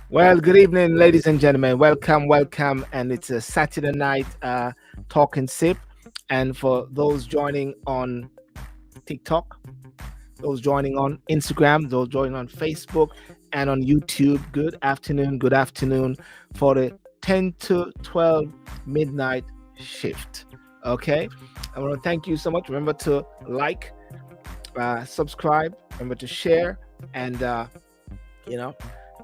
Well, good evening, ladies and gentlemen. Welcome, welcome. And it's a Saturday night talk and sip. And for those joining on TikTok, those joining on Instagram, those joining on Facebook and on YouTube, good afternoon for the 10 to 12 midnight shift. Okay. I want to thank you so much. Remember to like, subscribe, remember to share, and, you know,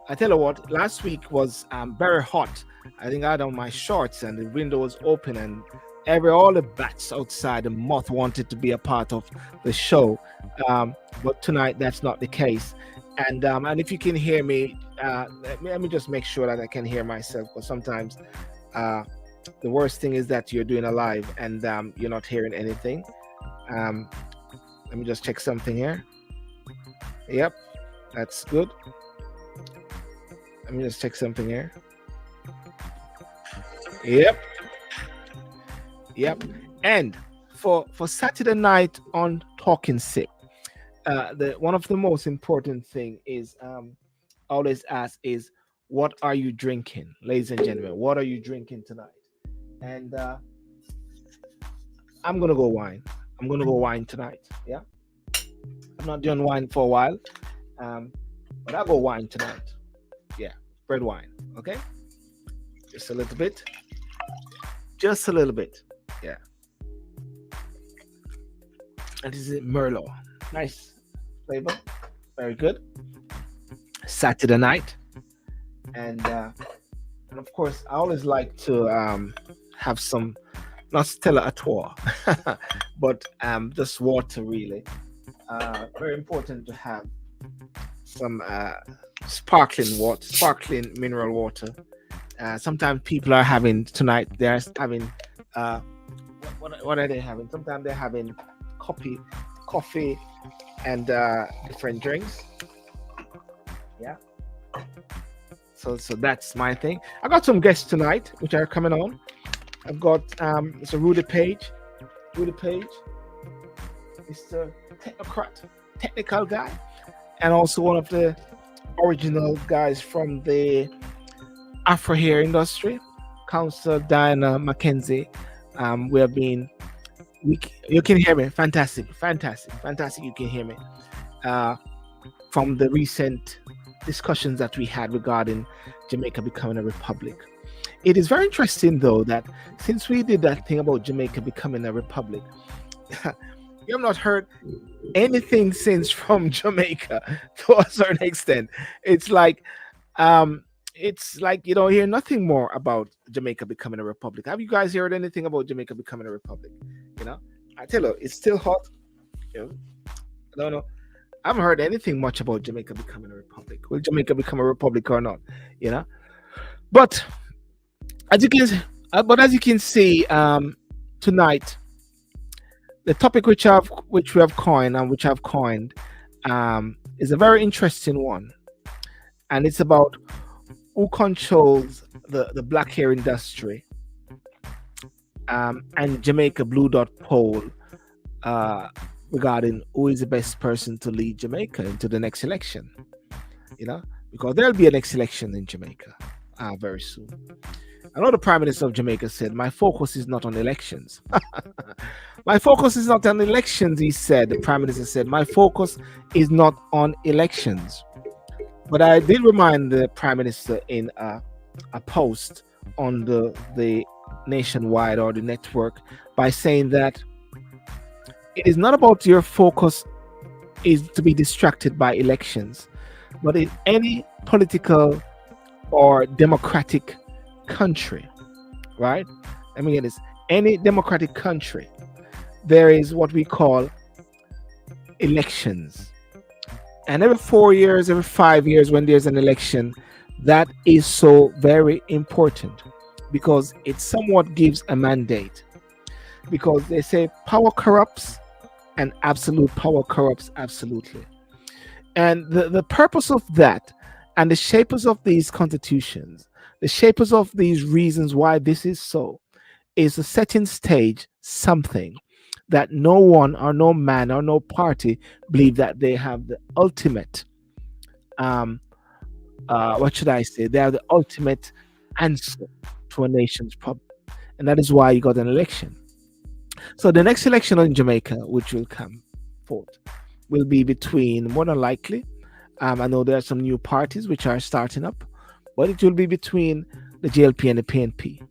I tell you what, last week was very hot. I think I had on my shorts and the window was open and all the bats outside, the moth wanted to be a part of the show. But tonight that's not the case. And if you can hear me, let me just make sure that I can hear myself, because sometimes the worst thing is that you're doing a live and you're not hearing anything. Let me just check something here. Yep, that's good. Let me just check something here. Yep. And for Saturday night on Talking Sip, one of the most important thing is always ask is, what are you drinking, ladies and gentlemen? What are you drinking tonight? And I'm gonna go wine. I'm gonna go wine tonight. Yeah, I'm not doing wine for a while, but I'll go wine tonight. Yeah, red wine. Okay, just a little bit. Just a little bit. Yeah. And this is Merlot. Nice flavor. Very good. Saturday night. And of course, I always like to have some, not Stella Artois, but just water really. Very important to have some sparkling water, sparkling mineral water. Sometimes people are having tonight. They're having what are they having? Sometimes they're having coffee, and different drinks. Yeah. So that's my thing. I got some guests tonight, which are coming on. I've got it's a Rudy Page, Mr. Technical guy, and also one of the original guys from the Afro hair industry, Council Diana Mackenzie. You can hear me. Fantastic. You can hear me. From the recent discussions that we had regarding Jamaica becoming a republic. It is very interesting, though, that since we did that thing about Jamaica becoming a republic, you have not heard anything since from Jamaica to a certain extent. It's like you don't hear nothing more about Jamaica becoming a republic. Have you guys heard anything about Jamaica becoming a republic? I tell you, it's still hot. I don't know. I haven't heard anything much about Jamaica becoming a republic. Will Jamaica become a republic or not? But as you can see, tonight, the topic which we have coined and which I've coined is a very interesting one, and it's about who controls the black hair industry, and Jamaica Blue Dot poll regarding who is the best person to lead Jamaica into the next election. Because there'll be a next election in Jamaica very soon. I know the Prime Minister of Jamaica said, "My focus is not on elections." My focus is not on elections, he said. The Prime Minister said, "My focus is not on elections." But I did remind the Prime Minister in a post on the nationwide or the network by saying that it is not about your focus is to be distracted by elections, but in any political or democratic country, right? Let me get this. Any democratic country, there is what we call elections. And every 4 years, every 5 years, when there's an election, that is so very important because it somewhat gives a mandate. Because they say power corrupts and absolute power corrupts absolutely. And the purpose of that and the shapers of these constitutions, the shapers of these reasons why this is so, is to set in stage something that no one or no man or no party believe that they have the ultimate um, what should I say? They are the ultimate answer to a nation's problem, and that is why you got an election. So the next election in Jamaica, which will come forth, will be between, more than likely, I know there are some new parties which are starting up, but it will be between the JLP and the PNP.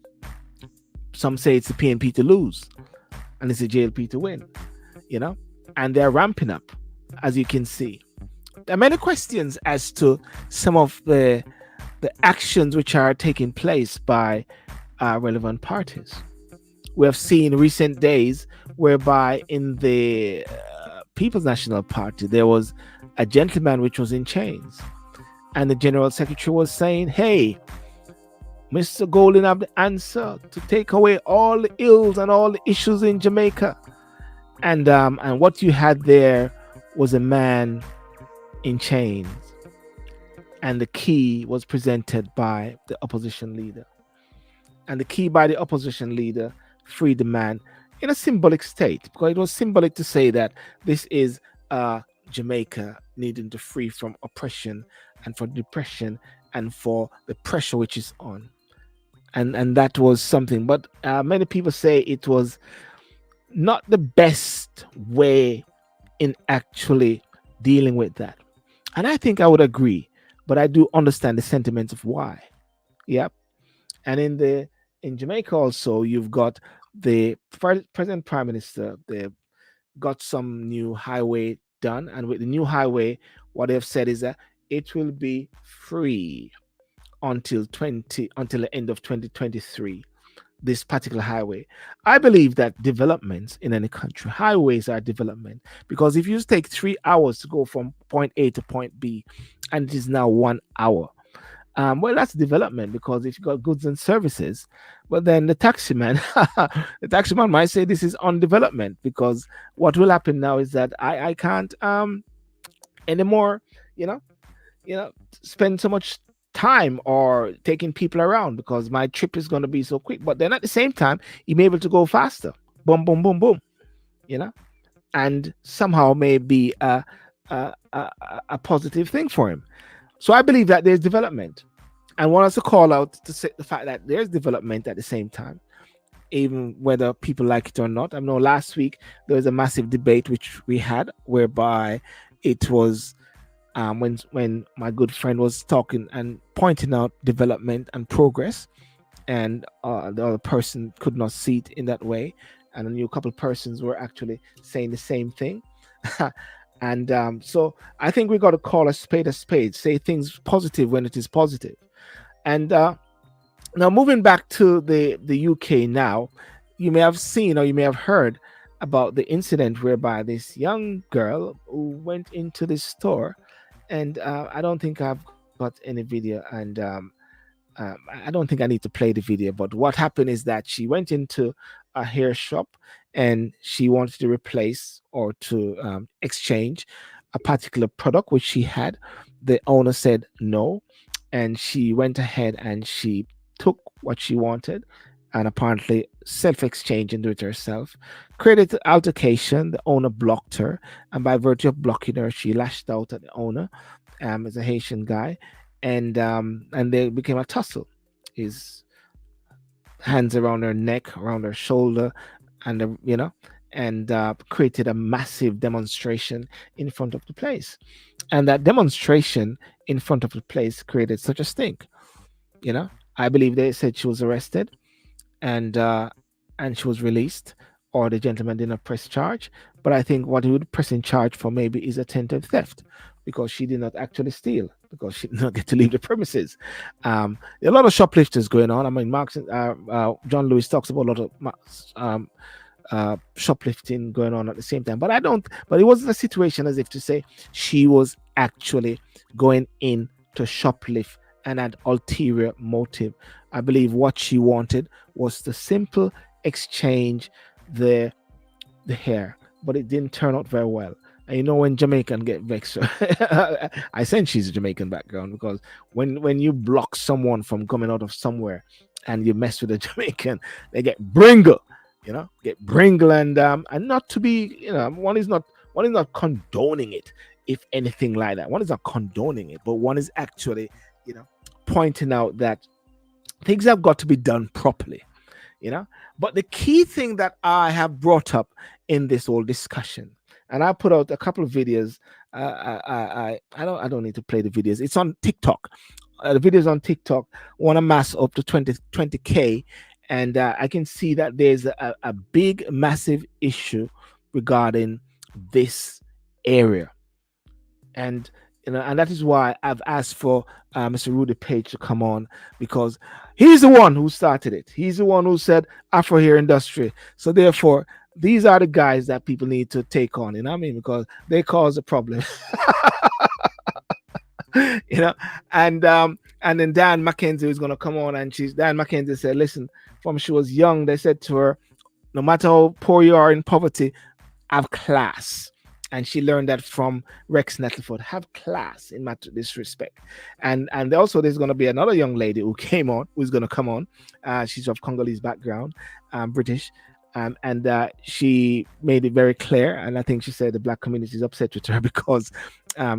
Some say it's the PNP to lose, and it's the JLP to win. You know, and they're ramping up, as you can see. There are many questions as to some of the actions which are taking place by relevant parties. We have seen recent days whereby in the People's National Party there was a gentleman which was in chains, and the general secretary was saying, "Hey, Mr. Golden have the answer to take away all the ills and all the issues in Jamaica." And what you had there was a man in chains, and the key was presented by the opposition leader. And the key by the opposition leader freed the man in a symbolic state, because it was symbolic to say that this is Jamaica needing to free from oppression and for depression and for the pressure which is on. And that was something. But many people say it was not the best way in actually dealing with that. And I think I would agree, but I do understand the sentiments of why. Yep. And in Jamaica also, you've got the present prime minister. They've got some new highway done, and with the new highway, what they've said is that it will be free until the end of 2023. This particular highway, I believe that developments in any country, highways are development, because if you take 3 hours to go from point A to point B, and it is now 1 hour, well, that's development, because if you got goods and services, but then the taximan might say this is undevelopment, because what will happen now is that I can't anymore, you know, you know, spend so much time or taking people around, because my trip is going to be so quick. But then at the same time, you may be able to go faster. Boom, boom, boom, boom. You know, and somehow may be a positive thing for him. So I believe that there's development, and want us to call out to say the fact that there's development at the same time, even whether people like it or not. I know last week there was a massive debate which we had, whereby it was when my good friend was talking and pointing out development and progress, and the other person could not see it in that way, and a new couple of persons were actually saying the same thing. And so I think we got to call a spade, say things positive when it is positive. And now moving back to the UK now, you may have seen or you may have heard about the incident whereby this young girl who went into this store, and I don't think I've got any video, and I don't think I need to play the video. But what happened is that she went into a hair shop, and she wanted to replace or to exchange a particular product which she had. The owner said no, and she went ahead and she took what she wanted, and apparently self-exchange and do it herself. Created an altercation. The owner blocked her, and by virtue of blocking her, she lashed out at the owner, as a Haitian guy, and they became a tussle. His hands around her neck, around her shoulder, and and created a massive demonstration in front of the place. And that demonstration in front of the place created such a stink. You know, I believe they said she was arrested, and she was released, or the gentleman did not press charge. But I think what he would press in charge for maybe is attempted theft, because she did not actually steal, because she did not get to leave the premises. There are a lot of shoplifters going on. I mean, John Lewis talks about a lot of shoplifting going on at the same time. But I don't. But it wasn't a situation as if to say she was actually going in to shoplift and had ulterior motive. I believe what she wanted was to simple exchange the hair, but it didn't turn out very well. And you know, when Jamaican get vexed, I sense she's a Jamaican background, because when you block someone from coming out of somewhere and you mess with a Jamaican, they get bringle, get bringle, and not to be, one is not condoning it. if anything like that. One is not condoning it, but one is actually, you know, pointing out that things have got to be done properly, you know. But the key thing that I have brought up in this whole discussion, and I put out a couple of videos. I don't need to play the videos. It's on TikTok. The videos on TikTok want to mass up to 20K, and I can see that there's a big, massive issue regarding this area, and and that is why I've asked for Mr. Rudy Page to come on, because he's the one who started it. He's the one who said Afro hair industry. So therefore, these are the guys that people need to take on. You know what I mean? Because they cause a problem. you know, and then Dan Mackenzie is gonna come on, and Dan Mackenzie said, listen, from she was young, they said to her, no matter how poor you are in poverty, have class. And she learned that from Rex Nettleford. Have class in this respect. And also there's going to be another young lady who's going to come on. She's of Congolese background, British. And she made it very clear. And I think she said the black community is upset with her because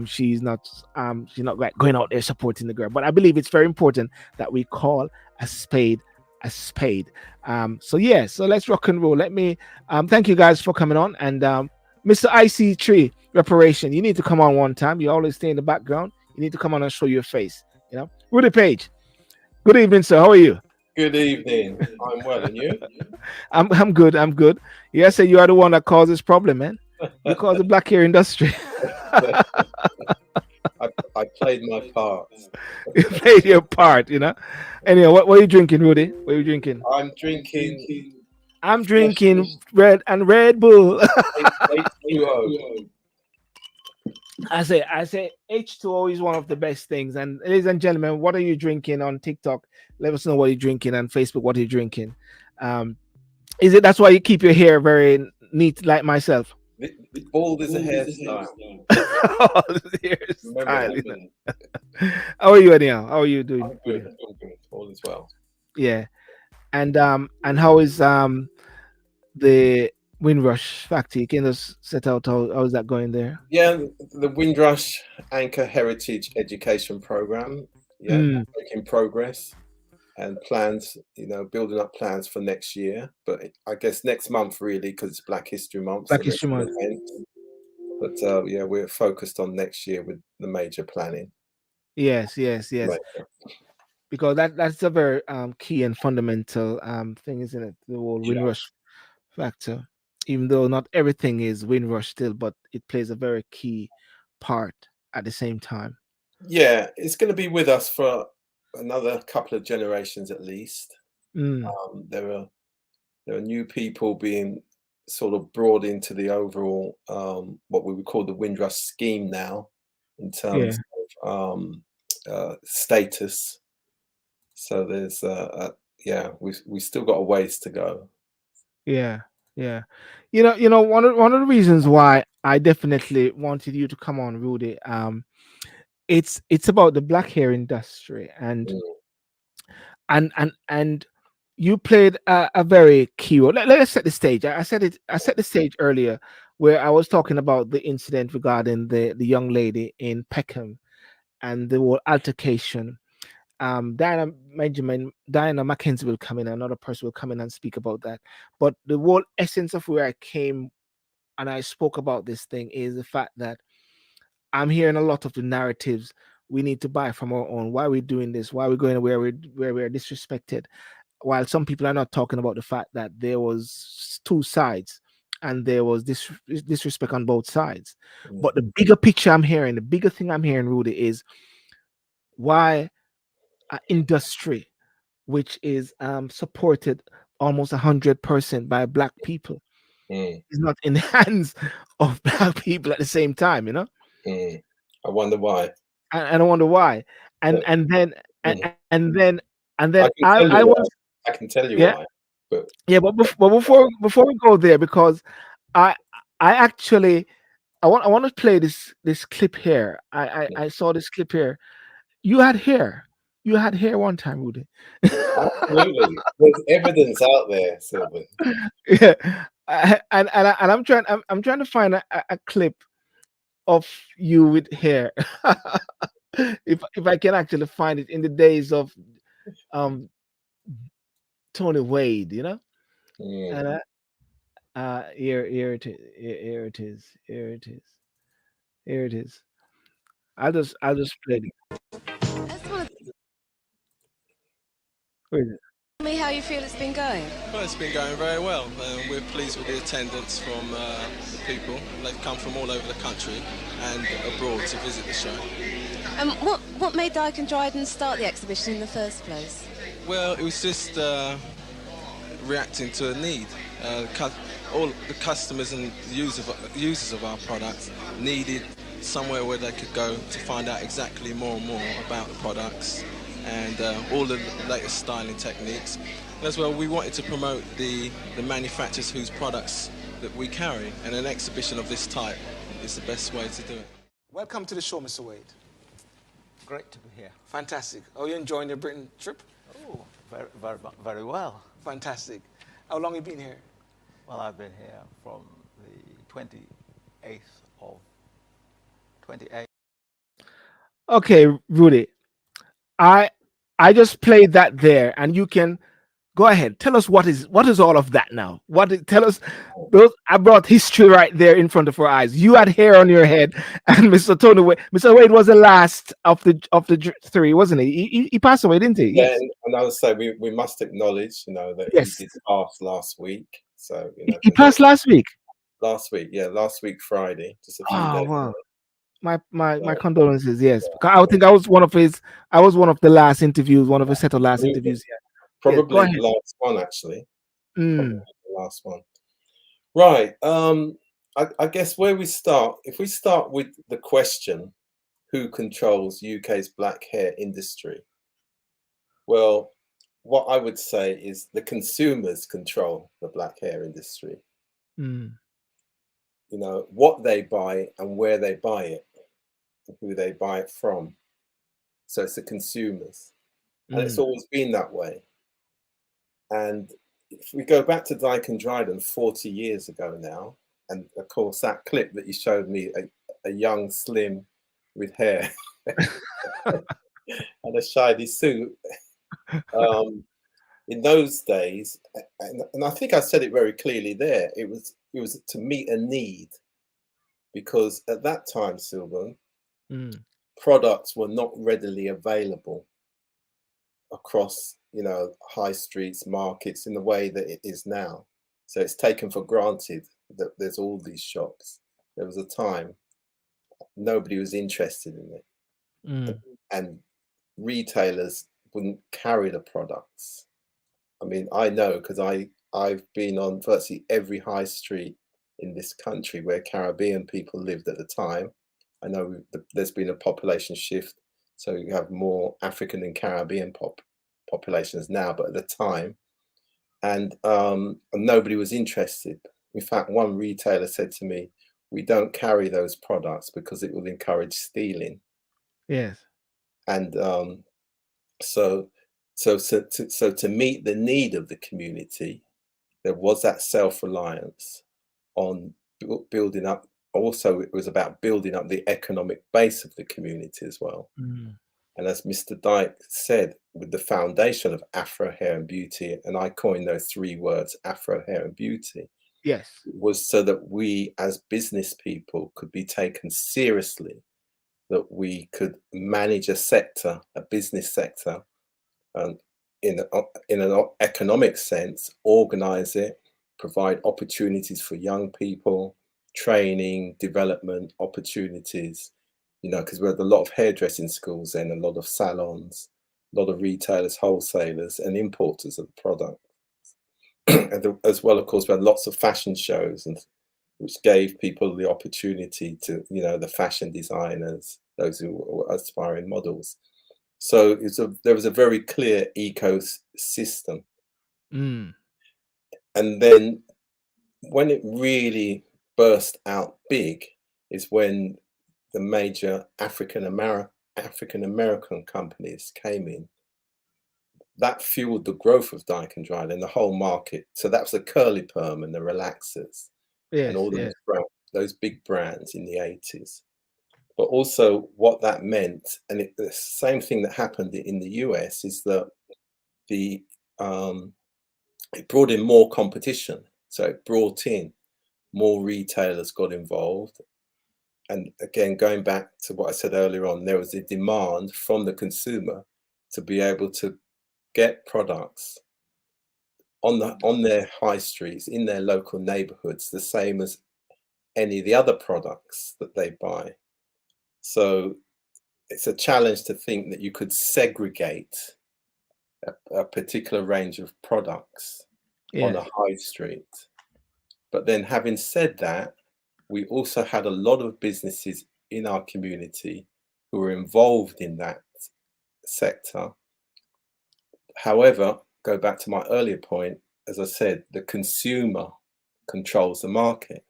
she's not going out there supporting the girl. But I believe it's very important that we call a spade a spade. So let's rock and roll. Let me thank you guys for coming on. And Mr. IC Tree Reparation, you need to come on one time. You always stay in the background. You need to come on and show your face. You know, Rudy Page. Good evening, sir. How are you? Good evening. I'm well, and you? I'm good. I'm good. Yes, sir, you are the one that caused this problem, man. You caused the black hair industry. I played my part. You played your part, you know. Anyway, what are you drinking, Rudy? What are you drinking? I'm drinking Red Bull. H2O. I say H2O is one of the best things. And ladies and gentlemen, what are you drinking on TikTok? Let us know what you're drinking, and Facebook, what are you drinking? Is it that's why you keep your hair very neat like myself? Bald is a hairstyle. How are you anyhow? How are you doing? I'm good. All is well. Yeah. And how is the Windrush factory? Can you just set out how is that going there? Yeah, the Windrush Anchor Heritage Education Program. Yeah, making progress and plans, building up plans for next year. But I guess next month really, because it's Black History Month. Black History Month. But we're focused on next year with the major planning. Yes. Right. Because that's a very key and fundamental thing, isn't it? The whole Windrush factor. Even though not everything is Windrush still, but it plays a very key part at the same time. Yeah, it's going to be with us for another couple of generations at least. There are new people being sort of brought into the overall what we would call the Windrush scheme now, in terms of status. So there's we still got a ways to go. Yeah. One of the reasons why I definitely wanted you to come on, Rudy, it's about the black hair industry, and you played a very key role. Let's set the stage. I set the stage earlier where I was talking about the incident regarding the young lady in Peckham and the whole altercation. Diana Mackenzie will come in, another person will come in and speak about that. But the whole essence of where I came and I spoke about this thing is the fact that I'm hearing a lot of the narratives we need to buy from our own. Why are we doing this? Why are we going where we're disrespected? While some people are not talking about the fact that there was two sides and there was disrespect on both sides. But the bigger picture I'm hearing, the bigger thing I'm hearing, Rudy, is why an industry which is supported almost 100% by black people is not in the hands of black people at the same time, I wonder why. I don't wonder why. And then I can tell you why. But before we go there, because I actually I want to play this clip here. I saw this clip here. You had hair one time, Rudy. Absolutely. There's evidence out there, Sylvan. Yeah. I'm trying to find a clip of you with hair. If I can actually find it in the days of um Tony Wade, you know, and here it is, here it is, here it is, here it is. I'll just play it. That's one of Where is it? Tell me how you feel it's been going. Well, it's been going very well. We're pleased with the attendance from the people. They've come from all over the country and abroad to visit the show. What made Dyke and Dryden start the exhibition in the first place? Well, it was just reacting to a need. All the customers and users of our products needed somewhere where they could go to find out exactly more and more about the products and all the latest styling techniques. And as well, we wanted to promote the manufacturers whose products that we carry, and an exhibition of this type is the best way to do it. Welcome to the show, Mr. Wade. Great to be here. Fantastic. Are you enjoying your Britain trip? Oh, very well. Fantastic. How long have you been here? Well, I've been here from the 28th of 28th. Okay, Rudy. I just played that there, and you can go ahead. Tell us what is all of that now. Tell us those. I brought history right there in front of our eyes. You had hair on your head, and Mr. Wade was the last of the three, wasn't he? He passed away, didn't he? Yeah, Yes. and I would say we must acknowledge, that Yes. he did pass last week. So He passed last week. last week Friday, just a few Oh days. wow. My condolences. Yes, I think I was one of the last interviews, one of his set of last interviews. Yeah. Probably ahead. the last one, actually. Mm. Probably the last one. Right. I guess where we start, if we start with the question, who controls UK's black hair industry? Well, what I would say is the consumers control the black hair industry. Mm. What they buy and where they buy it, who they buy it from. So it's the consumers. And it's always been that way. And if we go back to Dyke and Dryden 40 years ago now, and of course that clip that you showed me, a young slim with hair and a shiny suit, in those days, and I think I said it very clearly there, it was to meet a need, because at that time, Sylvan, products were not readily available across high streets, markets in the way that it is now. So it's taken for granted that there's all these shops. There was a time nobody was interested in it, and retailers wouldn't carry the products. I mean, I know because I've been on virtually every high street in this country where Caribbean people lived at the time. I know there's been a population shift, so you have more African and Caribbean populations now, but at the time, and nobody was interested. In fact, one retailer said to me, "We don't carry those products because it will encourage stealing." Yes. And so to meet the need of the community, there was that self-reliance on building up. Also, it was about building up the economic base of the community as well. And as Mr. Dyke said, with the foundation of Afro hair and beauty, and I coined those three words, Afro hair and beauty, Yes, was so that we as business people could be taken seriously, that we could manage a business sector, in an economic sense, organize it, provide opportunities for young people, training, development opportunities, because we had a lot of hairdressing schools then, a lot of salons, a lot of retailers, wholesalers, and importers of the product. And as well, of course, we had lots of fashion shows, and which gave people the opportunity to, the fashion designers, those who were aspiring models. So there was a very clear ecosystem. And then when it really burst out big is when the major African American companies came in. That fueled the growth of Dyke and Dryden and the whole market. So that was the curly perm and the relaxers, and all those big brands in the 80s. but also what that meant, and the same thing that happened in the US is that the it brought in more competition. So it brought in more retailers got involved. And again, going back to what I said earlier on, there was a demand from the consumer to be able to get products on their high streets, in their local neighborhoods, the same as any of the other products that they buy. So it's a challenge to think that you could segregate a particular range of products on a high street. But then having said that, we also had a lot of businesses in our community who were involved in that sector. However, go back to my earlier point, as I said, the consumer controls the market.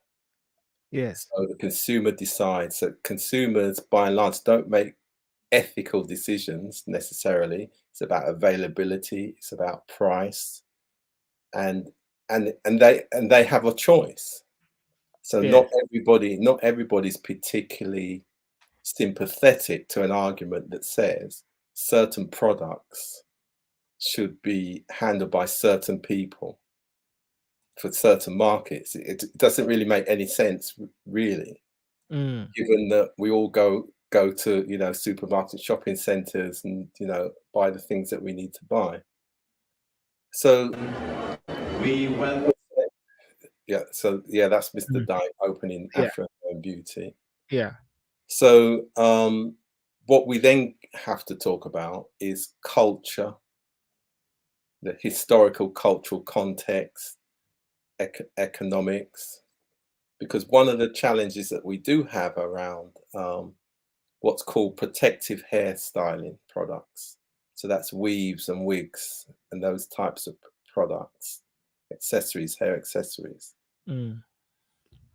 Yes. So the consumer decides. So consumers, by and large, don't make ethical decisions necessarily. It's about availability. It's about price, and they have a choice. So not everybody's particularly sympathetic to an argument that says certain products should be handled by certain people for certain markets. It doesn't really make any sense, really, given that we all go to supermarkets, shopping centres, and buy the things that we need to buy. So that's Mr. Dyke opening Afro Beauty. Yeah. So what we then have to talk about is culture, the historical cultural context, economics, because one of the challenges that we do have around what's called protective hairstyling products. So that's weaves and wigs and those types of products, accessories, hair accessories.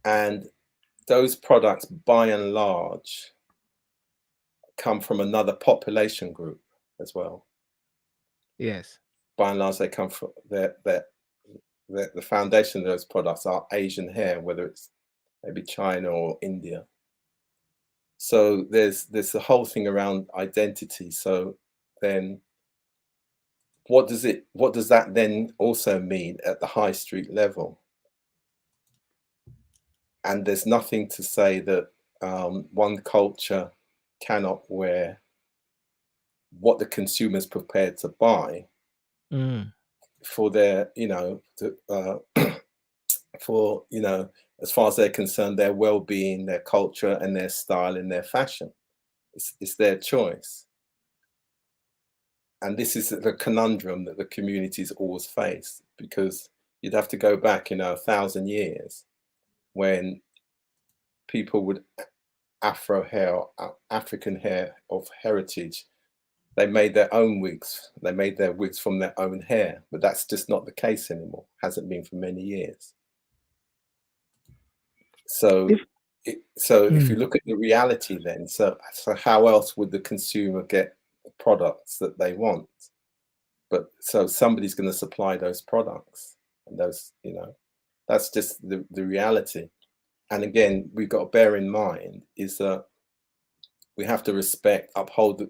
And those products, by and large, come from another population group as well. Yes. By and large, they come from the foundation of those products are Asian hair, whether it's maybe China or India. So there's the whole thing around identity. So then what does that then also mean at the high street level? And there's nothing to say that one culture cannot wear what the consumer's prepared to buy for their, for, as far as they're concerned, their well-being, their culture, and their style and their fashion. It's their choice. And this is the conundrum that the communities always face, because you'd have to go back, 1,000 years when people would African hair of heritage, they made their own wigs. They made their wigs from their own hair, but that's just not the case anymore. Hasn't been for many years. So if you look at the reality then, so how else would the consumer get the products that they want? But so somebody's going to supply those products, and those, that's just the reality. And again, we've got to bear in mind is that we have to respect, uphold,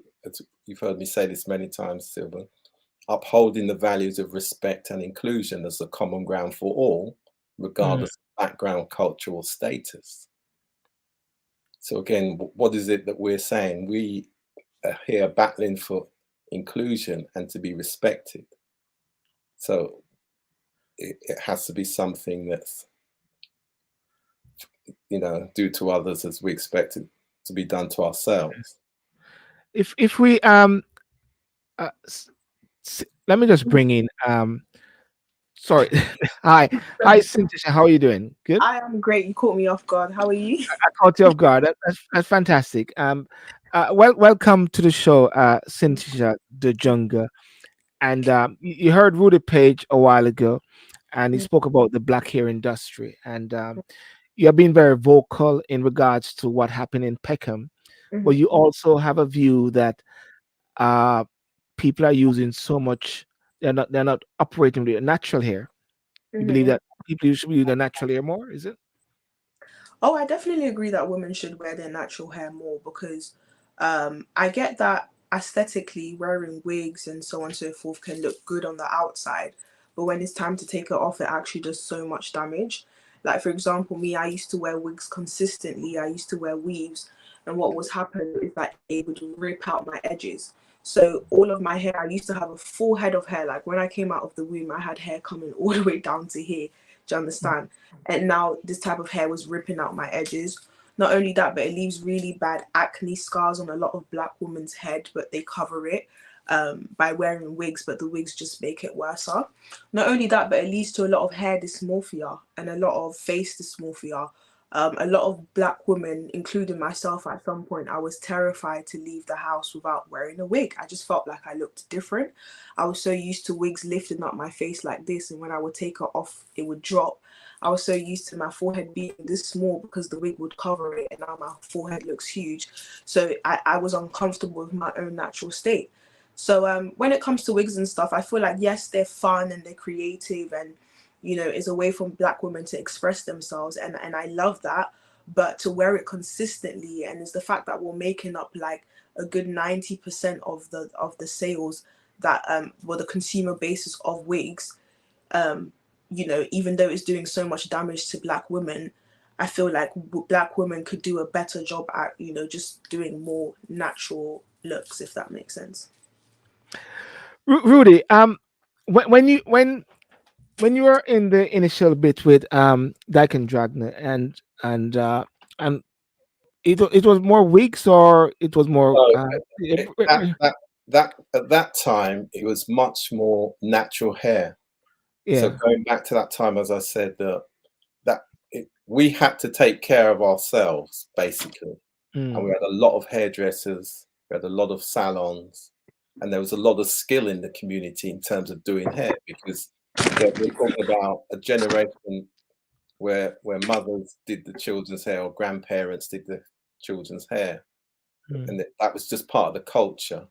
you've heard me say this many times, Silva, upholding the values of respect and inclusion as a common ground for all, regardless of background, cultural status. So again, what is it that we're saying? We are here battling for inclusion and to be respected. So it has to be something that's, do to others as we expect it to be done to ourselves. If we let me just bring in sorry. Hi Cynthia, how are you doing? Good. I am great. You caught me off guard. How are you? I caught you off guard. That's fantastic. Welcome to the show, Cynthia the Jungle. And you heard Rudy Page a while ago, and he spoke about the black hair industry. And you have been very vocal in regards to what happened in Peckham, but you also have a view that people are using so much. They're not operating with natural hair. You believe that people should use the natural hair more? Is it? Oh, I definitely agree that women should wear their natural hair more because I get that aesthetically wearing wigs and so on and so forth can look good on the outside, but when it's time to take it off, it actually does so much damage. Like for example, me, I used to wear wigs consistently. I used to wear weaves, and what was happening is that it would rip out my edges. So all of my hair, I used to have a full head of hair. Like when I came out of the womb, I had hair coming all the way down to here. Do you understand? And now this type of hair was ripping out my edges. Not only that, but it leaves really bad acne scars on a lot of black women's head, but they cover it by wearing wigs, but the wigs just make it worse. Not only that, but it leads to a lot of hair dysmorphia and a lot of face dysmorphia. A lot of black women, including myself at some point, I was terrified to leave the house without wearing a wig. I just felt like I looked different. I was so used to wigs lifting up my face like this, and when I would take it off, it would drop. I was so used to my forehead being this small because the wig would cover it, and now my forehead looks huge. So I was uncomfortable with my own natural state. So when it comes to wigs and stuff, I feel like yes, they're fun and they're creative, and it's a way for black women to express themselves, and I love that. But to wear it consistently, and it's the fact that we're making up like a good 90% of the sales that were the consumer basis of wigs. Even though it's doing so much damage to black women, I feel like black women could do a better job at, just doing more natural looks, if that makes sense. Rudy, when you were in the initial bit with Dyken Dragner and it was more weeks or it was more So at that time it was much more natural hair. So yeah. going back to that time, as I said, we had to take care of ourselves basically, and we had a lot of hairdressers, we had a lot of salons, and there was a lot of skill in the community in terms of doing hair, because we're talking about a generation where mothers did the children's hair or grandparents did the children's hair, and that was just part of the culture.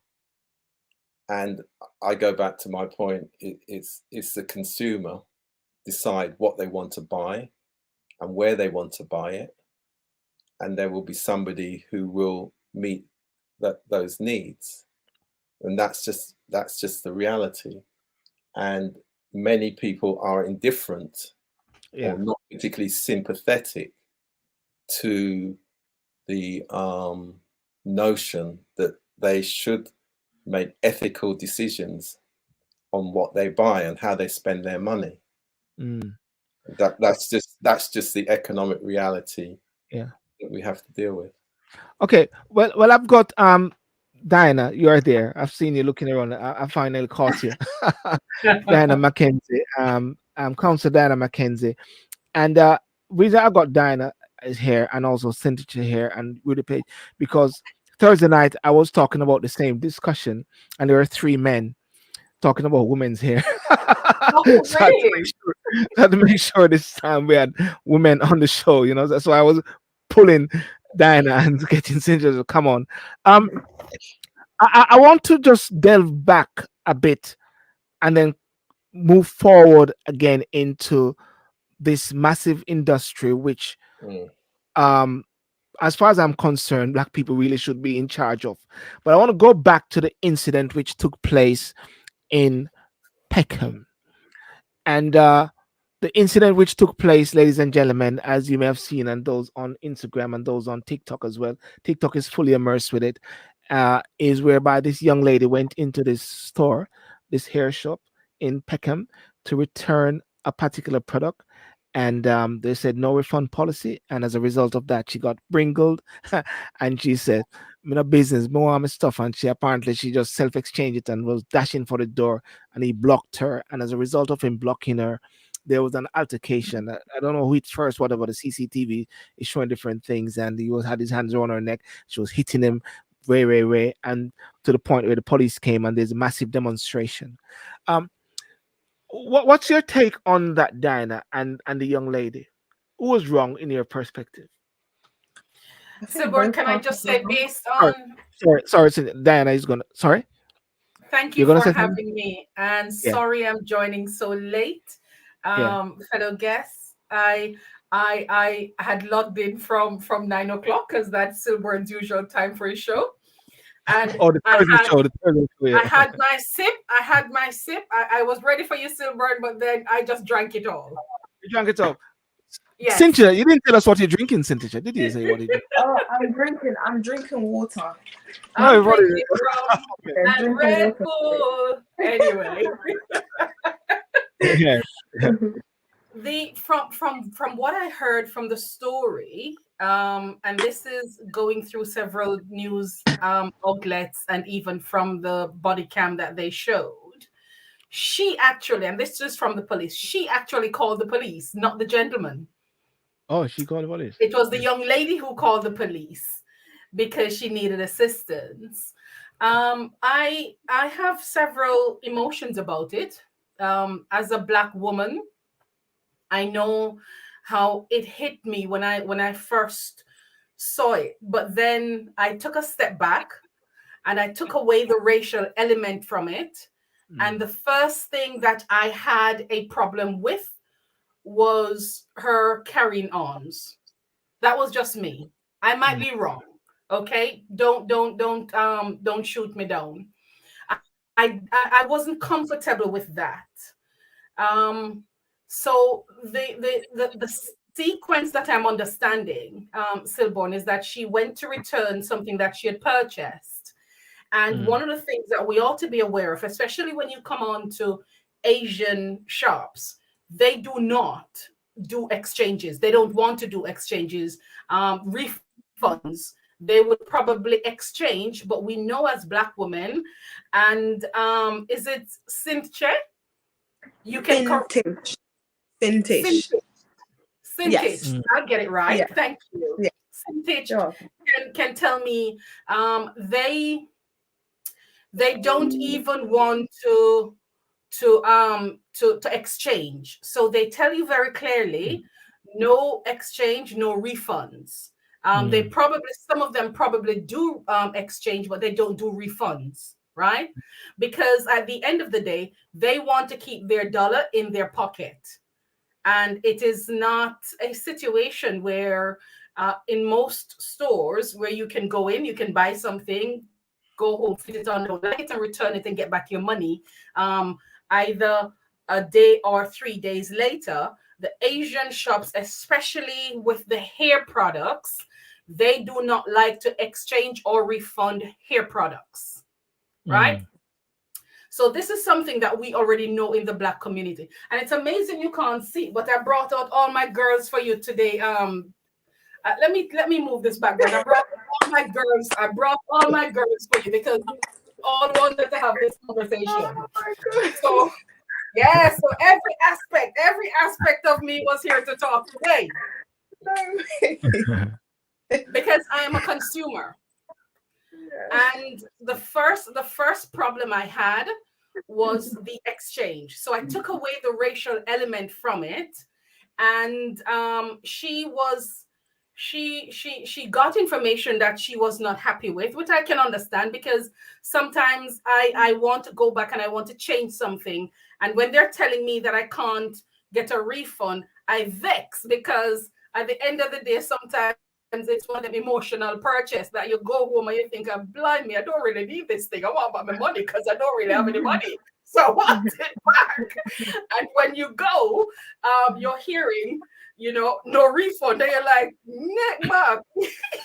And I go back to my point, it's the consumer decide what they want to buy and where they want to buy it, and there will be somebody who will meet those needs, and that's just the reality. And many people are indifferent or not particularly sympathetic to the notion that they should make ethical decisions on what they buy and how they spend their money. That's just the economic reality that we have to deal with. Okay. Well, I've got Diana, you're there. I've seen you looking around. I finally caught you. Diana Mackenzie. Councillor Diana Mackenzie. And reason I got Diana is here and also Cynthia here and Rudy Page, because Thursday night I was talking about the same discussion and there were three men talking about women's hair. So I had to make sure this time we had women on the show, That's why I was pulling Diana and getting Cynthia to come on. I want to just delve back a bit and then move forward again into this massive industry, which, as far as I'm concerned, black people really should be in charge of. But I want to go back to the incident which took place in Peckham. And the incident which took place, ladies and gentlemen, as you may have seen, and those on Instagram and those on TikTok as well, TikTok is fully immersed with it, is whereby this young lady went into this store, this hair shop in Peckham, to return a particular product. And they said no refund policy. And as a result of that, she got bringled. And she said, no business, more stuff. And she just self-exchanged it and was dashing for the door. And he blocked her. And as a result of him blocking her, there was an altercation. I don't know who hit first, whatever. The CCTV is showing different things. And he had his hands around her neck. She was hitting him way. And to the point where the police came and there's a massive demonstration. What's your take on that, Diana, and the young lady? Who was wrong in your perspective? So, Bert, can I just say, based on... Sorry, Diana is going to... Sorry? Thank you for having me. And sorry I'm joining so late, fellow guests. I I had logged in from 9 o'clock because that's Silburn's usual time for his show. And the Thursday show. The Thursday show. Yeah. I had my sip. I was ready for you, Silburn, but then I just drank it all. You drank it all. Yes. Cynthia, you didn't tell us what you're drinking, Cynthia. Did you say what you drink? Oh, I'm drinking water. I'm drinking and Red Bull. Anyway. Yeah. From what I heard from the story, and this is going through several news outlets and even from the body cam that they showed, she actually, and this is from the police, she actually called the police, not the gentleman. Oh, she called the police. It was the young lady who called the police because she needed assistance. I have several emotions about it. As a Black woman, I know how it hit me when I first saw it, but then I took a step back and I took away the racial element from it. And the first thing that I had a problem with was her carrying arms. That was just me. I might be wrong. Okay, don't shoot me down. I wasn't comfortable with that. So the sequence that I'm understanding, Silborn, is that she went to return something that she had purchased. And one of the things that we ought to be aware of, especially when you come on to Asian shops, they do not do exchanges. They don't want to do exchanges, refunds. They would probably exchange, but we know as Black women, and is it Cynthia? You can vintage. Yes. I'll get it right. Yeah. Thank you. Yeah. Vintage can tell me they don't even want to exchange. So they tell you very clearly, no exchange, no refunds. They probably, some of them probably do exchange, but they don't do refunds, right? Because at the end of the day, they want to keep their dollar in their pocket. And it is not a situation where in most stores where you can go in, you can buy something, go home, fit it on, don't like it, and return it and get back your money. Either a day or 3 days later. The Asian shops, especially with the hair products, they do not like to exchange or refund hair products, right? So this is something that we already know in the Black community. And it's amazing you can't see, but I brought out all my girls for you today. Let me move this back. I brought all my girls. I brought all my girls for you because we all wanted to have this conversation. Oh my God. So yeah, so every aspect of me was here to talk today. Because I am a consumer. And the first problem I had was the exchange. So I took away the racial element from it, and she got information that she was not happy with, which I can understand, because sometimes I want to go back and I want to change something, and when they're telling me that I can't get a refund, I vex, because at the end of the day, sometimes it's one of them emotional purchase that you go home and you think, I'm blind me, I don't really need this thing. I want my money because I don't really have any money. So I want it back. And when you go, you're hearing, no refund. And you're like, neck back.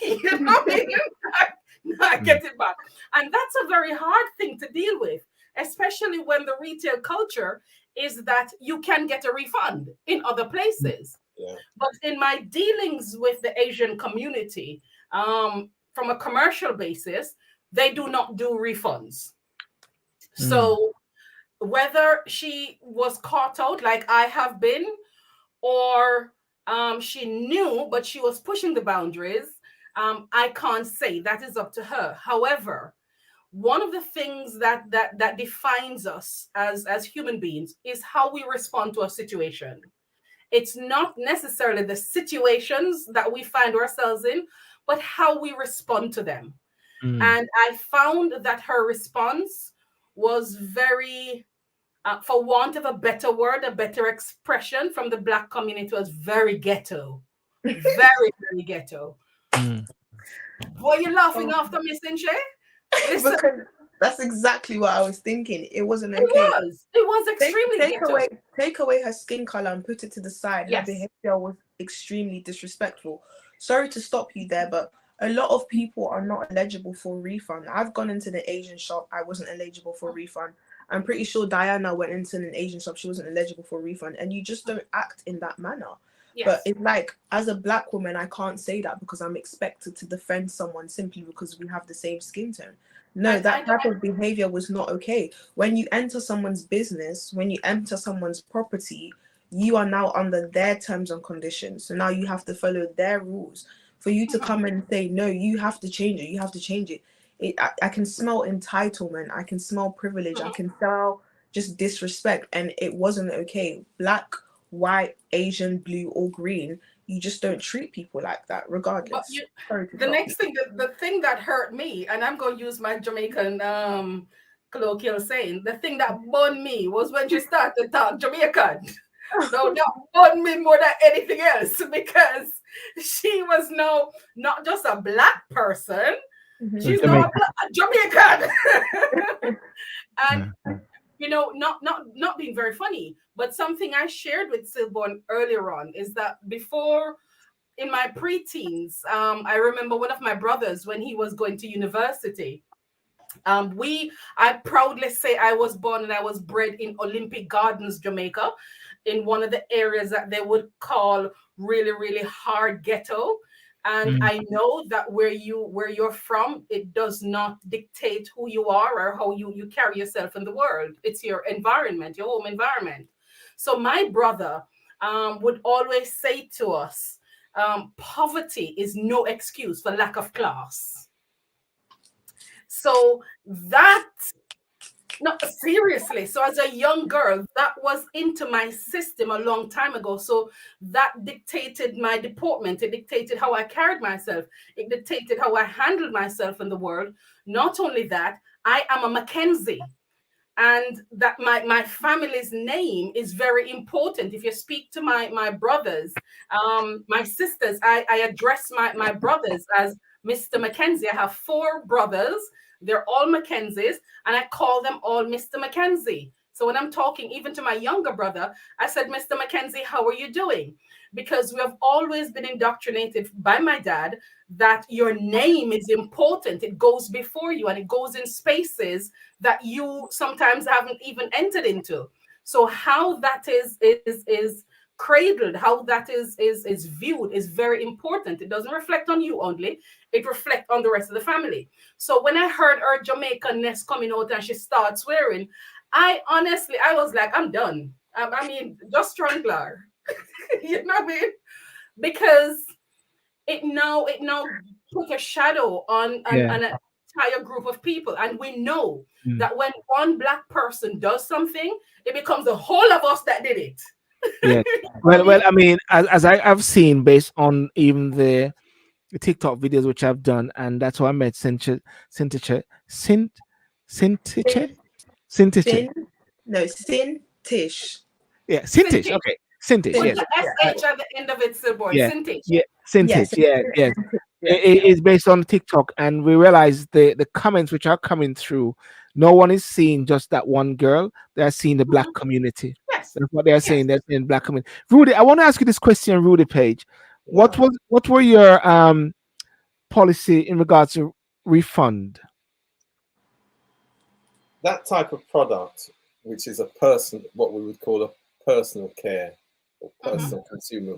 You know what I mean? Not get it back. And that's a very hard thing to deal with, especially when the retail culture is that you can get a refund in other places. Yeah. But in my dealings with the Asian community, from a commercial basis, they do not do refunds. So whether she was caught out like I have been, or she knew, but she was pushing the boundaries, I can't say. That is up to her. However, one of the things that defines us as human beings is how we respond to a situation. It's not necessarily the situations that we find ourselves in, but how we respond to them. And I found that her response was very for want of a better word, a better expression from the Black community, was very ghetto. Very, very ghetto. Mm. Boy, you laughing after me, Sinche? Listen, Because that's exactly what I was thinking. It wasn't it okay. was extremely ghetto. Take away her skin color and put it to the side. Her Yes. behavior was extremely disrespectful. Sorry to stop you there, but a lot of people are not eligible for refund. I've gone into the Asian shop. I wasn't eligible for refund. I'm pretty sure Diana went into an Asian shop. She wasn't eligible for refund. And you just don't act in that manner. Yes. But it's like, as a Black woman, I can't say that because I'm expected to defend someone simply because we have the same skin tone. No, that type of behavior was not okay. When you enter someone's business, when you enter someone's property, you are now under their terms and conditions. So now you have to follow their rules. For you to come and say, no, you have to change it, you have to change it. I can smell entitlement. I can smell privilege. I can smell just disrespect. And it wasn't okay. Black, white, Asian, blue, or green, you just don't treat people like that, regardless. The next thing, the thing that hurt me, and I'm going to use my Jamaican colloquial saying, the thing that burned me was when she started to talk Jamaican. No, that burned me more than anything else, because she was now not just a Black person, she's now a Jamaican. And you know, not being very funny, but something I shared with Silborn earlier on is that before, in my preteens, I remember one of my brothers when he was going to university. I proudly say I was born and I was bred in Olympic Gardens, Jamaica, in one of the areas that they would call really, really hard ghetto. And I know that where you're from, it does not dictate who you are or how you carry yourself in the world. It's your environment, your home environment. So my brother would always say to us, poverty is no excuse for lack of class. So that, no, seriously. So as a young girl, that was into my system a long time ago. So that dictated my deportment. It dictated how I carried myself. It dictated how I handled myself in the world. Not only that, I am a Mackenzie. And that my family's name is very important. If you speak to my brothers, my sisters, I address my brothers as Mr. Mackenzie. I have 4 brothers. They're all Mackenzies, and I call them all Mr. Mackenzie. So when I'm talking even to my younger brother, I said, Mr. Mackenzie, how are you doing? Because we have always been indoctrinated by my dad that your name is important. It goes before you, and it goes in spaces that you sometimes haven't even entered into. So how that is cradled, how that is viewed is very important. It doesn't reflect on you only, it reflects on the rest of the family. So when I heard her Jamaican-ness coming out and she started swearing, I was like, I'm done. I mean, just strangler. You know what I mean? Because it now put a shadow on an entire group of people. And we know that when one Black person does something, it becomes the whole of us that did it. Yeah. Well, I mean, as I've seen based on even the TikTok videos which I've done, and that's how I met Sintiche. Yeah, Sintiche. Okay, Sintiche. Yes. SH at the end of it, Silborn. Yeah. Sintiche. Yeah. Sintiche. Yes. It's based on TikTok, and we realize the comments which are coming through. No one is seeing just that one girl. They're seeing the Black community. Yes. That's what they're saying. They're saying Black community. Rudy, I want to ask you this question, Rudy Page. Yeah. What were your policy in regards to refund? That type of product, which is what we would call a personal care or personal consumer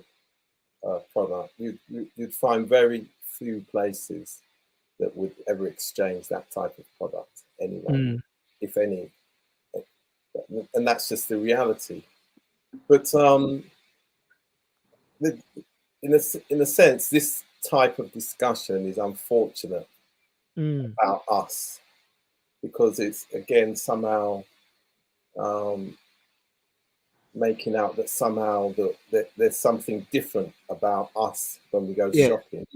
product, you'd find very few places that would ever exchange that type of product anyway, if any. And that's just the reality. But in a sense, this type of discussion is unfortunate about us, because it's again somehow making out that somehow that there's something different about us when we go shopping,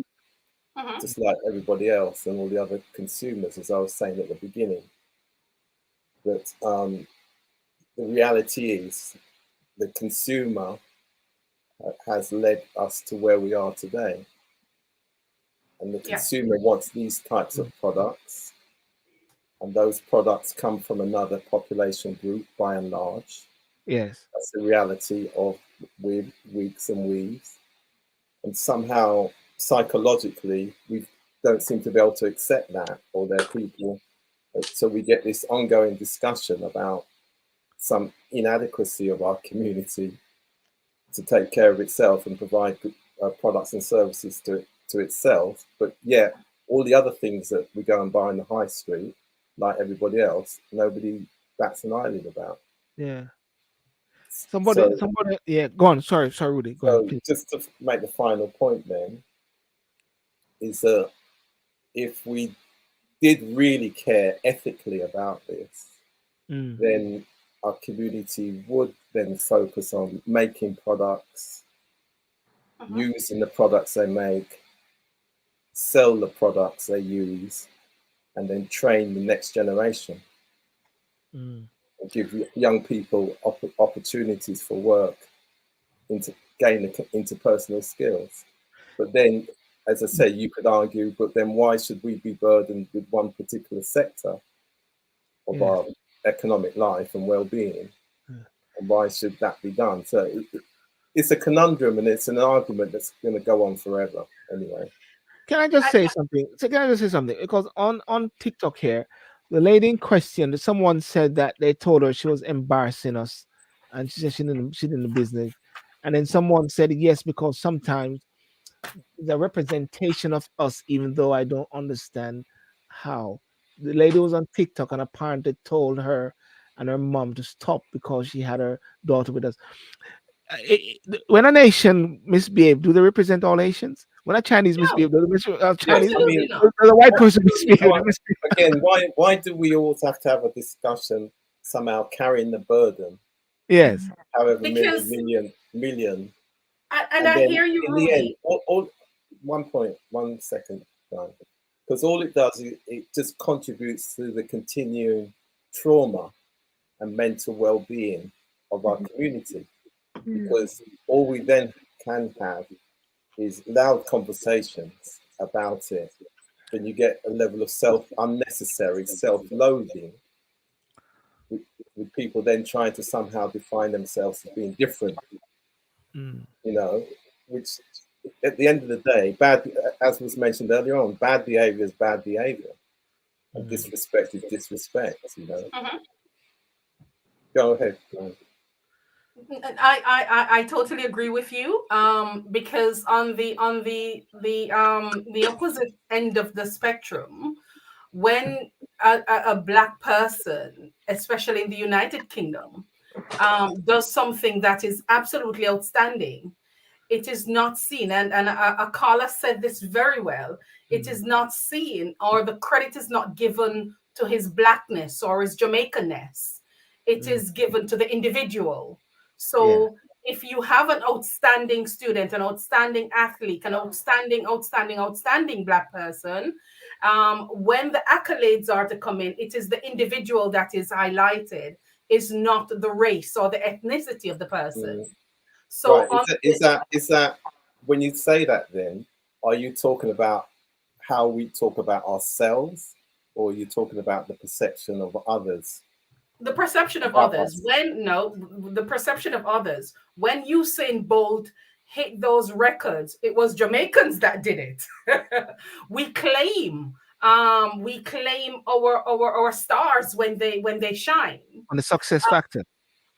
just like everybody else and all the other consumers, as I was saying at the beginning, that the reality is the consumer has led us to where we are today. And the consumer wants these types of products. And those products come from another population group by and large. Yes. That's the reality of wigs and weaves. And somehow, psychologically, we don't seem to be able to accept that, or they're people. So we get this ongoing discussion about some inadequacy of our community to take care of itself and provide products and services to itself. But yet, all the other things that we go and buy in the high street, like everybody else, nobody bats an eyelid about. Yeah. Somebody, yeah, go on. Sorry, Rudy. Go ahead, please. Just to make the final point then, is that if we did really care ethically about this, then our community would then focus on making products, using the products they make, sell the products they use, and then train the next generation. And give young people opportunities for work, gain interpersonal skills. But then, as I say, you could argue, but then why should we be burdened with one particular sector of our economic life and well-being? And why should that be done? So it's a conundrum, and it's an argument that's going to go on forever anyway. Can I just say something? Because on TikTok here, the lady in question, someone said that they told her she was embarrassing us, and she said she didn't the business. And then someone said yes, because sometimes the representation of us, even though I don't understand how. The lady was on TikTok and apparently told her and her mom to stop because she had her daughter with us. When a nation misbehave, do they represent all nations? When a Chinese misbehave, do they Chinese? Does a white person misbehave? Again, why do we always have to have a discussion somehow carrying the burden? Yes. However many million. And I hear you, in Rudy. the end, 1 second, because all it does is it just contributes to the continuing trauma and mental well-being of our community. Because all we then can have is loud conversations about it. Then you get a level of unnecessary self-loathing, with people then trying to somehow define themselves as being different. You know, which at the end of the day, as was mentioned earlier on, bad behavior is bad behavior, and disrespect is disrespect. You know. Go ahead. I totally agree with you. Because on the opposite end of the spectrum, when a black person, especially in the United Kingdom, does something that is absolutely outstanding, it is not seen. And a caller said this very well. It is not seen, or the credit is not given to his blackness or his Jamaicanness. It is given to the individual. So if you have an outstanding student, an outstanding athlete, an outstanding black person, when the accolades are to come in, it is the individual that is highlighted, is not the race or the ethnicity of the person. So right. Is that when you say that, then are you talking about how we talk about ourselves, or are you talking about the perception of others? The perception of others. The perception of others. When Usain Bolt hit those records, it was Jamaicans that did it. we claim our stars when they shine. On the success factor.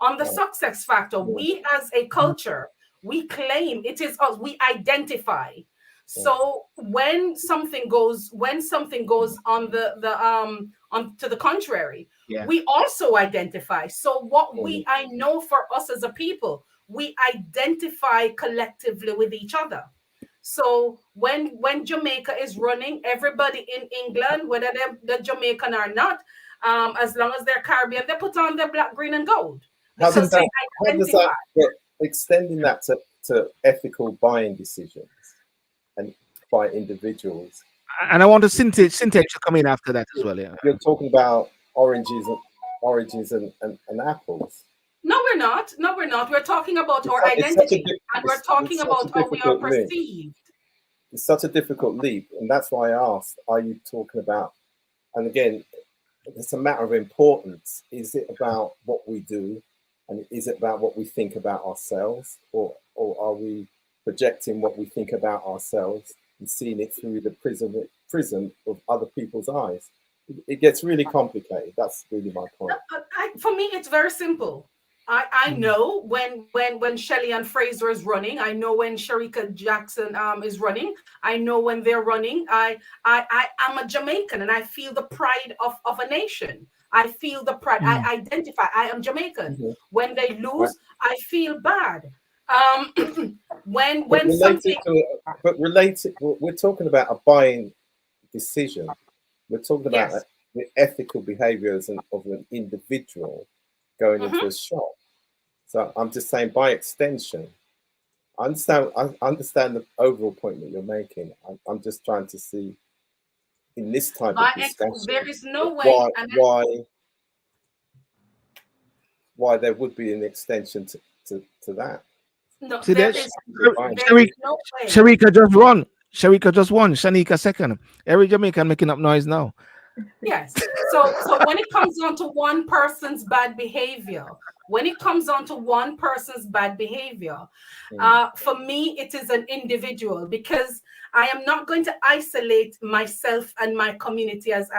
On the success factor, we as a culture, we claim it is us. We identify. So when something goes on to the contrary, we also identify. So I know for us as a people, we identify collectively with each other. So when Jamaica is running, everybody in England, whether they're Jamaican or not, as long as they're Caribbean, they put on their black, green, and gold. How does that extending that to ethical buying decisions and by individuals? And I want to syntax to come in after that as well. Yeah, you're talking about oranges and apples. No, we're not. No, we're not. We're talking about our It's such a identity, and we're talking it's such a about how we are difficult leap. perceived. It's such a difficult leap, and that's why I asked: are you talking about? And again, it's a matter of importance. Is it about what we do, and is it about what we think about ourselves, or are we projecting what we think about ourselves and seeing it through the prism of other people's eyes? It gets really complicated. That's really my point. For me, it's very simple. I know when Shelly and Fraser is running. I know when Sharika Jackson is running. I know when they're running. I am a Jamaican, and I feel the pride of a nation. I feel the pride. I identify. I am Jamaican. When they lose, I feel bad. When something, related, we're talking about a buying decision. We're talking about the ethical behaviours of an individual going into a shop. So I'm just saying, by extension, I understand the overall point that you're making. I'm just trying to see in this type of discussion, there is no way why there would be an extension to that. No, See, there there's is no way. Sharika just won. Sharika just won. Shanika second. Every Jamaican making up noise now. Yes. So when it comes down to one person's bad behavior, for me, it is an individual, because I am not going to isolate myself and my community as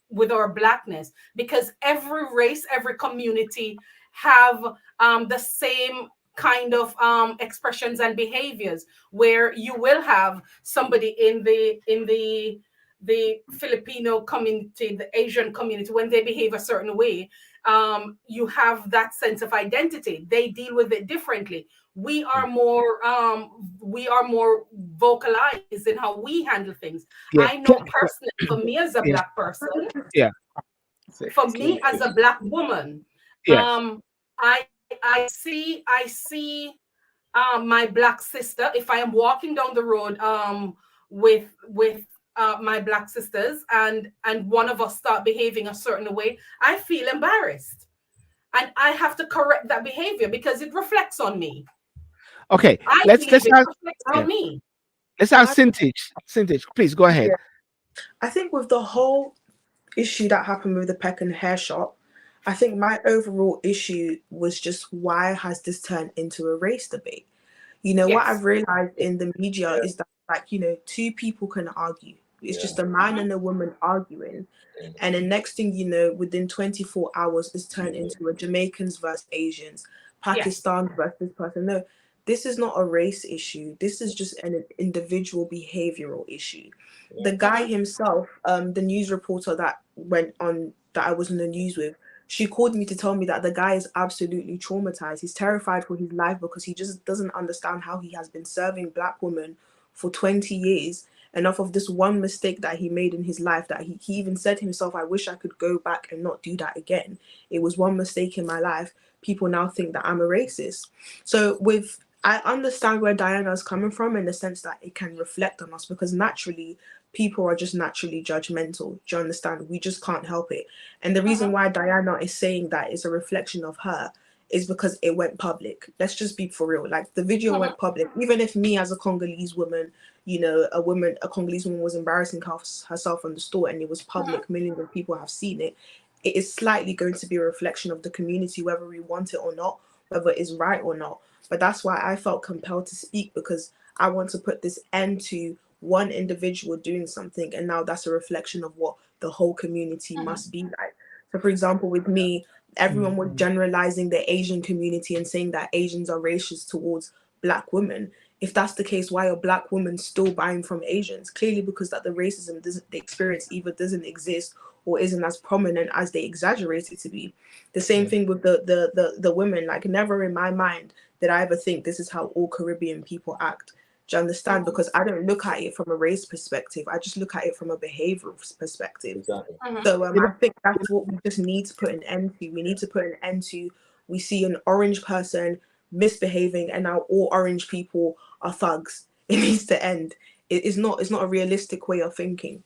with our Blackness, because every race, every community have the same kind of expressions and behaviors, where you will have somebody in the Filipino community, the Asian community, when they behave a certain way, you have that sense of identity. They deal with it differently. We are more vocalized in how we handle things. I know personally, for me as a Black person, for me as a Black woman, I see my Black sister. If I am walking down the road with my Black sisters, and one of us start behaving a certain way, I feel embarrassed, and I have to correct that behavior because it reflects on me. Okay, let's on me. Let's have Cintage. Cintage, please go ahead. I think with the whole issue that happened with the Peck and Hair shop, I think my overall issue was just, why has this turned into a race debate? You know, what I've realized in the media is that, like, you know, two people can argue. It's just a man and a woman arguing. And the next thing you know, within 24 hours, it's turned into a Jamaicans versus Asians, Pakistan versus this person. No, this is not a race issue. This is just an individual behavioral issue. The guy himself, the news reporter that went on, that I was in the news with, she called me to tell me that the guy is absolutely traumatized. He's terrified for his life because he just doesn't understand how he has been serving Black women for 20 years. And off of this one mistake that he made in his life, that he even said to himself, I wish I could go back and not do that again. It was one mistake in my life. People now think that I'm a racist. So I understand where Diana's coming from, in the sense that it can reflect on us, because naturally people are just naturally judgmental. Do you understand? We just can't help it. And the reason why Diana is saying that is a reflection of her is because it went public. Let's just be for real. Like, the video went public. Even if me as a Congolese woman, you know, a Congolese woman was embarrassing herself on the store, and it was public, millions of people have seen it, it is slightly going to be a reflection of the community, whether we want it or not, whether it is right or not. But that's why I felt compelled to speak, because I want to put this end to one individual doing something, and now that's a reflection of what the whole community must be like. So, for example, with me, everyone was generalizing the Asian community and saying that Asians are racist towards Black women. If that's the case, why are Black women still buying from Asians? Clearly because that the racism, the experience either doesn't exist or isn't as prominent as they exaggerate it to be. The same thing with the women. Like, never in my mind did I ever think this is how all Caribbean people act. Do you understand? Because I don't look at it from a race perspective. I just look at it from a behavioral perspective. Exactly. So I think that's what we just need to put an end to. We need to put an end to, we see an orange person misbehaving and now all orange people are thugs. It needs to end. It's not a realistic way of thinking.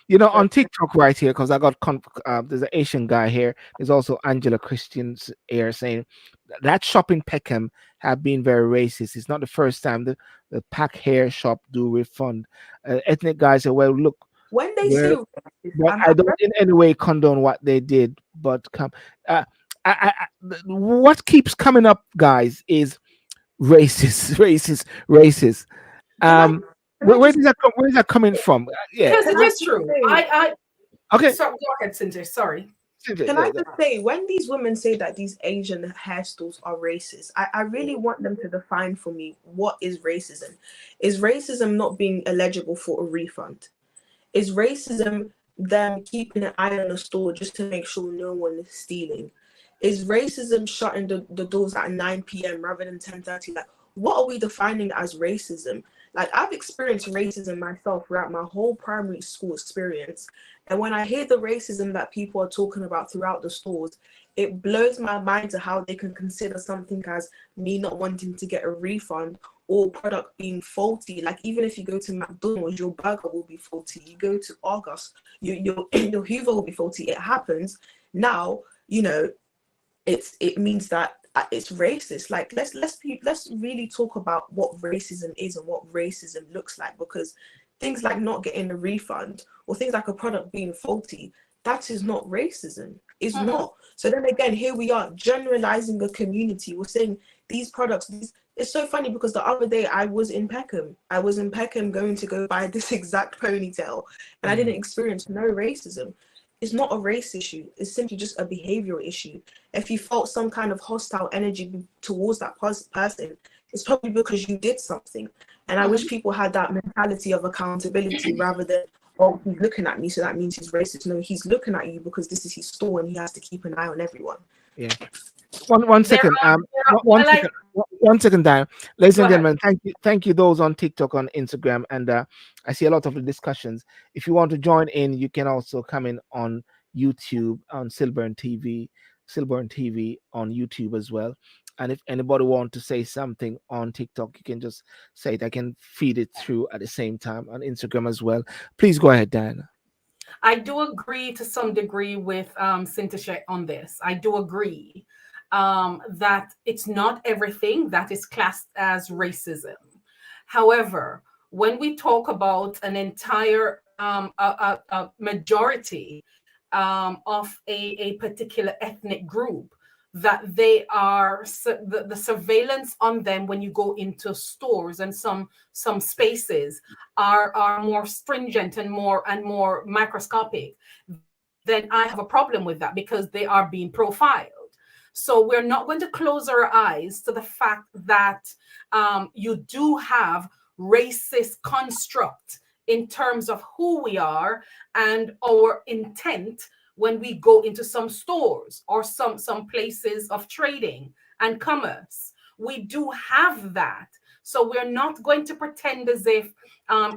You know, on TikTok right here, because I got there's an Asian guy here. There's also Angela Christians here saying that shop in Peckham have been very racist. It's not the first time the pack hair shop do refund. Ethnic guys say, well, look, When they say we're, racist, but I don't in any way condone what they did. But uh, what keeps coming up, guys, is racist, racist. Where is that coming from? Yeah, Because it is true. okay. So go ahead, Cynthia. Sorry. Can I just say, when these women say that these Asian hairstyles are racist, I really want them to define for me, what is racism? Is racism not being eligible for a refund? Is racism them keeping an eye on the store just to make sure no one is stealing? Is racism shutting the doors at 9 p.m. rather than 10:30? Like, what are we defining as racism? Like, I've experienced racism myself throughout my whole primary school experience. And when I hear the racism that people are talking about throughout the stores, it blows my mind to how they can consider something as me not wanting to get a refund or product being faulty. Like, even if you go to McDonald's, your burger will be faulty. You go to Argos, your Hoover will be faulty. It happens. Now, you know, it means that it's racist. Like, let's really talk about what racism is and what racism looks like, because things like not getting a refund or things like a product being faulty, that is not racism. It's not. So then again, here we are generalizing a community. We're saying these products, it's so funny because the other day I was in Peckham. Going to go buy this exact ponytail, and I didn't experience no racism. It's not a race issue. It's simply just a behavioral issue. If you felt some kind of hostile energy towards that person, it's probably because you did something. And I wish people had that mentality of accountability rather than, oh, he's looking at me, so that means he's racist. No, he's looking at you because this is his store and he has to keep an eye on everyone. Yeah. One second. One second, Diane. Ladies and gentlemen, thank you those on TikTok, on Instagram, and I see a lot of the discussions. If you want to join in, you can also come in on YouTube, on Silburn TV on YouTube as well. And if anybody want to say something on TikTok, you can just say it. I can feed it through at the same time on Instagram as well. Please go ahead, Diana. I do agree to some degree with Cynthia on this. I do agree that it's not everything that is classed as racism. However, when we talk about an entire a majority of a particular ethnic group, that they are the surveillance on them when you go into stores and some spaces are more stringent and more microscopic, then I have a problem with that because they are being profiled. So we're not going to close our eyes to the fact that you do have racist construct in terms of who we are and our intent when we go into some stores or some places of trading and commerce. We do have that. So we're not going to pretend as if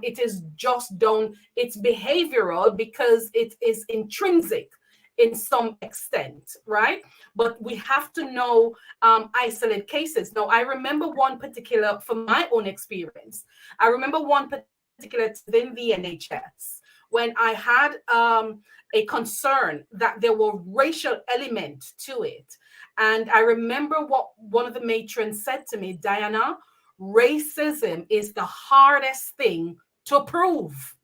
it is just done. It's behavioral because it is intrinsic in some extent, right? But we have to know isolate cases. Now, I remember one particular, from my own experience, I remember one particular within the NHS when I had a concern that there were racial elements to it. And I remember what one of the matrons said to me, Diana, racism is the hardest thing to prove.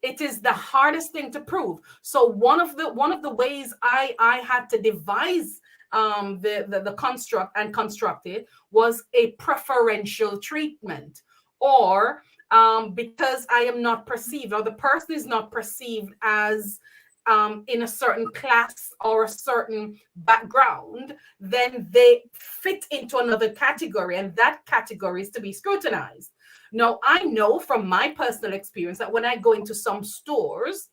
It is the hardest thing to prove. So one of the ways I had to devise the construct and construct it was a preferential treatment, or because I am not perceived, or the person is not perceived as in a certain class or a certain background, then they fit into another category, and that category is to be scrutinized. Now, I know from my personal experience that when I go into some stores,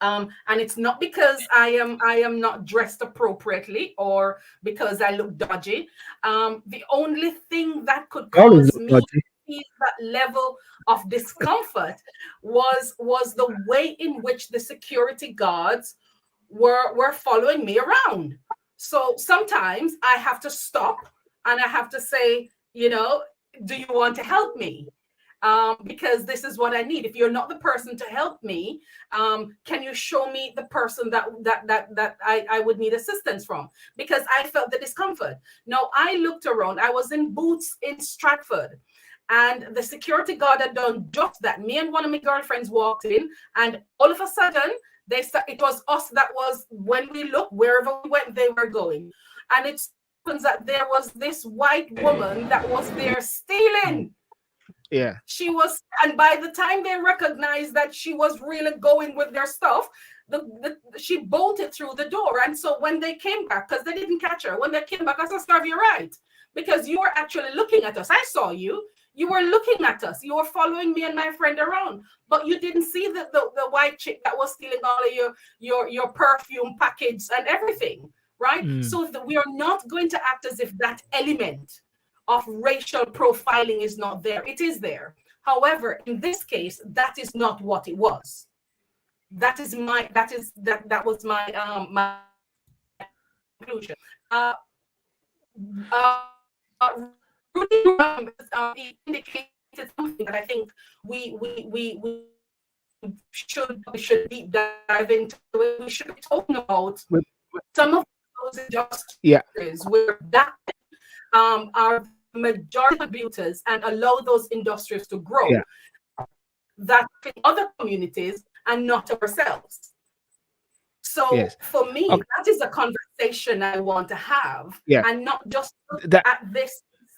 and it's not because I am not dressed appropriately or because I look dodgy. The only thing that could cause me to feel that level of discomfort was the way in which the security guards were following me around. So sometimes I have to stop and I have to say, you know, do you want to help me? because this is what I need. If you're not the person to help me, can you show me the person that I would need assistance from? Because I felt the discomfort. Now, I looked around. I was in Boots in Stratford, and the security guard had done just that. Me and one of my girlfriends walked in, and all of a sudden, it was us that was, when we looked, wherever we went, they were going. And it happens that there was this white woman that was there stealing. Yeah. She was, and by the time they recognized that she was really going with their stuff, she bolted through the door. And so when they came back, because they didn't catch her, when they came back, I said, Starve, you're right. Because you were actually looking at us. I saw you. You were looking at us. You were following me and my friend around, but you didn't see the white chick that was stealing all of your perfume package and everything, right? So we are not going to act as if that element of racial profiling is not there. It is there. However, in this case, that is not what it was. That was my my conclusion. He indicated something that I think we should deep dive into. We should be talking about some of those industries where that are majority contributors and allow those industries to grow. That in other communities and not ourselves. So for me, that is a conversation I want to have, and not just at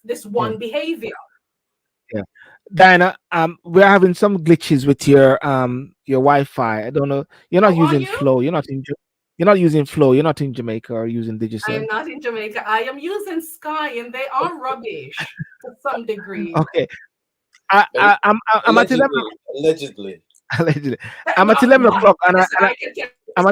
this one behavior. Yeah, Diana, we're having some glitches with your Wi-Fi. I don't know. You're not using Flow. You're not using Flow. You're not in Jamaica or using Digicel. I am not in Jamaica. I am using Sky, and they are rubbish to some degree. Okay. I'm at 11. Allegedly. I'm at 11 o'clock, and I'm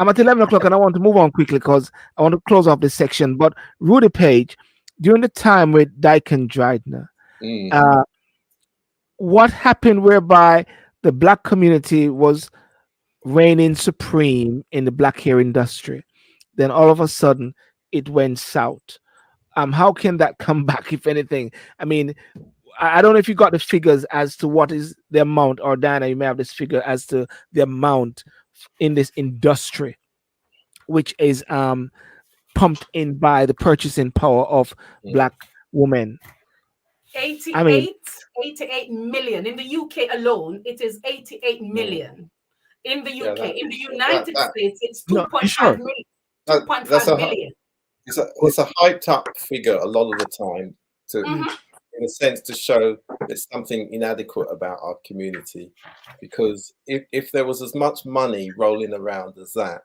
at 11 o'clock, and I want to move on quickly because I want to close off this section. But Rudy Page, during the time with Dyken Dryden, what happened whereby the black community was reigning supreme in the black hair industry? Then all of a sudden, it went south. How can that come back, if anything? I mean, I don't know if you got the figures as to what is the amount, or Diana, you may have this figure as to the amount in this industry, which is pumped in by the purchasing power of black women. 88 million. In the UK alone, it is 88 million. In the UK. In the United States, it's 2.5 million. 2.5 million. It's a hyped up figure a lot of the time to in a sense to show there's something inadequate about our community, because if there was as much money rolling around as that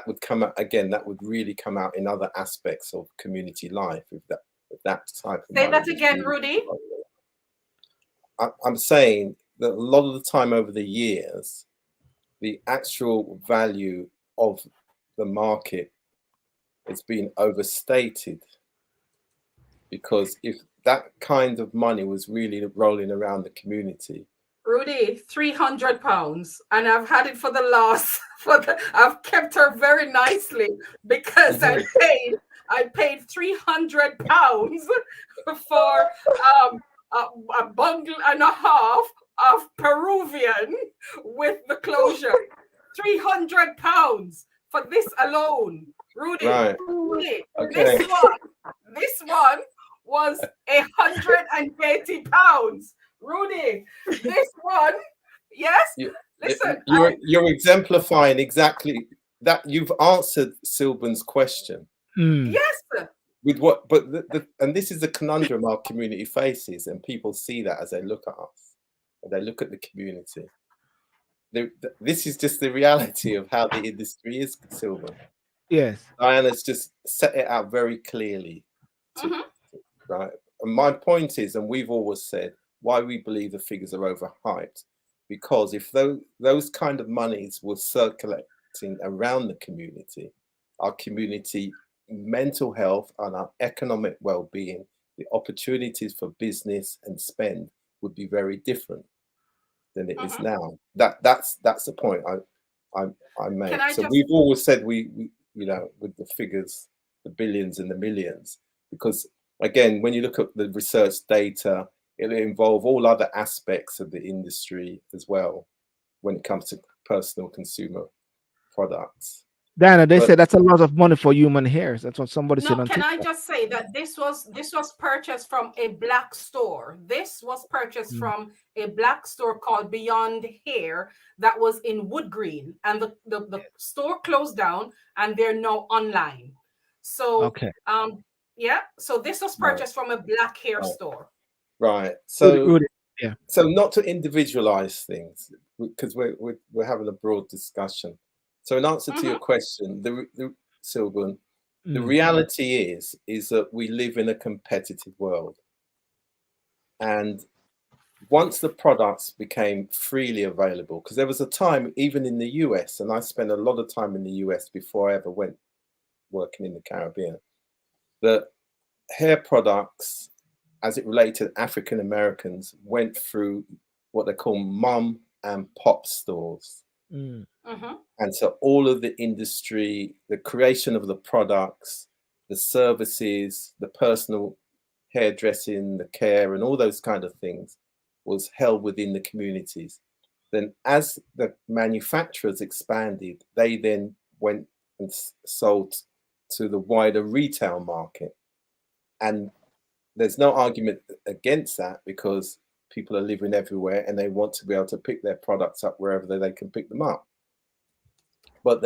would come out again, that would really come out in other aspects of community life. If that type of say that again, Rudy. I'm saying that a lot of the time over the years, the actual value of the market has been overstated, because if that kind of money was really rolling around the community. Rudy, £300, and I've had it for the last. I've kept her very nicely because I paid £300 for a bundle and a half of Peruvian with the closure. £300 for this alone, Rudy. Right. Rudy, okay. This one was £180. Rudy, this one, yes. Listen, you're exemplifying exactly that. You've answered Silban's question. Yes. With what? But and this is the conundrum our community faces, and people see that as they look at us, and they look at the community. This is just the reality of how the industry is, Silban. Yes. Diana's just set it out very clearly. Right. And my point is, and we've always said, why we believe the figures are overhyped, because if those kind of monies were circulating around the community, our community mental health and our economic well-being, the opportunities for business and spend would be very different than it is now. That's the point I make. So we've always said we with the figures, the billions and the millions, because again, when you look at the research data it'll involve all other aspects of the industry as well when it comes to personal consumer products. Dana, they But said that's a lot of money for human hairs. That's what somebody said No, on can I TikTok. just say that this was purchased from a black store. This was purchased from a black store called Beyond Hair that was in Wood Green, and the store closed down, and they're now online. So Okay. yeah, so this was Right. purchased from a black hair Right. store. right, Rudy, yeah. so not to individualize things, because we're having a broad discussion. So in answer to your question, Silvan, the reality is that we live in a competitive world, and once the products became freely available, because there was a time even in the US, and I spent a lot of time in the US before I ever went working in the Caribbean, that hair products, as it related to African Americans, went through what they call mom and pop stores. And so all of the industry, the creation of the products, the services, the personal hairdressing, the care, and all those kind of things was held within the communities. Then as the manufacturers expanded, they then went and sold to the wider retail market. And there's no argument against that, because people are living everywhere and they want to be able to pick their products up wherever they can pick them up. But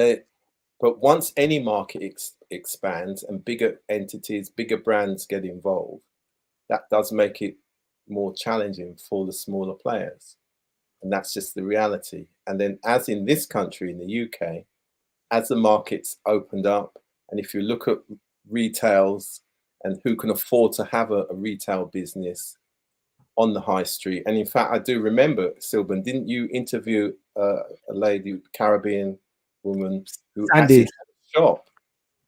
once any market expands and bigger entities, bigger brands get involved, that does make it more challenging for the smaller players. And that's just the reality. And then, as in this country, in the UK, as the markets opened up, and if you look at retails and who can afford to have a retail business on the high street. And in fact, I do remember, Silvan, didn't you interview a lady, Caribbean woman, who actually had a shop?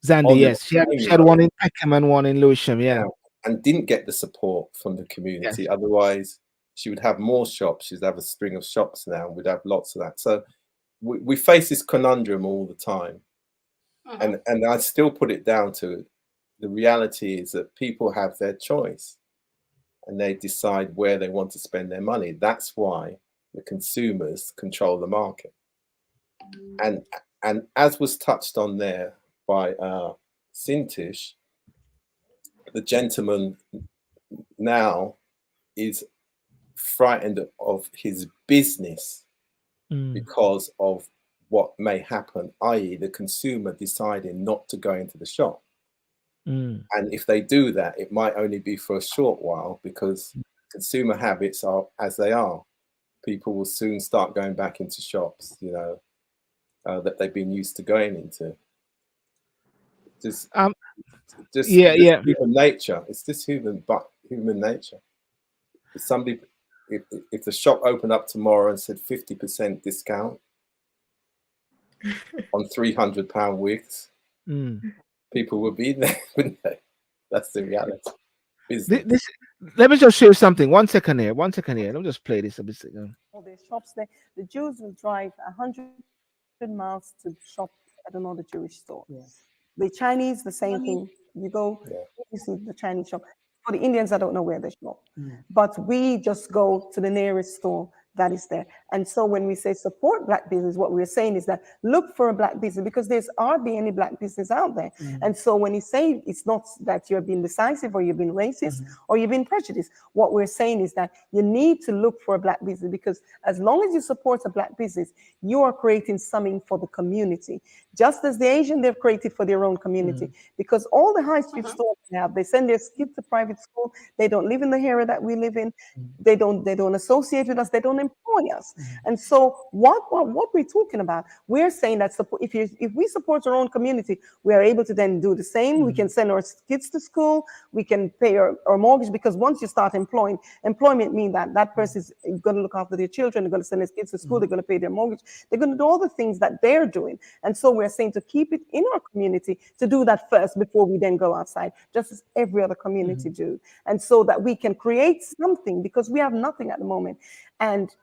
Zandy, yes. She had one in Peckham and one in Lewisham, yeah. And didn't get the support from the community. Yes. Otherwise, she would have more shops. She'd have a string of shops now, and we'd have lots of that. So we face this conundrum all the time. And I still put it down to the reality is that people have their choice and they decide where they want to spend their money. That's why the consumers control the market. And as was touched on there by Sintish, the gentleman now is frightened of his business because of what may happen, i.e. the consumer deciding not to go into the shop. And if they do that, it might only be for a short while, because consumer habits are as they are. People will soon start going back into shops, you know, that they've been used to going into. Just human nature. It's just human nature. If somebody, if the shop opened up tomorrow and said 50% discount on £300 wigs, people would be there, wouldn't they? That's the reality. Let me just show you something. 1 second here. 1 second here. Let me just play this a bit. All the shops there. The Jews will drive 100 miles to shop at another Jewish store. Yeah. The Chinese, the same thing. You go, you see the Chinese shop. For the Indians, I don't know where they shop. But we just go to the nearest store that is there. And so when we say support Black business, what we're saying is that look for a Black business, because there's hardly any Black business out there. And so when you say it's not that you're being decisive or you've been racist or you've been prejudiced, what we're saying is that you need to look for a Black business, because as long as you support a Black business, you are creating something for the community. Just as the Asian, they've created for their own community, because all the high street stores they send their kids to private school. They don't live in the area that we live in. They don't associate with us. They don't employ us. And so what we're talking about, we're saying that if we support our own community, we are able to then do the same. We can send our kids to school. We can pay our mortgage, because once you start employment means that person is going to look after their children. They're going to send their kids to school. They're going to pay their mortgage. They're going to do all the things that they're doing. And so we're saying to keep it in our community, to do that first before we then go outside, just as every other community do. And so that we can create something, because we have nothing at the moment. And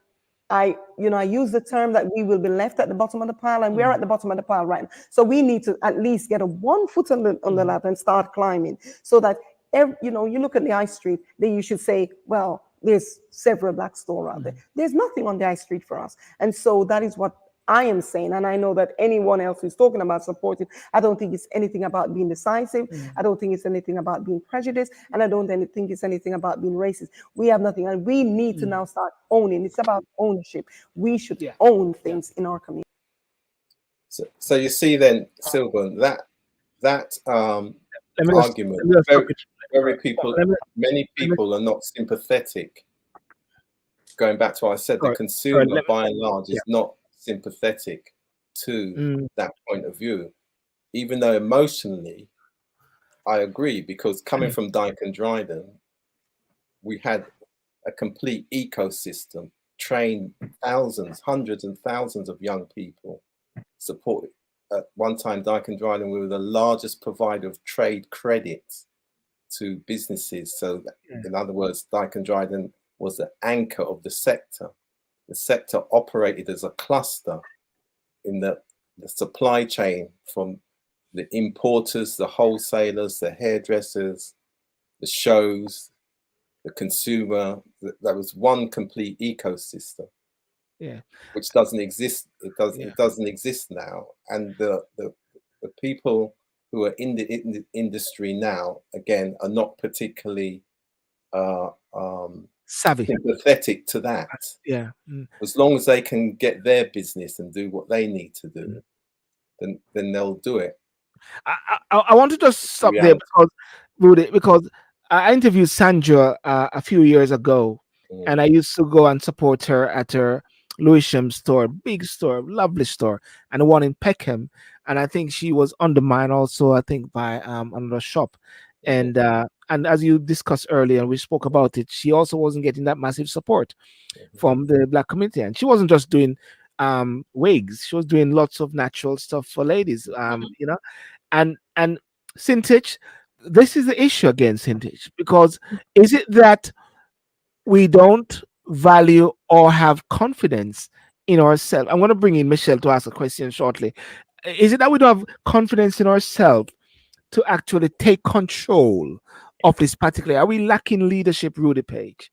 I use the term that we will be left at the bottom of the pile, and we're at the bottom of the pile right now. So we need to at least get a 1 foot on the ladder and start climbing, so that you look at the high street, then you should say, well, there's several black stores out there. There's nothing on the high street for us. And so that is what I am saying. And I know that anyone else who's talking about supporting, I don't think it's anything about being decisive. I don't think it's anything about being prejudiced. And I don't think it's anything about being racist. We have nothing. And we need to now start owning. It's about ownership. We should own things in our community. So you see then, Sylvan, that argument, many people are not sympathetic. Going back to what I said, the consumer by and large is not sympathetic to that point of view, even though emotionally I agree, because coming from Dyke and Dryden, we had a complete ecosystem, trained thousands, hundreds and thousands of young people, supported. At one time, Dyke and Dryden, we were the largest provider of trade credit to businesses. So in other words, Dyke and Dryden was the anchor of the sector. The sector operated as a cluster in the supply chain, from the importers, the wholesalers, the hairdressers, the shows, the consumer. That was one complete ecosystem. Which doesn't exist. It doesn't exist now. And the people who are in the industry now, again, are not particularly savvy, sympathetic to that. As long as they can get their business and do what they need to do, then they'll do it. I want to just stop there because, Rudy, because I interviewed Sandra a few years ago, and I used to go and support her at her Lewisham store, big store, lovely store, and the one in Peckham. And I think she was undermined also, I think, by another shop. And as you discussed earlier, we spoke about it, she also wasn't getting that massive support from the black community. And she wasn't just doing wigs, she was doing lots of natural stuff for ladies, you know. And Sintage, this is the issue again, Sintage, because is it that we don't value or have confidence in ourselves? I'm going to bring in Michelle to ask a question shortly. Is it that we don't have confidence in ourselves to actually take control of this particular? Are we lacking leadership, Rudy Page?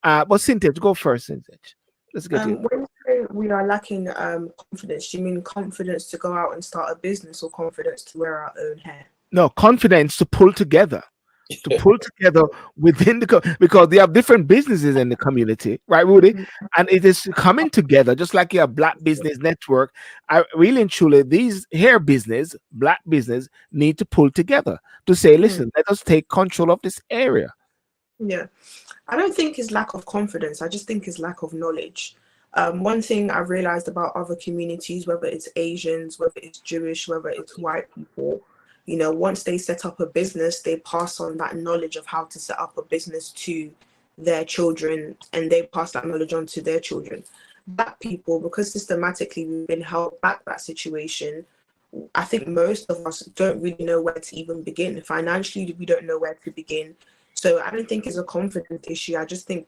But Sintage, go first, Sintage. Let's get you. When you say we are lacking confidence, do you mean confidence to go out and start a business, or confidence to wear our own hair? No, confidence to pull together. To pull together within because they have different businesses in the community, right, Rudy? And it is coming together, just like your Black Business Network. I really and truly, these hair business, Black business, need to pull together to say, listen, let us take control of this area. Yeah, I don't think it's lack of confidence. I just think it's lack of knowledge. One thing I realized about other communities, whether it's Asians, whether it's Jewish, whether it's white people, you know, once they set up a business, they pass on that knowledge of how to set up a business to their children, and they pass that knowledge on to their children. Black people, because systematically we've been held back that situation, I think most of us don't really know where to even begin. Financially, we don't know where to begin. So I don't think it's a confidence issue. I just think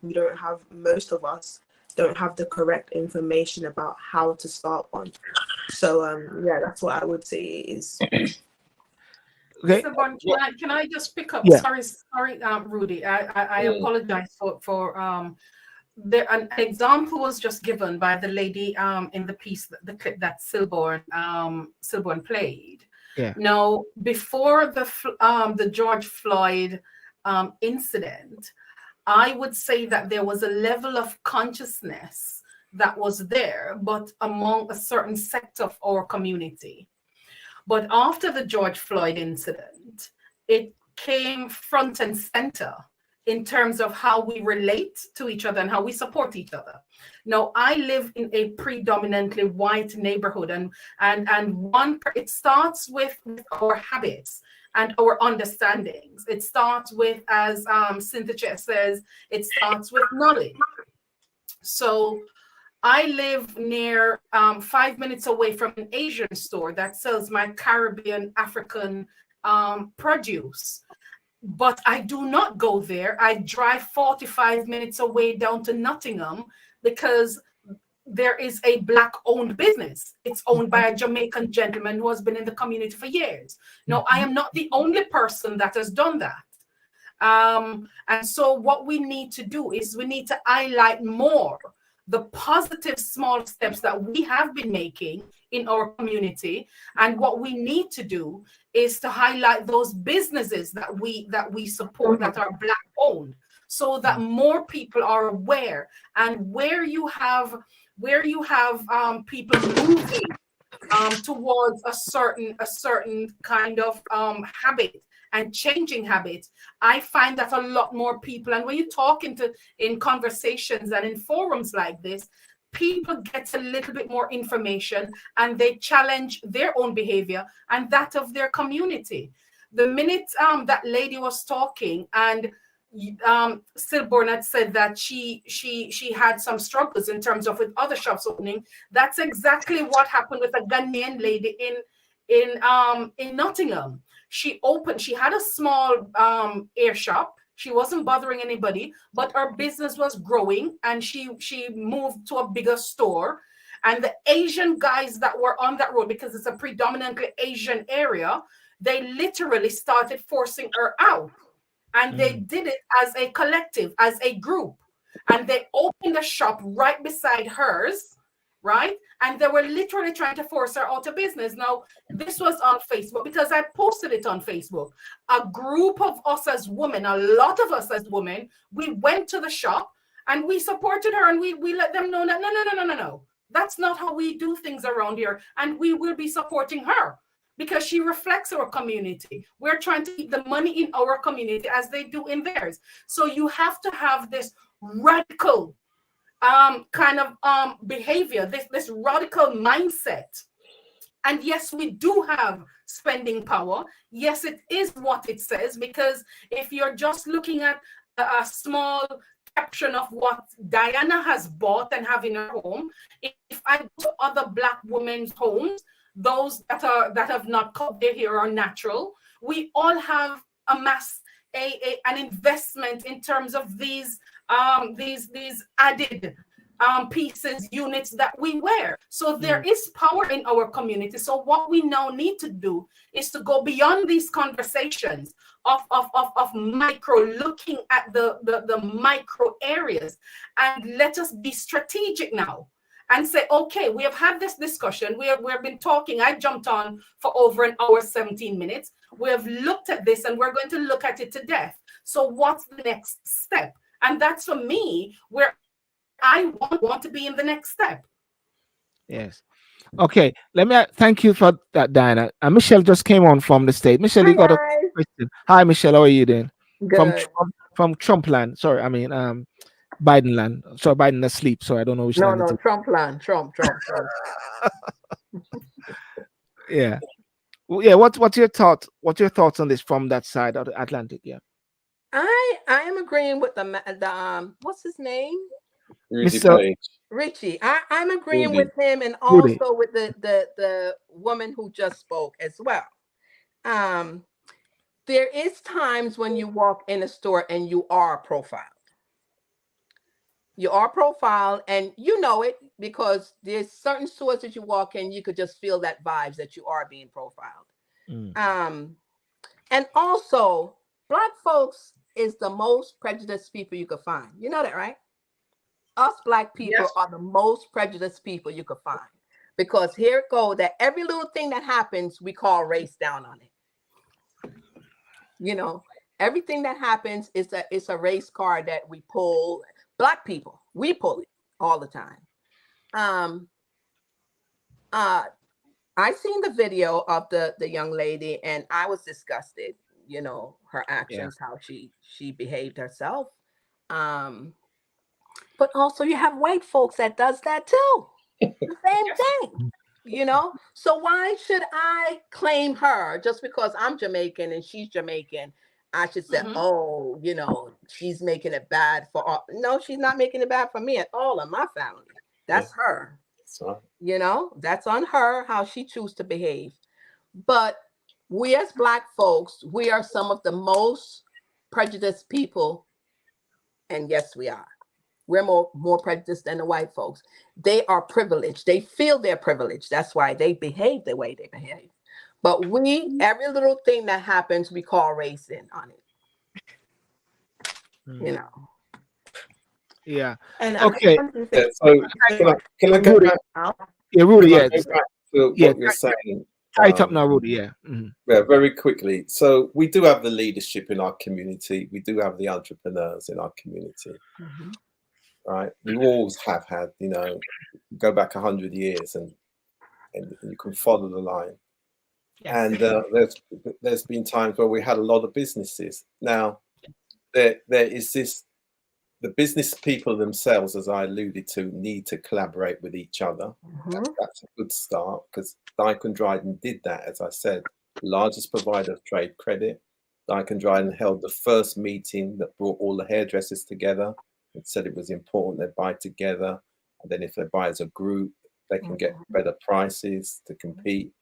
most of us don't have the correct information about how to start one. So yeah, that's what I would say it is. Okay. Can I just pick up? Yeah. Sorry, Rudy. I apologize for an example was just given by the lady in the piece, the clip that Silborn played. Yeah. Now, before the George Floyd incident, I would say that there was a level of consciousness that was there, but among a certain sector of our community. But after the George Floyd incident, it came front and center in terms of how we relate to each other and how we support each other. Now, I live in a predominantly white neighborhood, and it starts with our habits and our understandings. It starts with, as Cynthia says, it starts with knowledge. So I live near 5 minutes away from an Asian store that sells my Caribbean, African produce. But I do not go there. I drive 45 minutes away down to Nottingham because there is a Black-owned business. It's owned by a Jamaican gentleman who has been in the community for years. Now, I am not the only person that has done that. And so what we need to do is we need to highlight more the positive small steps that we have been making in our community. And what we need to do is to highlight those businesses that we support that are Black owned, so that more people are aware. And where you have people moving towards a certain kind of habit and changing habits, I find that a lot more people, and when you talk in conversations and in forums like this, people get a little bit more information and they challenge their own behavior and that of their community. The minute that lady was talking, and Silborn had said that she had some struggles in terms of with other shops opening. That's exactly what happened with a Ghanaian lady in Nottingham. She had a small air shop. She wasn't bothering anybody, but her business was growing, and she moved to a bigger store. And the Asian guys that were on that road, because it's a predominantly Asian area, they literally started forcing her out. And they did it as a collective, as a group. And they opened a shop right beside hers, right? And they were literally trying to force her out of business. Now, this was on Facebook because I posted it on Facebook. A group of us as women, a lot of us as women, we went to the shop and we supported her, and we let them know that no. That's not how we do things around here. And we will be supporting her, because she reflects our community. We're trying to keep the money in our community as they do in theirs. So you have to have this radical kind of behavior, this radical mindset. And yes, we do have spending power. Yes, it is what it says, because if you're just looking at a small caption of what Diana has bought and have in her home, if I go to other Black women's homes, those that have not cut their hair are natural, we all have amassed an investment in terms of these added pieces, units that we wear. So there is power in our community. So what we now need to do is to go beyond these conversations of micro, looking at the micro areas, and let us be strategic now and say, okay, we have had this discussion. We've been talking. I jumped on for over an hour, 17 minutes. We have looked at this, and we're going to look at it to death. So what's the next step? And that's for me where I want to be in the next step. Yes. Okay. Let me thank you for that, Diana. Michelle just came on from the state. Michelle, you got a question. Hi, Michelle. How are you doing? Good. From Trump land. Sorry, I mean Biden land. Sorry, Biden asleep. So I don't know which land. No, Trump land. Trump. Yeah. Well, yeah. What's your thoughts? What's your thoughts on this from that side of the Atlantic? Yeah. I am agreeing with the what's his name? Richie. I'm agreeing with him, and also with the woman who just spoke as well. There is times when you walk in a store and you are profiled. You are profiled, and you know it, because there's certain stores that you walk in, you could just feel that vibes that you are being profiled. And also, Black folks is the most prejudiced people you could find. You know that, right? Us Black people are the most prejudiced people you could find, because here it goes that every little thing that happens, we call race down on it. You know, everything that happens is a race card that we pull. Black people, we pull it all the time. I seen the video of the young lady, and I was disgusted. You know, her actions, how she behaved herself. But also you have white folks that does that too. The same thing, you know? So why should I claim her just because I'm Jamaican and she's Jamaican? I should say, oh, you know, she's making it bad for all. No, she's not making it bad for me at all in my family. That's her. You know, that's on her, how she chooses to behave. But we as Black folks, we are some of the most prejudiced people. And yes, we are. We're more prejudiced than the white folks. They are privileged. They feel they're privileged. That's why they behave the way they behave. But we, every little thing that happens, we call race in on it. You know. Yeah. And Okay. Yeah, so can I go Rudy. back? Yeah, Rudy. Can I Yeah. go back to Yeah. what you're saying? Tie it up now, Rudy. Yeah. Yeah, very quickly. So we do have the leadership in our community. We do have the entrepreneurs in our community, right? We always have had, you know, go back 100 years and you can follow the line. And there's been times where we had a lot of businesses. Now, there is this, the business people themselves, as I alluded to, need to collaborate with each other. That's a good start, because Dyke and Dryden did that, as I said, largest provider of trade credit. Dyke and Dryden held the first meeting that brought all the hairdressers together and said it was important they buy together. And then if they buy as a group, they can get better prices to compete.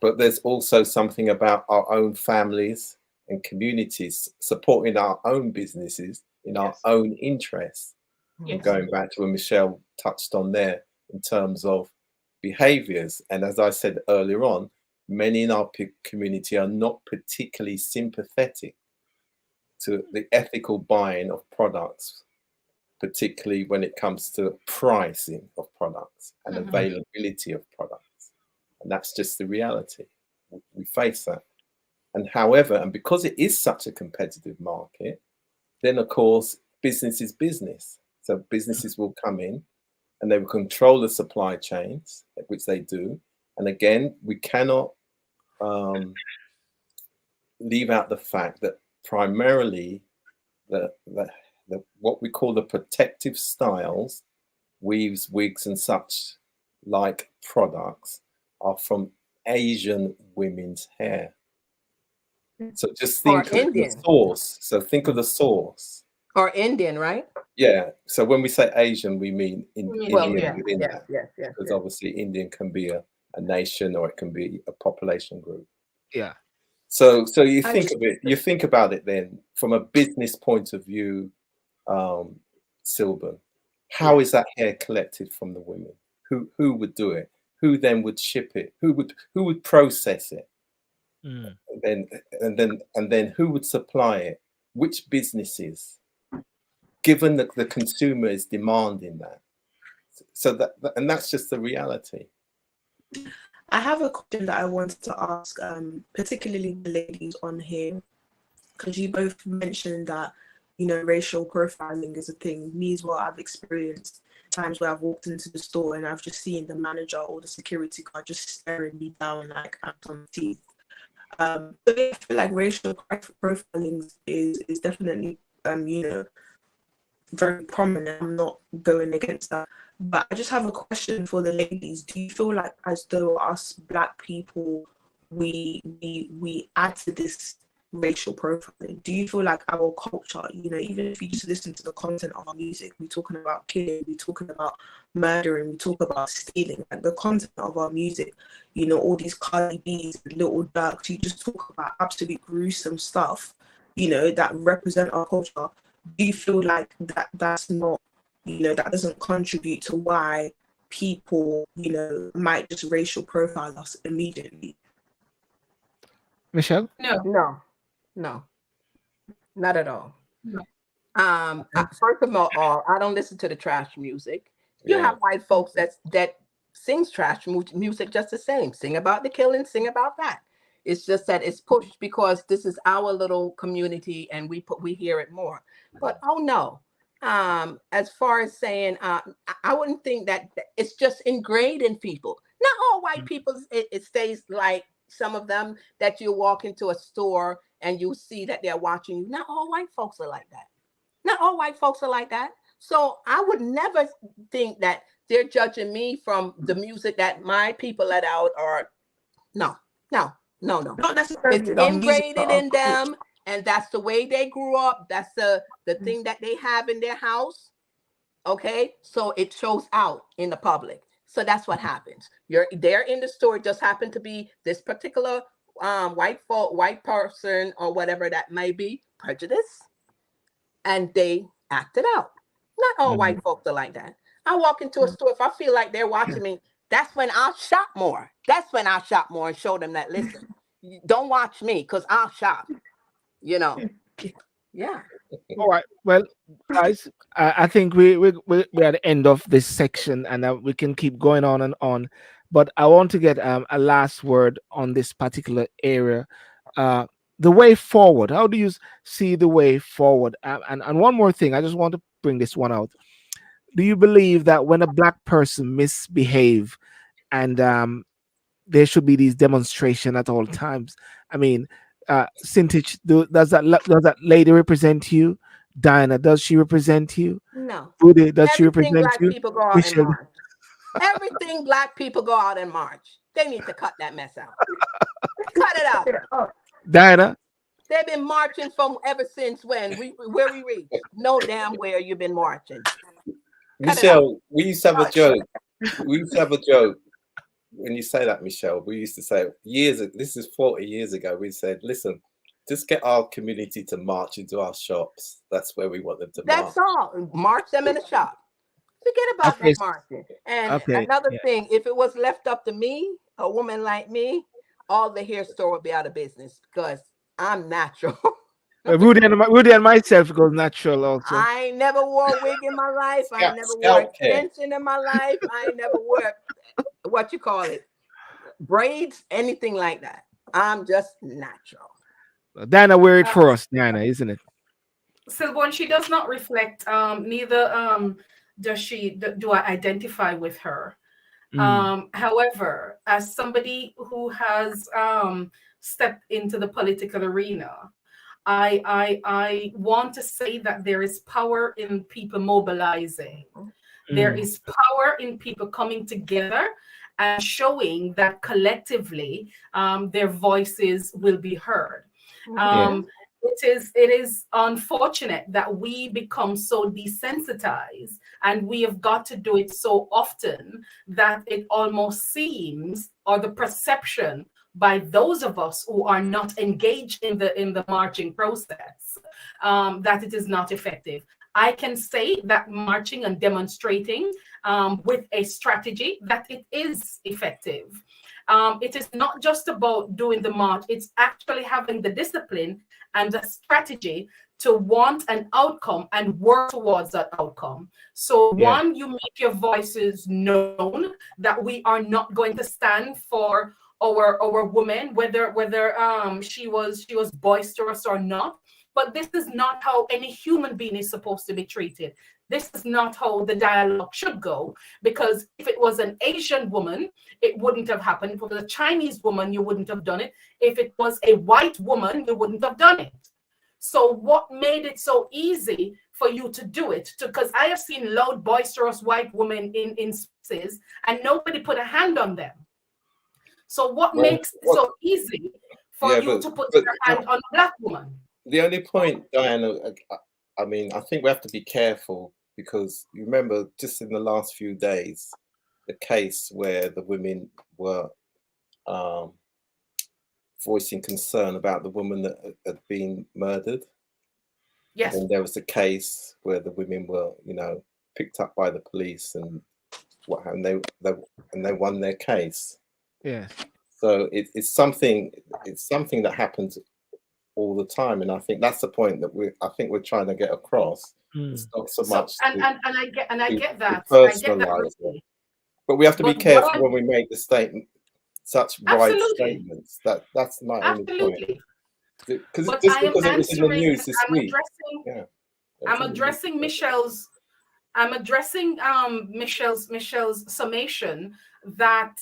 But there's also something about our own families and communities supporting our own businesses in our own interests. Going back to what Michelle touched on there in terms of behaviors. And as I said earlier on, many in our community are not particularly sympathetic to the ethical buying of products, particularly when it comes to pricing of products and availability of products. And that's just the reality. We face that. And however, and because it is such a competitive market, then of course, business is business. So businesses will come in and they will control the supply chains, which they do. And again, we cannot leave out the fact that primarily the what we call the protective styles, weaves, wigs, and such like products are from Asian women's hair. So just think of the source. So think of the source. Or Indian, right? Yeah. So when we say Asian, we mean Indian within that. Yes. Because obviously Indian can be a nation or it can be a population group. Yeah. So you think of it, you think about it then from a business point of view, Silburn. How is that hair collected from the women? Who would do it? Who then would ship it? Who would process it? And then who would supply it? Which businesses? Given that the consumer is demanding that. So and that's just the reality. I have a question that I wanted to ask, particularly the ladies on here, because you both mentioned that, you know, racial profiling is a thing. Me as well, I've experienced times where I've walked into the store and I've just seen the manager or the security guard just staring me down like I'm on teeth. But I feel like racial profiling is definitely, you know, very prominent. I'm not going against that. But I just have a question for the ladies. Do you feel like as though us Black people, we add to this racial profiling? Do you feel like our culture, you know, even if you just listen to the content of our music, we're talking about killing, we're talking about murdering, we talk about stealing, like the content of our music, you know, all these Cardi B's, Little Durks, you just talk about absolute gruesome stuff, you know, that represent our culture. Do you feel like that's not, you know, that doesn't contribute to why people, you know, might just racial profile us immediately? Michelle? No, not at all. First of all, I don't listen to the trash music. You have white folks that sings trash music just the same. Sing about the killing, sing about that. It's just that it's pushed because this is our little community and we hear it more. But oh no. As far as saying, I wouldn't think that it's just ingrained in people. Not all white people, it stays like some of them that you walk into a store and you see that they're watching you. Not all white folks are like that. Not all white folks are like that. So I would never think that they're judging me from the music that my people let out or no. Not necessarily. It's ingrained in them. And that's the way they grew up. That's the thing that they have in their house. Okay. So it shows out in the public. So that's what happens. They're in the store. It just happened to be this particular white person or whatever that may be, prejudice. And they act it out. Not all white folks are like that. I walk into a store. If I feel like they're watching me, that's when I'll shop more. That's when I'll shop more and show them that, listen, don't watch me because I'll shop. You know, yeah. All right. Well, guys, I think we're at the end of this section, and we can keep going on and on. But I want to get a last word on this particular area. The way forward. How do you see the way forward? And one more thing, I just want to bring this one out. Do you believe that when a black person misbehave and there should be these demonstration at all times? I mean, Sintich, does that lady represent you? Diana, does she represent you? No. Rudy, does she Everything represent black you? people go out and Michelle, march. Everything black people go out and march. They need to cut that mess out. Cut it out. Diana, They've been marching from ever since when where we reached. No damn where you've been marching. Michelle, we used to have a joke. We used to have a joke. When you say that, Michelle, we used to say this is 40 years ago, we said, listen, just get our community to march into our shops. That's where we want them to march. That's all. March them in the shop. Forget about that marching. And another thing, if it was left up to me, a woman like me, all the hair store would be out of business because I'm natural. Rudy and myself goes natural also. I never wore a wig in my life. I never wore extension in my life. I never wore what you call it, braids, anything like that. I'm just natural. Diana, wear it for us, Diana, isn't it? Silborn, she does not reflect. Neither do I identify with her. However, as somebody who has stepped into the political arena, I want to say that there is power in people mobilizing. There is power in people coming together and showing that collectively their voices will be heard. It is unfortunate that we become so desensitized, and we have got to do it so often that it almost seems, or the perception by those of us who are not engaged in the marching process, that it is not effective. I can say that marching and demonstrating with a strategy, that it is effective. It is not just about doing the march, it's actually having the discipline and the strategy to want an outcome and work towards that outcome. So one, you make your voices known that we are not going to stand for our woman, whether she was boisterous or not. But this is not how any human being is supposed to be treated. This is not how the dialogue should go, because if it was an Asian woman, it wouldn't have happened. If it was a Chinese woman, you wouldn't have done it. If it was a white woman, you wouldn't have done it. So what made it so easy for you to do it? Because I have seen loud, boisterous white women in spaces and nobody put a hand on them. So what makes it so easy for you to put your hand on a black woman? The only point, Diana, I mean, I think we have to be careful, because you remember just in the last few days, the case where the women were voicing concern about the woman that had been murdered. Yes. And there was a case where the women were, picked up by the police and they won their case. Yes. So it's something that happens all the time, and I think that's the point that we're trying to get across. It's not so much and I get that. Personalize, but we have to be careful when we make the statement, such wide statements. That's my only point. Because just because it was in the news this week. I'm addressing Michelle's summation that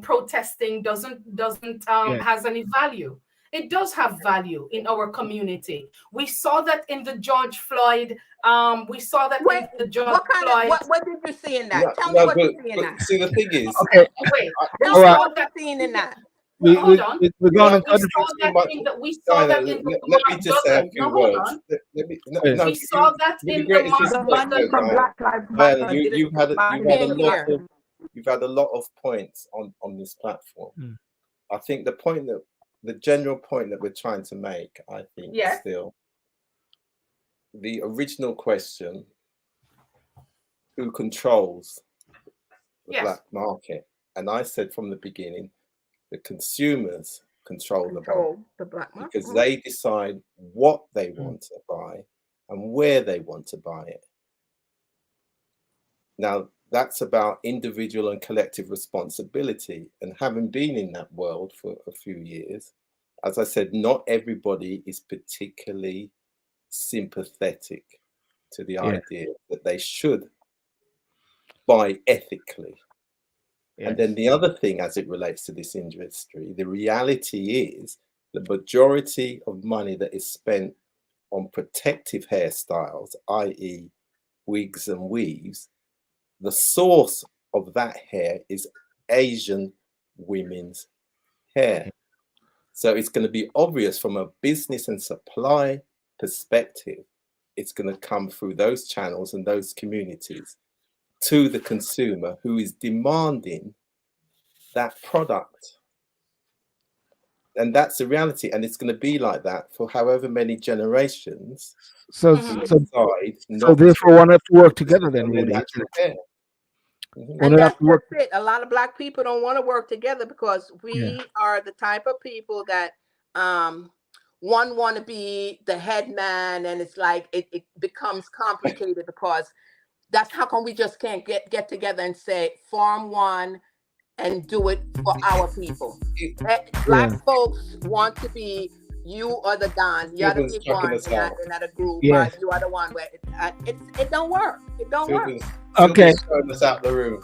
protesting doesn't has any value. It does have value in our community. We saw that in the George Floyd. We saw that in the George Floyd. What did you see in that? Tell me what you see in that. See, the thing is, okay. Wait, tell me what you seen in that. Hold on. We're going We saw that in the let me just say a few words. We saw that in the March. You've had a lot of points on this platform. I think the general point that we're trying to make, I think, is still the original question: who controls the black market? And I said from the beginning, the consumers control the black market, because they decide what they want to buy and where they want to buy it. Now, that's about individual and collective responsibility. And having been in that world for a few years, as I said, not everybody is particularly sympathetic to the idea that they should buy ethically. And then the other thing, as it relates to this industry, the reality is the majority of money that is spent on protective hairstyles, i.e. wigs and weaves, the source of that hair is Asian women's hair. So it's going to be obvious from a business and supply perspective, it's going to come through those channels and those communities to the consumer who is demanding that product. And that's the reality. And it's going to be like that for however many generations. So therefore one have to work together then, really. And that's it. A lot of Black people don't want to work together because we are the type of people that one want to be the head man, and it's like it becomes complicated because that's how come we just can't get together and say form one and do it for our people. Black folks want to be, you are the Don, you're the big one in that group, you are the one where it don't work. It don't work. Okay. Us out the room.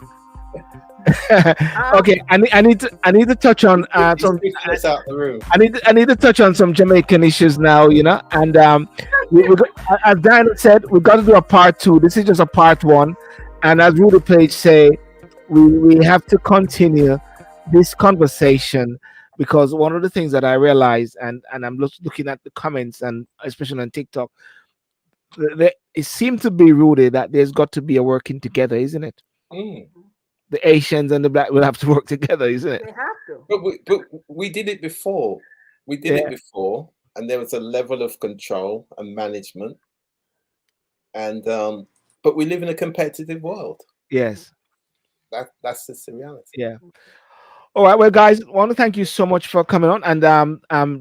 Okay, I need to touch on some. Us out the room. I need to touch on some Jamaican issues now, you know, and as Diana said, we've got to do a part 2. This is just a part 1, and as Rudy Page say, we have to continue this conversation because one of the things that I realized, and I'm looking at the comments and especially on TikTok, it seems to be rooted that there's got to be a working together, isn't it? The Asians and the Black will have to work together, isn't it? They have to. But we did it before. We did it before, and there was a level of control and management. And but we live in a competitive world. Yes. That's just the reality. Yeah. All right, well, guys, I want to thank you so much for coming on. And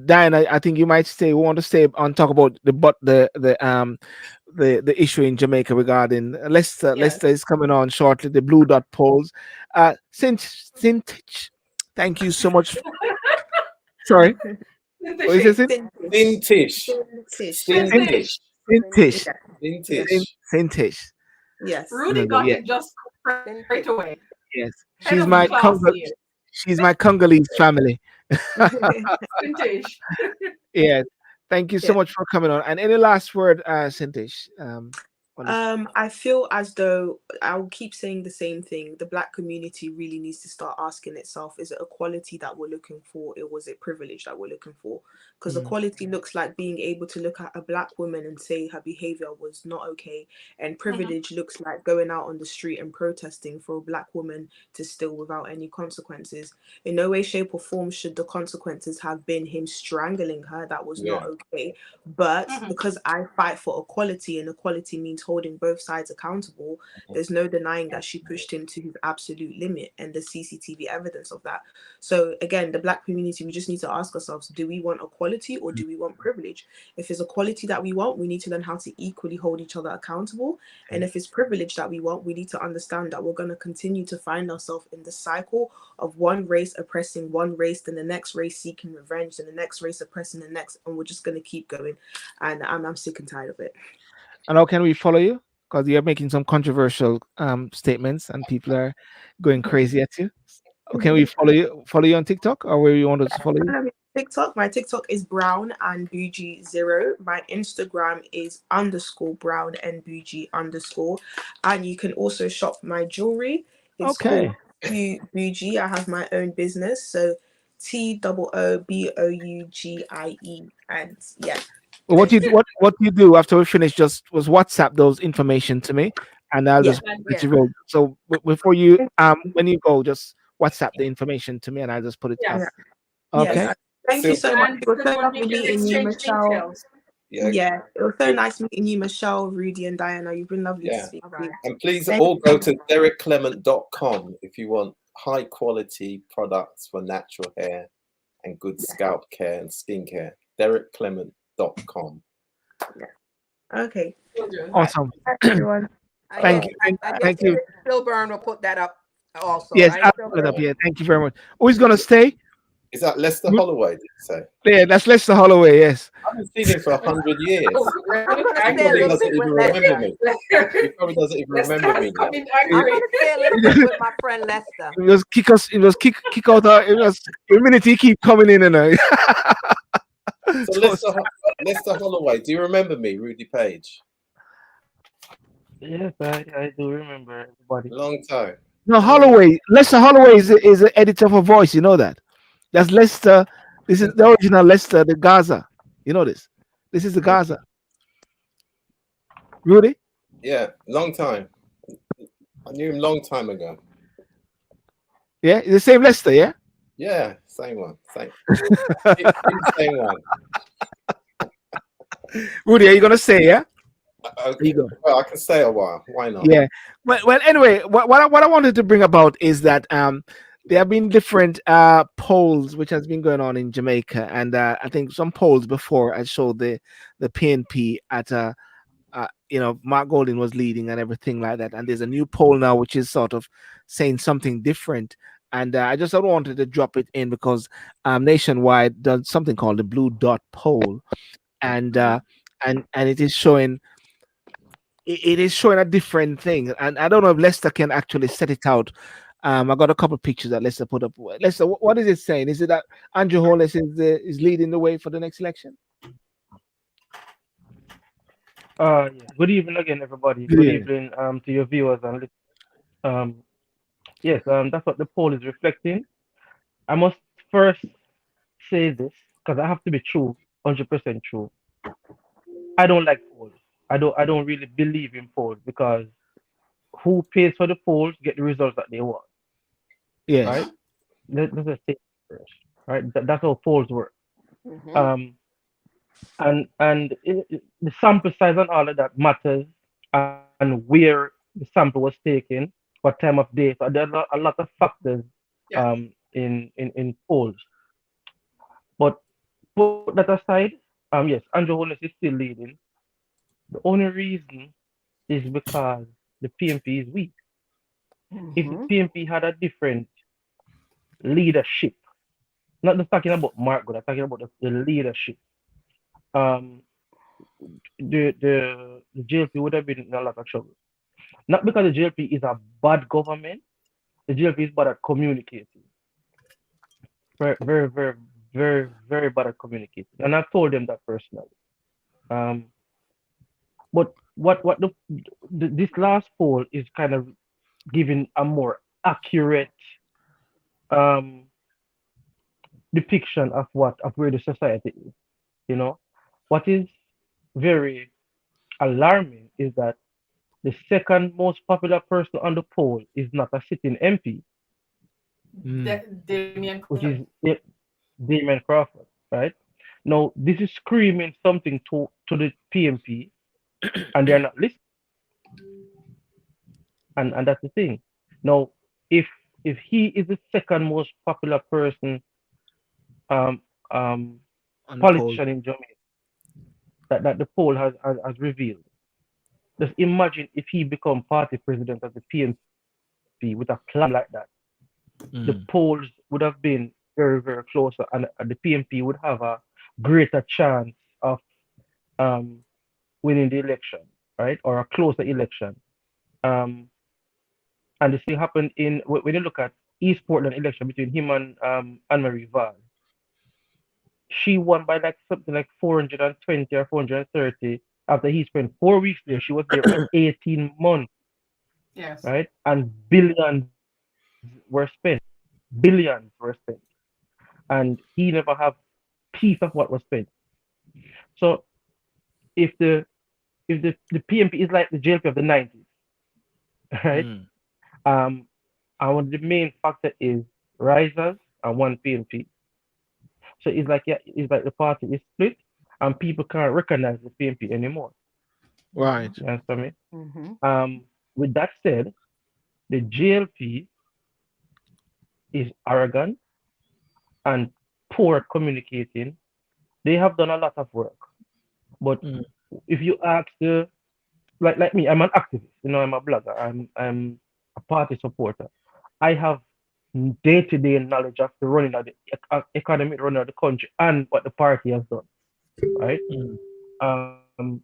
Diana, I think you might want to stay on talk about the issue in Jamaica regarding Leicester. Leicester is coming on shortly. The Blue Dot polls. Sintich, thank you so much. Sorry. What is it? Sintich. Yes. Rudy got it just right away. Yes. She's my Congolese family. Yes. Thank you so much for coming on. And any last word, Sintish? I feel as though I'll keep saying the same thing. The Black community really needs to start asking itself, is it equality that we're looking for, or was it privilege that we're looking for? Because equality looks like being able to look at a Black woman and say her behavior was not okay. And privilege looks like going out on the street and protesting for a Black woman to steal without any consequences. In no way, shape or form should the consequences have been him strangling her. That was not okay. But because I fight for equality, and equality means holding both sides accountable, there's no denying that she pushed him to his absolute limit, and the CCTV evidence of that. So again, the Black community, we just need to ask ourselves, do we want equality or do we want privilege? If it's equality that we want, we need to learn how to equally hold each other accountable. And if it's privilege that we want, we need to understand that we're going to continue to find ourselves in the cycle of one race oppressing one race, then the next race seeking revenge, and the next race oppressing the next, and we're just going to keep going. And I'm sick and tired of it. And how can we follow you? Because you're making some controversial statements, and people are going crazy at you. How can we follow you on TikTok, or where you want us to follow you? TikTok. My TikTok is brown and bougie 0. My Instagram is _brown and bougie _. And you can also shop my jewelry. It's called Bougie. I have my own business, so TOOBOUGIE, and yeah. What you do after we finish just was WhatsApp those information to me, and I'll just let you roll. So before you when you go, just WhatsApp the information to me, and I'll just put it up. Okay. Yes. Thank you so much. It was so lovely meeting you, Michelle. Yeah, it was so nice meeting you, Michelle, Rudy, and Diana. You've been lovely to speak to. And please all go to derekclement.com if you want high quality products for natural hair and good scalp care and skincare. derekclement.com. Okay. Awesome. Everyone. Thank you. Thank you. Silburn will put that up also, Yes, right? I'll put it up here. Thank you very much. Who's gonna stay? Is that Lester Holloway, did you say? Yeah, that's Lester Holloway. Yes. I haven't seen him for 100 years. I'm gonna He stay a probably little doesn't bit even with remember Lester. me. He probably doesn't even remember me now. I'm gonna stay a little bit with my friend Lester. It was kick us. It was kick out. It was a minute he keep coming in and So Lester Holloway, do you remember me, Rudy Page? Yes, I do remember everybody. Long time. No, Holloway. Lester Holloway is an editor for Voice. You know that. That's Lester. This is the original Lester, the Gaza. You know this. This is the Gaza. Rudy? Yeah, long time. I knew him long time ago. Yeah, the same Lester, yeah? Yeah, same one. Same one. Rudy, are you gonna say, yeah? Okay. Well, I can stay a while. Why not? Yeah. Well anyway, what I wanted to bring about is that there have been different polls which has been going on in Jamaica, and I think some polls before I showed the PNP at Mark Golding was leading and everything like that, and there's a new poll now which is sort of saying something different, and I just wanted to drop it in because Nationwide does something called the Blue Dot poll, and it is showing. It is showing a different thing, and I don't know if Lester can actually set it out. I got a couple of pictures that Lester put up. Lester, what is it saying? Is it that Andrew Holness is leading the way for the next election? Yeah. Good evening again, everybody. Good evening to your viewers and listeners. Yes, that's what the poll is reflecting. I must first say this because I have to be true, 100% true. I don't like polls. I don't really believe in polls because who pays for the polls get the results that they want. Yes. Right? Let's just say first. Right? That's how polls work. And the sample size and all of that matters, and where the sample was taken, what time of day. So there's a lot of factors in polls. But put that aside, yes, Andrew Holness is still leading. The only reason is because the PMP is weak. If the PMP had a different leadership, not just talking about Mark Good, I'm talking about the leadership. The JLP would have been in a lot of trouble. Not because the JLP is a bad government, the JLP is bad at communicating. Very, very, very, very, very bad at communicating. And I've told them that personally. But what this last poll is kind of giving a more accurate depiction of where the society is. You know, what is very alarming is that the second most popular person on the poll is not a sitting MP, which is Damien Crawford, right? Now, this is screaming something to the PMP, and they're not listening. And that's the thing. Now, if he is the second most popular person, politician in Jamaica, that the poll has revealed, just imagine if he become party president of the PMP with a plan like that. The polls would have been very, very close, and the PMP would have a greater chance of winning the election, right? Or a closer election. And the same happened when you look at East Portland election between him and Anne-Marie Val. She won by like something like 420 or 430 after he spent 4 weeks there. She was there for 18 months. Yes. Right? And billions were spent. Billions were spent. And he never have piece of what was spent. So if the PMP is like the JLP of the 90s, right? And one of the main factor is risers and one PMP. So it's like the party is split and people can't recognize the PMP anymore. Right. You understand me? With that said, the JLP is arrogant and poor at communicating. They have done a lot of work, but if you ask the like me, I'm an activist. I'm a blogger. I'm a party supporter. I have day-to-day knowledge of the running of the economic running of the country and what the party has done. Right? Um,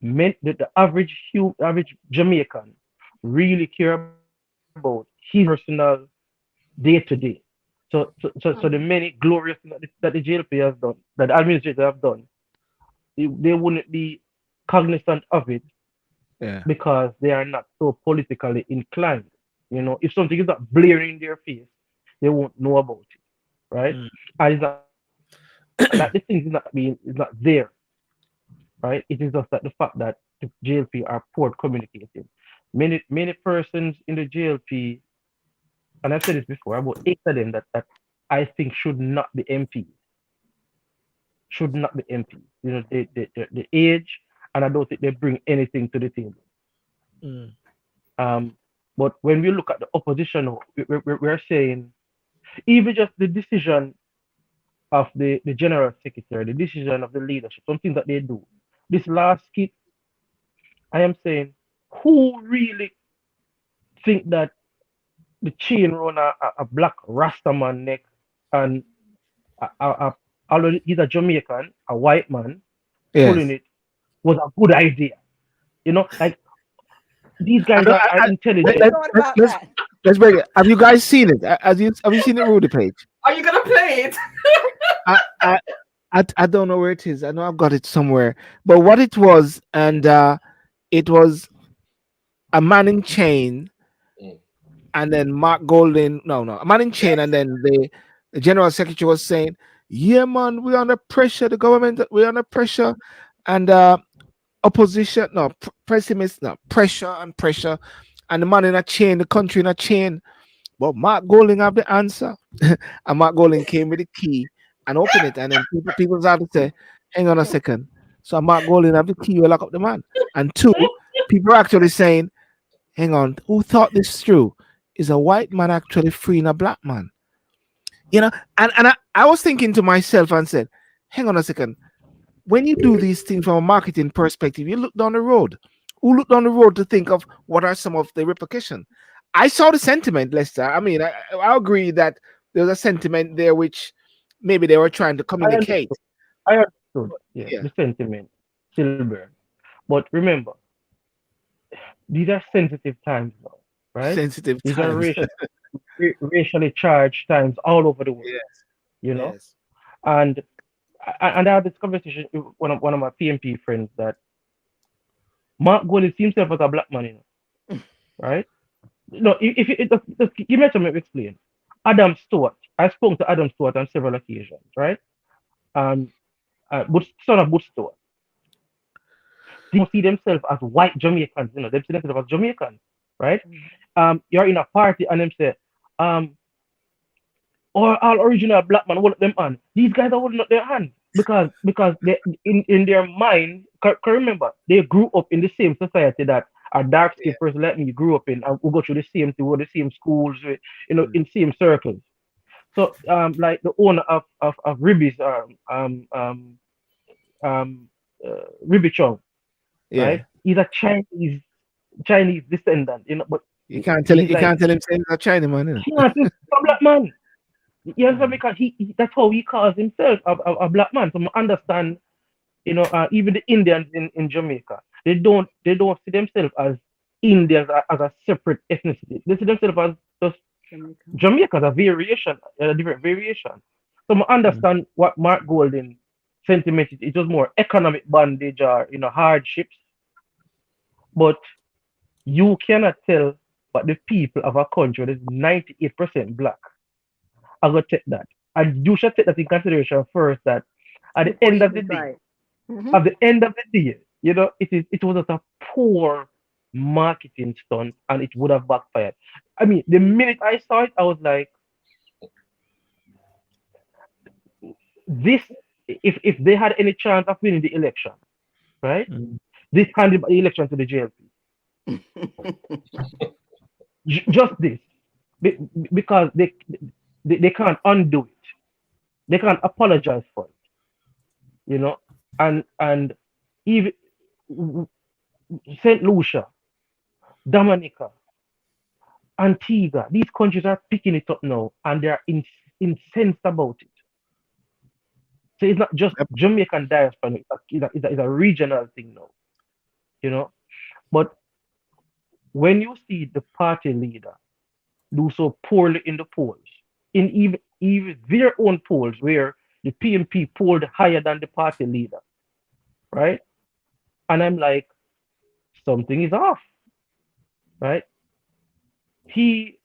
the average Jamaican really care about his personal day-to-day. So the many glorious things that the JLP has done, that the administrator have done, they wouldn't be cognizant of it Yeah. because they are not so politically inclined. If something is not blaring in their face, they won't know about it, right? And it's not that the thing is not there, right? It is just that the fact that the JLP are poor communicating. Many persons in the JLP, and I've said this before, about 8 of them that I think should not be MPs, should not be MPs. The age, and I don't think they bring anything to the table. But when we look at the opposition, we're saying even just the decision of the general secretary, the decision of the leadership, something that they do. This last skit, I am saying, who really think that the chain around a black Rastaman neck and although he's a Jamaican, a white man, pulling Yes. it was a good idea. Like these guys are intelligent. Let's break it. Have you guys seen it? Have you seen it, Rudy Page? Are you gonna play it? I don't know where it is. I know I've got it somewhere. But what it was, and it was a man in chain, and then Mark Golding. No, a man in chain, and then the general secretary was saying, "Yeah, man, we're under pressure. The government, we're under pressure," and opposition, no, pessimist, no, pressure and pressure, and the man in a chain, the country in a chain. But Mark Golding have the answer, and Mark Golding came with the key and opened it, and then people started to say, "Hang on a second." So Mark Golding have the key, will lock up the man. And two, people are actually saying, "Hang on, who thought this through? Is a white man actually freeing a black man?" And I was thinking to myself and said, "Hang on a second. When you do these things from a marketing perspective, you look down the road. Who look down the road to think of what are some of the repercussions?" I saw the sentiment, Lester. I mean, I agree that there's a sentiment there which maybe they were trying to communicate. I understood, the sentiment, Silver. But remember, these are sensitive times now, right? Sensitive these times. are racially charged times all over the world. Yes. And I had this conversation with one of my PMP friends that Mark Golding sees himself as a black man, right? No, if you just give me a time to explain. Adam Stewart, I spoke to Adam Stewart on several occasions, right? Son of Butch Stewart. They don't see themselves as white Jamaicans, they see themselves as Jamaicans, right? You're in a party and them say, all original black man hold up them hand. These guys are holding up their hands because they in their mind, remember, they grew up in the same society that a dark skinned person like me grew up in, and we go through the same thing, the same schools, in same circles. So like the owner of Ribby's Ribby Chong, right? He's a Chinese descendant, but you can't tell him he's a Chinaman. He's a black man. Yes, because that's how he calls himself a black man. So I understand, even the Indians in Jamaica, they don't see themselves as Indians as a separate ethnicity. They see themselves as just Jamaica as a variation, a different variation. So I understand what Mark Golding sentiment is. It was more economic bondage or hardships. But you cannot tell what the people of a country that is 98% black are going to take that. And you should take that in consideration first, that at the end of the day, it was just a poor marketing stunt and it would have backfired. I mean, the minute I saw it, I was like, this, if they had any chance of winning the election, right? This handed the election to the JLP. Just this. Because they can't undo it. They can't apologize for it. And even Saint Lucia, Dominica, Antigua, these countries are picking it up now, and they're incensed about it. So it's not just Jamaican diaspora; it's a regional thing now, you know. But when you see the party leader do so poorly in the polls, in even their own polls, where the PMP polled higher than the party leader, right? And I'm like, something is off, right? He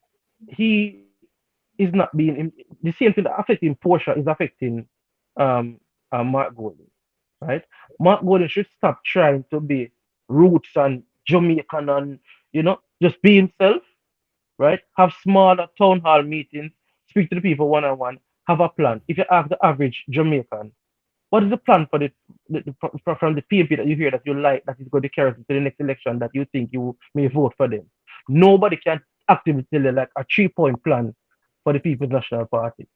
is not being the same thing that affecting Portia is affecting um Mark Golden, right? Mark Golden should stop trying to be roots and Jamaican and just be himself, right? Have smaller town hall meetings, speak to the people one on one, have a plan. If you ask the average Jamaican, what is the plan for from the PMP that you hear that you like that is going to carry us to the next election that you think you may vote for them? Nobody can actively tell you like a 3-point plan for the People's National Party.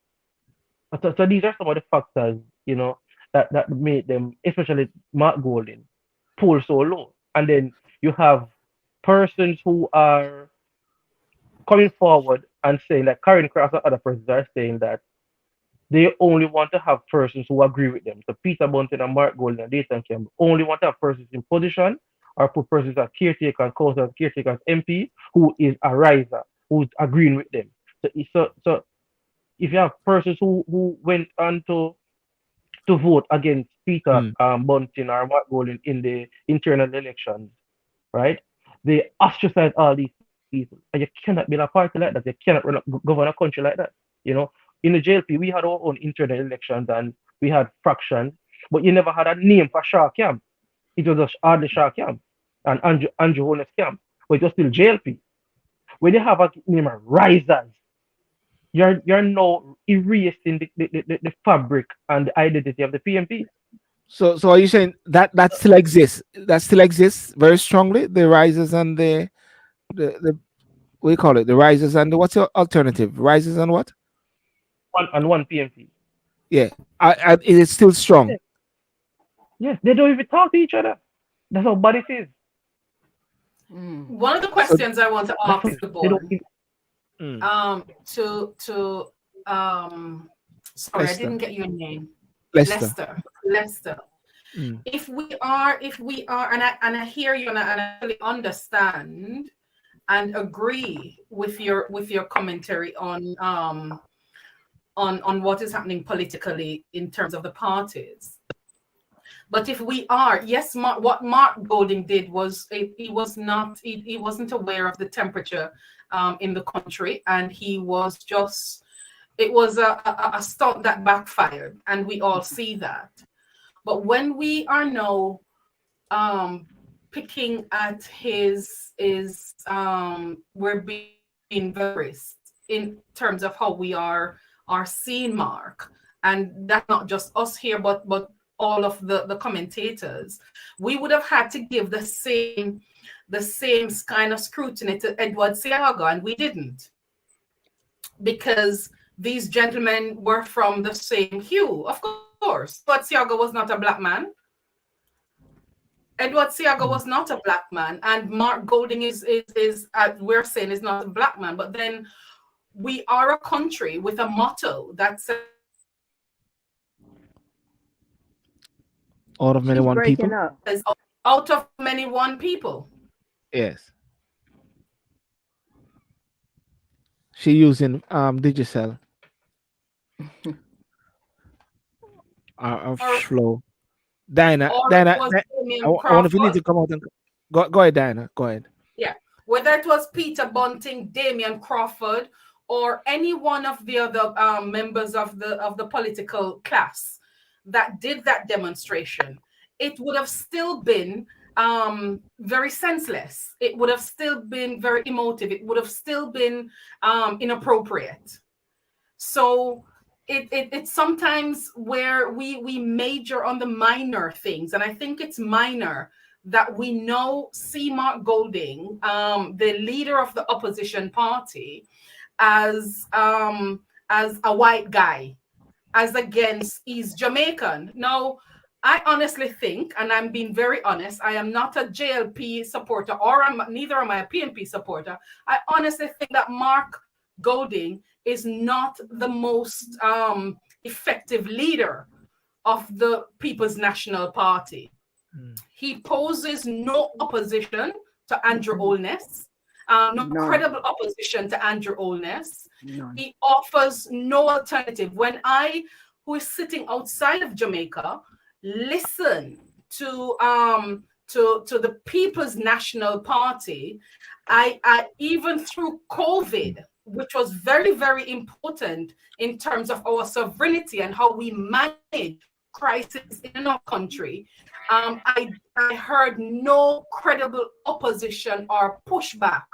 So these are some of the factors, that made them, especially Mark Golden, pull so low. And then you have persons who are coming forward and saying that Karen Cross and other persons are saying that they only want to have persons who agree with them. So Peter Bunting and Mark Golden and Dayton Campbell only want to have persons in position or put persons as caretaker and council as caretaker as MP who is a riser, who's agreeing with them. So if you have persons who went on to vote against Peter Bunting or Mark Golden in the internal elections, right? They ostracize all these people. And you cannot build a party like that. You cannot govern a country like that. In the JLP, we had our own internal elections and we had fractions, but you never had a name for Shaw Camp. It was just Ardley Shaw Camp and Andrew Holness Camp, but it was still JLP. When you have a name of Risers, you're now erasing the fabric and the identity of the PMP. So are you saying that still exists? That still exists very strongly. The Risers and the what do you call it? The Risers and what's your alternative? Risers and what? One PMP. Yeah, it is still strong. Yes, they don't even talk to each other. That's how bad it is. One of the questions I want to ask the board, sorry, Lester. I didn't get your name. Lester. If we are, and I hear you and I really understand and agree with your commentary on what is happening politically in terms of the parties. But if we are, yes, what Mark Golding did was he wasn't aware of the temperature in the country, and it was a stunt that backfired, and we all see that. But when we are now picking at we're being very in terms of how we are seeing Mark, and that's not just us here, but all of the commentators, we would have had to give the same kind of scrutiny to Edward Seaga, and we didn't, because these gentlemen were from the same hue. Of course, Edward Seaga was not a black man. Edward Seaga was not a black man, and Mark Golding is we're saying is not a black man. But then we are a country with a motto that says, out of many one people. Out of many one people. Yes. She using Digicel. Flow. Diana, I wonder if you need to come out and go ahead, Diana. Go ahead. Yeah. Whether it was Peter Bunting, Damian Crawford, or any one of the other members of the political class that did that demonstration, it would have still been very senseless. It would have still been very emotive. It would have still been inappropriate. So it's sometimes where we major on the minor things, and I think it's minor that we know see Mark Golding, the leader of the opposition party, as a white guy, as against he's Jamaican. Now, I honestly think, and I'm being very honest, I am not a JLP supporter, or neither am I a PNP supporter. I honestly think that Mark Golding is not the most effective leader of the People's National Party. He poses no opposition to Andrew Holness, no credible opposition to Andrew Holness. He offers no alternative. When I, who is sitting outside of Jamaica, listen to the People's National Party, I even through COVID, which was very, very important in terms of our sovereignty and how we manage crisis in our country, I heard no credible opposition or pushback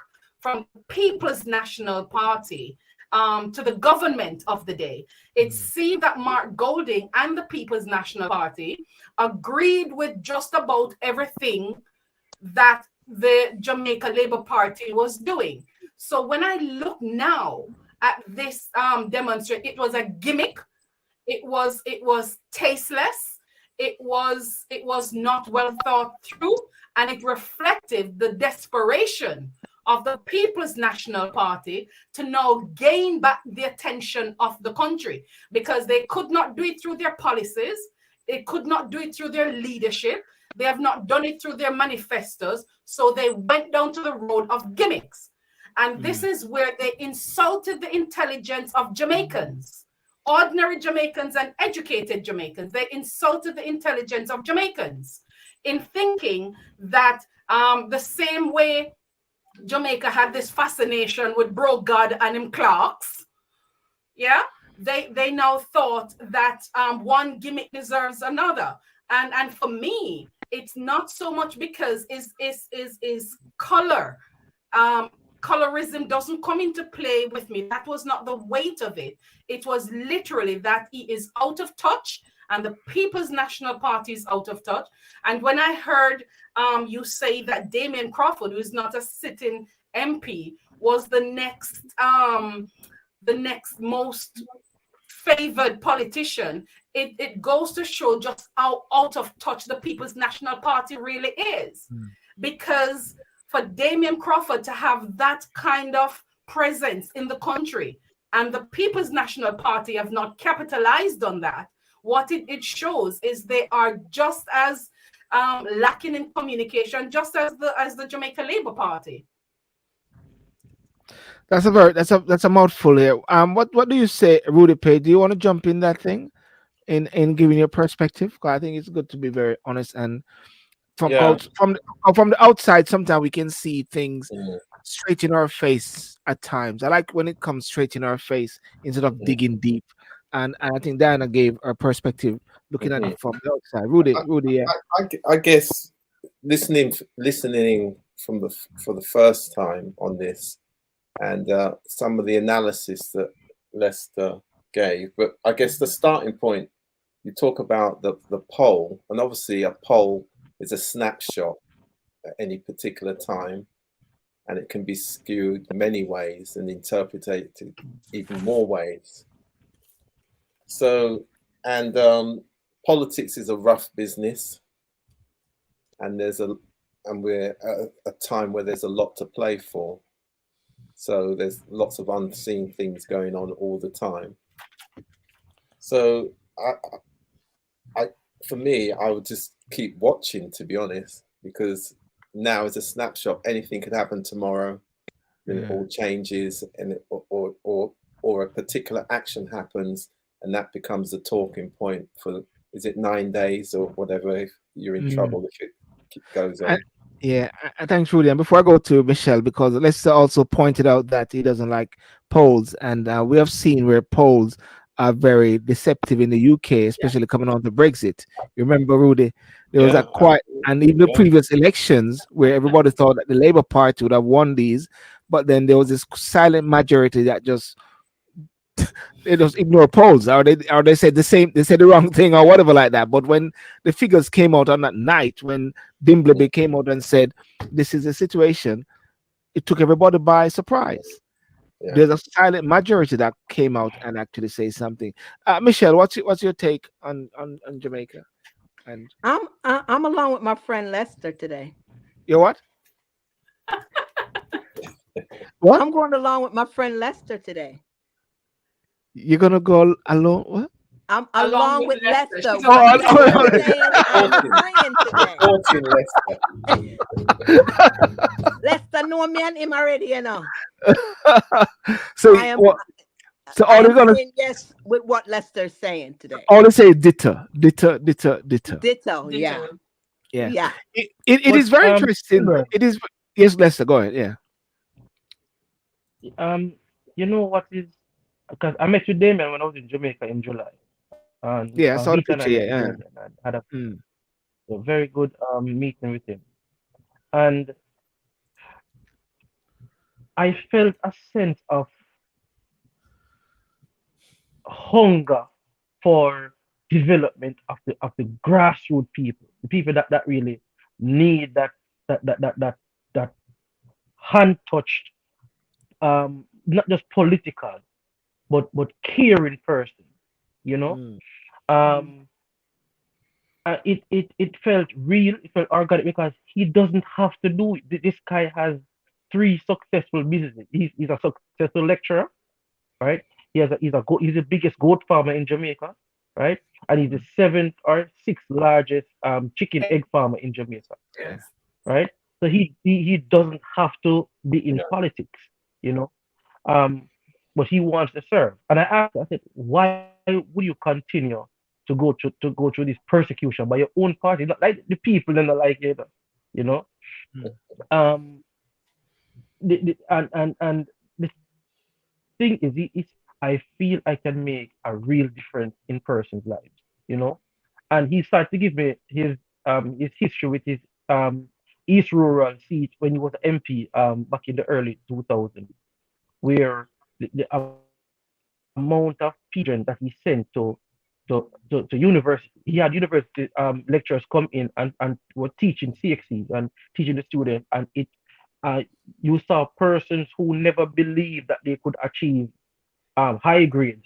from the People's National Party to the government of the day. It seemed that Mark Golding and the People's National Party agreed with just about everything that the Jamaica Labour Party was doing. So when I look now at this demonstration, it was a gimmick. It was tasteless. It was not well thought through, and it reflected the desperation of the People's National Party to now gain back the attention of the country, because they could not do it through their policies. They could not do it through their leadership. They have not done it through their manifestos. So they went down to the road of gimmicks. And this is where they insulted the intelligence of Jamaicans, ordinary Jamaicans and educated Jamaicans. They insulted the intelligence of Jamaicans in thinking that the same way Jamaica had this fascination with Bro God and him Clarks, yeah, they now thought that one gimmick deserves another. And for me, it's not so much because is color. Colorism doesn't come into play with me. That was not the weight of it. It was literally that he is out of touch and the People's National Party is out of touch. And when I heard you say that Damien Crawford, who is not a sitting MP, was the next most favored politician, it goes to show just how out of touch the People's National Party really is. Because for Damien Crawford to have that kind of presence in the country and the People's National Party have not capitalized on that, what it shows is they are just as lacking in communication, just as the Jamaica Labour Party. That's a mouthful here. What do you say, Rudy Pay? Do you want to jump in that thing in giving your perspective? Because I think it's good to be very honest, and from the outside, sometimes we can see things straight in our face at times. I like when it comes straight in our face instead of digging deep. And I think Diana gave her perspective looking at it from the outside. Rudy, yeah. I guess listening for the first time on this, and some of the analysis that Lester gave, but I guess the starting point, you talk about the poll, and obviously a poll is a snapshot at any particular time, and it can be skewed many ways and interpreted even more ways. So, and politics is a rough business, and we're at a time where there's a lot to play for. So there's lots of unseen things going on all the time. So for me, I would just keep watching, to be honest, because now it's a snapshot. Anything could happen tomorrow, and it all changes, and or a particular action happens, and that becomes the talking point for, is it 9 days or whatever, if you're in trouble if it goes on. Thanks, Rudy. And before I go to Michelle, because Lester also pointed out that he doesn't like polls, and we have seen where polls are very deceptive in the UK, especially coming on to Brexit. You remember, Rudy? There was that quite, and even the previous elections where everybody thought that the Labour Party would have won these, but then there was this silent majority that just they just ignore polls, or they said the wrong thing or whatever like that. But when the figures came out on that night, when Dimbleby came out and said this is a situation, it took everybody by surprise. There's a silent majority that came out and actually say something. Michelle, what's your take on Jamaica? And I'm along with my friend Lester today. you what? What? I'm going along with my friend Lester today. You're gonna go alone? What? I'm Along along with with Lester. Lester. She's What along with Lester Lester. saying, I'm saying today. Supporting Leicester. Lester know me and him already, you know. So I am what? So I all you're am gonna saying yes with what Lester's saying today. all they say is ditto, ditto, ditto, ditto. Ditto, yeah. Yeah. Yeah. It is very interesting. Silver, It is. Yes, Lester, go ahead. Yeah. you know what is, because I met with Damien when I was in Jamaica in July, and Yeah, I saw he the and I picture. met Yeah, with yeah. Damien and had Mm. a very good meeting with him, and I felt a sense of hunger for development of the grassroots people, the people that really need that hand touched, not just political, but caring person, you know. Mm. Um, it felt real, it felt organic because he doesn't have to do it. This guy has three successful businesses. He's a successful lecturer, right? He's the biggest goat farmer in Jamaica, right? And he's the seventh or sixth largest chicken egg farmer in Jamaica, Yeah. right? So he doesn't have to be in Yeah. politics, you know. Um, but he wants to serve. And I asked, I said, why would you continue to go through this persecution by your own party, not like the people and the like it, you know? Mm. Um, and the thing is, I feel I can make a real difference in person's lives, you know. And he started to give me his history with his East Rural seat when he was MP back in the early 2000s, where the amount of people that he sent to university. He had university lecturers come in and were teaching CXCs and teaching the students, and uh, you saw persons who never believed that they could achieve high grades,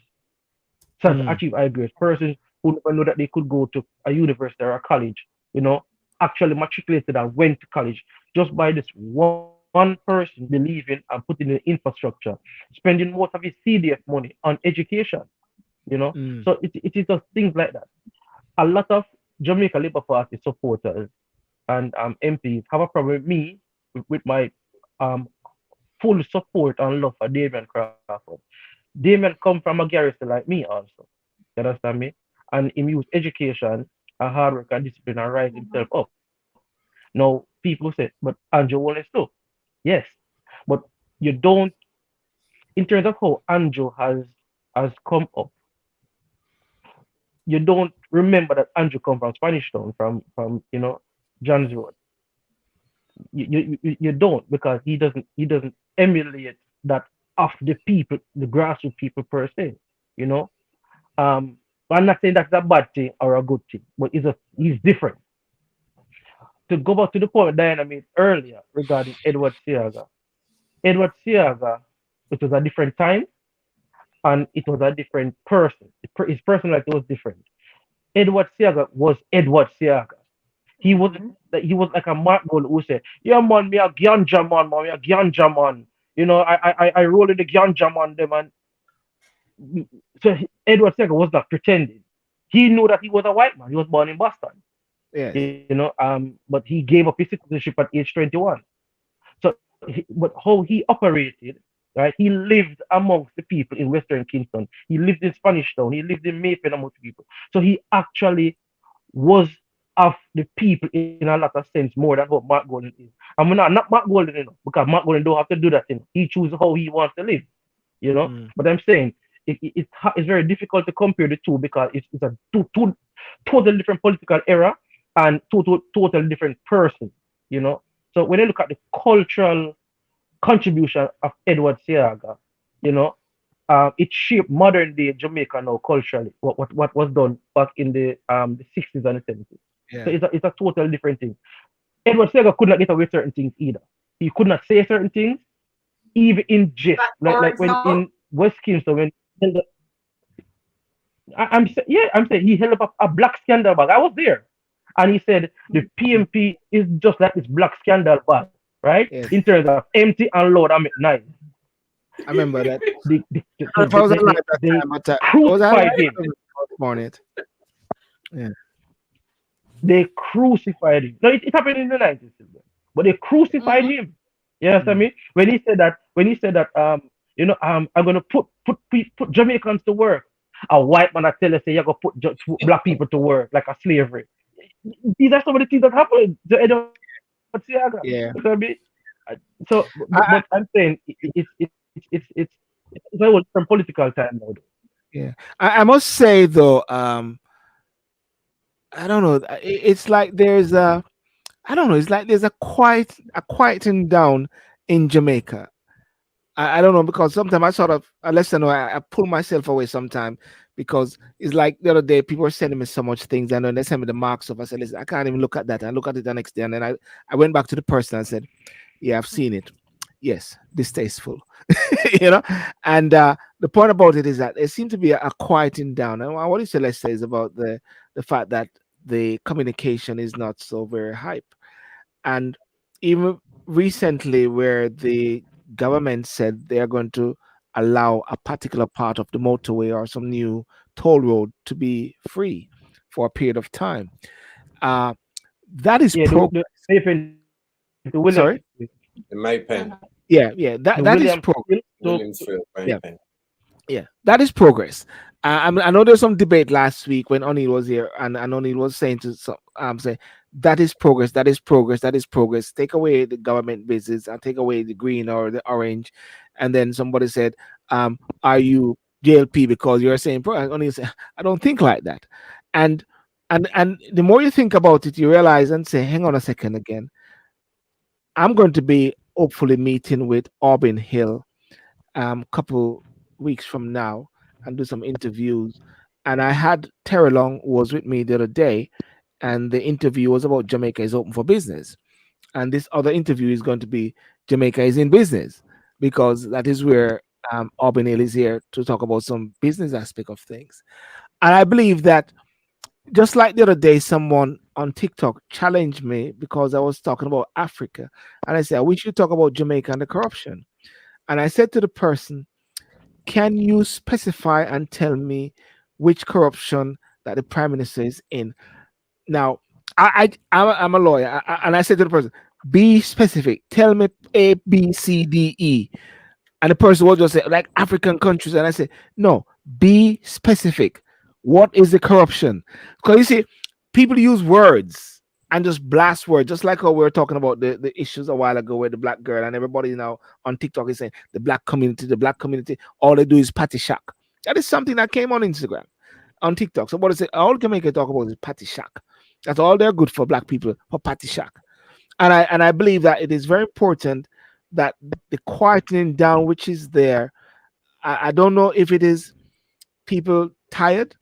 start to Mm. achieve high grades. Persons who never know that they could go to a university or a college, you know, actually matriculated and went to college just by this one person believing and putting in infrastructure, spending most of his CDF money on education, you know. Mm. So it is just things like that. A lot of Jamaica Labour Party supporters and MPs have a problem with me with my um, full support and love for Damien Crawford. Damien come from a garrison like me also. You understand me? And him use education and hard work and discipline and rise himself up. Now people say, but Andrew Wallace too. Yes. But you don't, in terms of how Andrew has come up, you don't remember that Andrew come from Spanish Town, from John's Road. You don't, because he doesn't emulate that of the people, the grassroots people per se. You know, um, I'm not saying that's a bad thing or a good thing, but he's different. To go back to the point Diana made earlier regarding Edward Seaga. Edward Seaga, it was a different time and it was a different person. His personality was different. Edward Seaga was Edward Seaga. He was like a Mark Gold who said, "Yeah man, me a ganja man, me a ganja man. You know, I roll in the ganja man them." And so Edward Seaga was not pretending. He knew that he was a white man. He was born in Boston. Yes. But he gave up his citizenship at age 21. But how he operated, right? He lived amongst the people in Western Kingston. He lived in Spanish Town. He lived in Mayfair amongst the people. So he actually was of the people in a lot of sense more than what Mark Golden is. I'm not Mark Golden, because Mark Golden don't have to do that thing. He chooses how he wants to live, you know. Mm. But I'm saying it's very difficult to compare the two because it's a two totally different political era and totally different person, you know. So when you look at the cultural contribution of Edward Seaga, you know, it shaped modern day Jamaica now culturally. What was done back in the 60s and the 70s. So Yeah. it's a totally different thing. Edward Seaga could not get away with certain things either. He could not say certain things, even in jest. Like, Like for like when example, in West Kingston when he held I'm saying he held up a black scandal bag. I was there. And he said the PMP is just like this black scandal bad, right? Yes, In terms of empty and loud and nice. I remember that. They, I don't know if I was alive that they time, but was I alive? crucified him. On it. Yeah. They crucified him. No, it happened in the 90s, but they crucified him. You understand me? When he said that, I'm gonna put Jamaicans to work. A white man I tell you say you're gonna put black people to work like a slavery. These are some of the things that happened to Edward Siaga. You know what I Yeah. mean? So, but I, I'm saying it's a whole different political time now. yeah. I must say though, I don't know. It's like there's a, I don't know. It's like there's a quieting down in Jamaica. I don't know because sometimes I sort of, I listen, I pull myself away sometimes because it's like the other day people were sending me so much things and then they send me the marks of. I said, listen, I can't even look at that. I look at it the next day and then I went back to the person and said, yeah, I've seen it. Yes, distasteful, you know. And the point about it is that there seems to be a quieting down. And what you say, let's say, is about the fact that the communication is not so very hype. And even recently, where the government said they are going to allow a particular part of the motorway or some new toll road to be free for a period of time. Uh, that is Yeah, progress. the Williams, Sorry. In Maypen, Yeah, the that is Williams, progress. Williamsfield, Yeah, Maypen. yeah, that is progress. I know there's some debate last week when O'Neill was here, and O'Neill was saying to some, say that is progress, that is progress, that is progress. Take away the government business and take away the green or the orange, and then somebody said, "Are you JLP because you're saying progress?" O'Neill said, "I don't think like that," and and the more you think about it, you realize and say, "Hang on a second again." I'm going to be hopefully meeting with Auburn Hill couple weeks from now and do some interviews. And I had Terry Long was with me the other day, and the interview was about Jamaica is open for business. And this other interview is going to be Jamaica is in business because that is where Auburn Hill is here to talk about some business aspect of things. And I believe that just like the other day, someone on TikTok challenged me because I was talking about Africa. And I said, we should talk about Jamaica and the corruption. And I said to the person, can you specify and tell me which corruption that the prime minister is in? Now, I'm a lawyer, and I said to the person, be specific. Tell me A, B, C, D, E. And the person will just say, like African countries. And I say, no, be specific. What is the corruption? Because you see, people use words and just blast words, just like how we were talking about the issues a while ago with the black girl, and everybody now on TikTok is saying the black community, all they do is patty shack. That is something that came on Instagram, on TikTok. Somebody said, all Jamaica talk about is patty shack. That's all they're good for black people, for patty shack. And I believe that it is very important that the quietening down which is there, I don't know if it is people tired,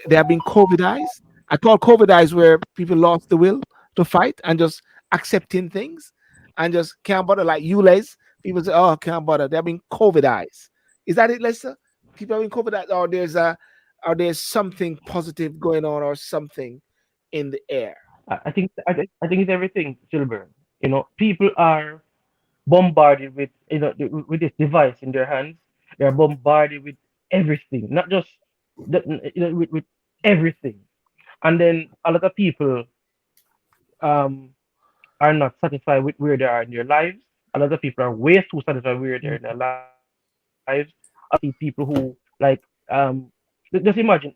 they have been COVIDized. I call COVIDized where people lost the will to fight and just accepting things and just can't bother, like you Les. People say, oh, can't bother. They've been COVIDized. Is that it, Lester? People have been COVIDized, or there's something positive going on or something in the air. I think it's everything, Silver. People are bombarded with with this device in their hands. They're bombarded with everything, not just with everything. And then a lot of people um are not satisfied with where they are in their lives. A lot of people are way too satisfied where they're in their lives. See people who like just imagine,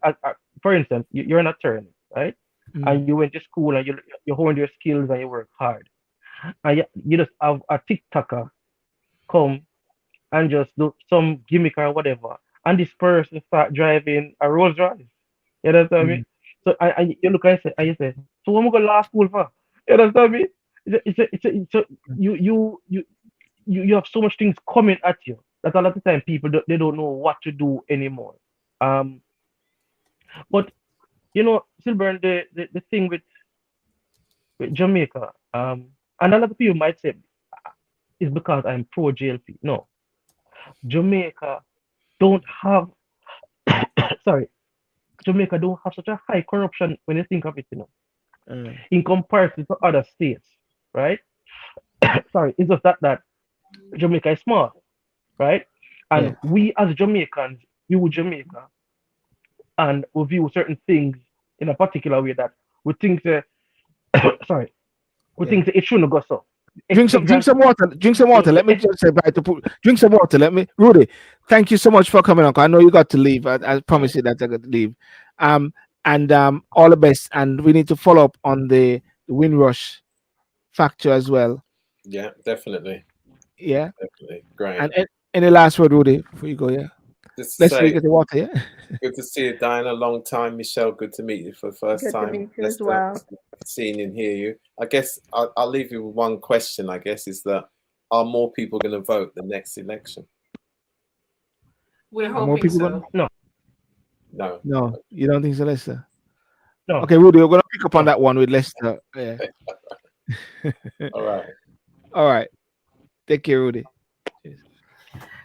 for instance, you're an attorney, right? Mm. And you went to school and you honed your skills and you work hard, and you just have a TikToker come and just do some gimmick or whatever, and this person start driving a Rolls Royce. You understand me? Mm. So you look and you say, so what am I going to law school for? You understand me? You have so much things coming at you that a lot of time people they don't know what to do anymore. Um, but Silver, the thing with Jamaica, and a lot of people might say it's because I'm pro JLP. No, Jamaica don't have sorry, Jamaica don't have such a high corruption when you think of it. in comparison to other states, right? Sorry, it's just that Jamaica is small, right? And we as Jamaicans view Jamaica and we view certain things in a particular way that we think that sorry, we think that it shouldn't go so. Drink some water. Drink some water. Let me just say bye to drink some water. Rudy, thank you so much for coming on. I know you got to leave. I promise you that I got to leave. And all the best. And we need to follow up on the Windrush factor as well. Yeah, definitely. Yeah, definitely. Great. And any last word, Rudy, before you go? Yeah. Just Let's say, get the water. Yeah. Good to see you, Diana. Long time, Michelle. Good to meet you for the first Good time. to meet you as well. Seeing and hear you. I guess I'll leave you with one question. I guess is that are more people going to vote the next election? We're hoping so. No, You don't think so, Lester? No. Okay, Rudy, we're gonna pick up on that one with Lester. Yeah. All right. Take care, Rudy. Cheers.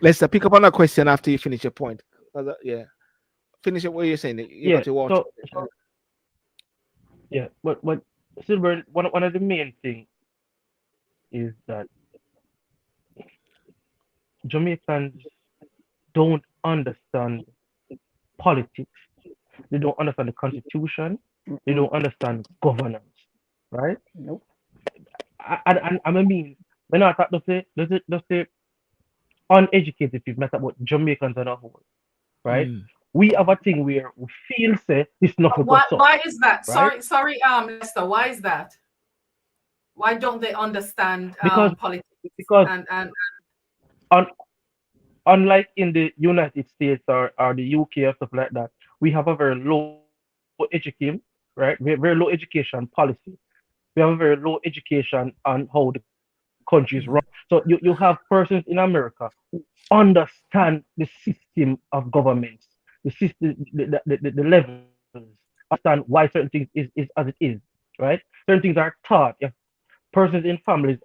Lester, pick up on that question after you finish your point. Yeah. Finish it. What you're saying? You got to watch. But Silver, one of the main things is that Jamaicans don't understand politics. They don't understand the constitution. They don't understand governance, right? Nope. I mean, when I talk to say uneducated people, I talk about Jamaicans as a whole, right? We have a thing where we feel say it's not Why is that? Right? Sorry, Lester. Why is that? Why don't they understand politics? Because and unlike in the United States or the UK or stuff like that, we have a very low education, right? Very low education policy. We have a very low education on how the country is run. So you have persons in America who understand the system of governments, the system, the levels, understand why certain things is as it is, right? Certain things are taught. You have persons in families,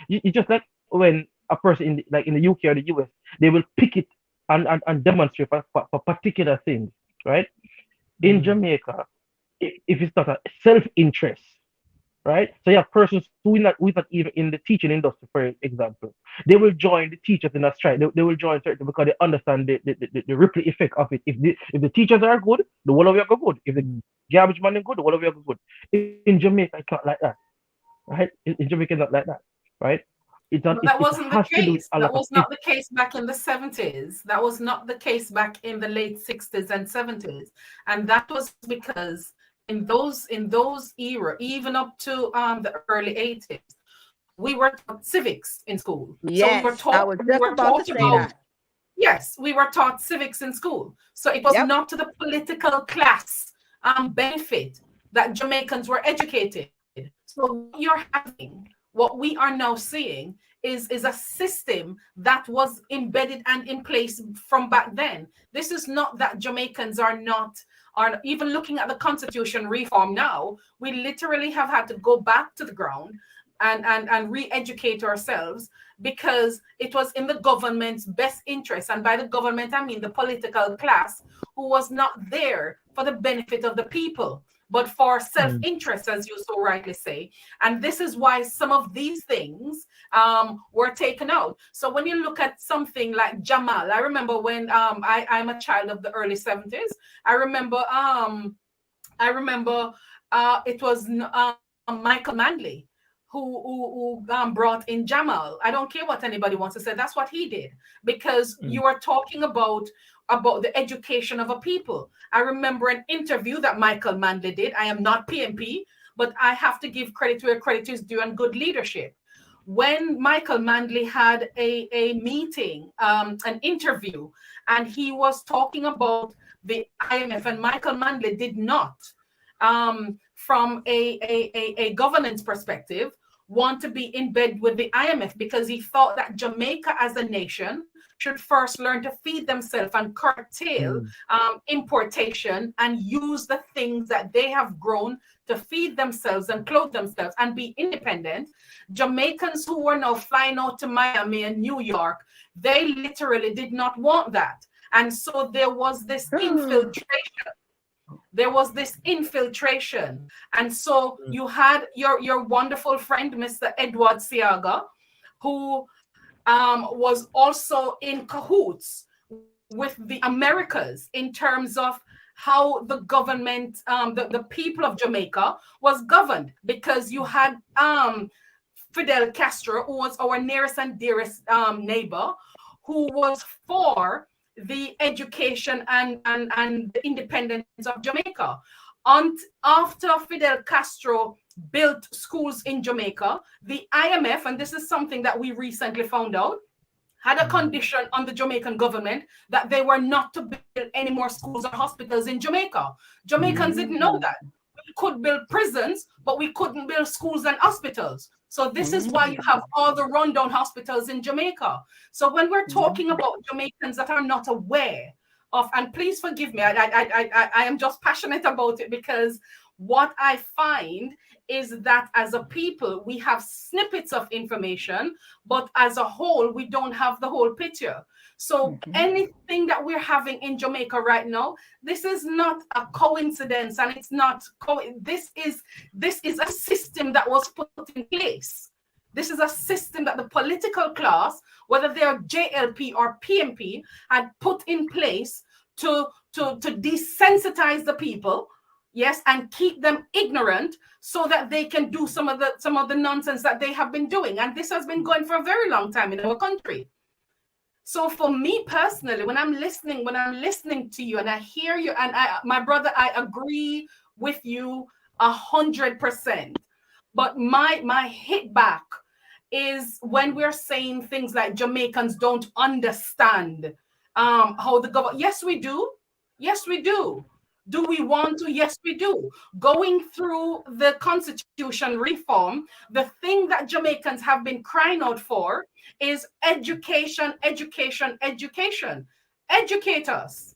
you just like when a person in the UK or the US, they will pick it and demonstrate for particular things, right? In Jamaica, if it's not a self-interest, right? So you have persons who are not even in the teaching industry, for example. They will join the teachers in a strike. They will join certain because they understand the ripple effect of it. If the teachers are good, the whole of you are good. If the garbage man is good, the whole of you are good. In Jamaica, it's not like that, right? In Jamaica, it's not like that, right? That wasn't the case. That was not the case back in the 70s. That was not the case back in the late 60s and 70s. And that was because in those era, even up to the early 80s, we were taught civics in school. Yes, so I was just about to say that. Yes, we were taught civics in school. So it was not to the political class benefit that Jamaicans were educated. So what we are now seeing is a system that was embedded and in place from back then. This is not that Jamaicans are even looking at the constitution reform now. We literally have had to go back to the ground and re-educate ourselves because it was in the government's best interest. And by the government, I mean the political class who was not there for the benefit of the people, but for self-interest, as you so rightly say. And this is why some of these things were taken out. So when you look at something like Jamal, I remember when I'm a child of the early 70s. I remember it was Michael Manley who brought in Jamal. I don't care what anybody wants to say. That's what he did, because you are talking about the education of a people. I remember an interview that Michael Manley did. I am not PMP, but I have to give credit where credit is due and good leadership. When Michael Manley had a meeting, an interview, and he was talking about the IMF, and Michael Manley did not, from a governance perspective, want to be in bed with the IMF, because he thought that Jamaica as a nation should first learn to feed themselves and curtail importation and use the things that they have grown to feed themselves and clothe themselves and be independent. Jamaicans who were now flying out to Miami and New York, they literally did not want that. And so there was this infiltration there was this infiltration. And so you had your wonderful friend, Mr. Edward Siaga, who was also in cahoots with the Americas in terms of how the government, the people of Jamaica was governed, because you had Fidel Castro, who was our nearest and dearest neighbor, who was for the education and the independence of Jamaica. And after Fidel Castro built schools in Jamaica, the IMF, and this is something that we recently found out, had a condition on the Jamaican government that they were not to build any more schools or hospitals in Jamaica. Jamaicans didn't know that. We could build prisons, but we couldn't build schools and hospitals. So this is why you have all the rundown hospitals in Jamaica. So when we're talking about Jamaicans that are not aware of, and please forgive me, I am just passionate about it, because what I find is that as a people, we have snippets of information, but as a whole, we don't have the whole picture. So anything that we're having in Jamaica right now, this is not a coincidence, and it's not, this is a system that was put in place. This is a system that the political class, whether they're JLP or PMP, had put in place to desensitize the people, yes, and keep them ignorant so that they can do some of the nonsense that they have been doing. And this has been going for a very long time in our country. So for me personally, when I'm listening to you and I hear you, and my brother, I agree with you 100%. But my hit back is when we're saying things like Jamaicans don't understand how the government. Yes, we do. Yes, we do. Do we want to? Yes, we do. Going through the constitution reform, the thing that Jamaicans have been crying out for is education, education, education. Educate us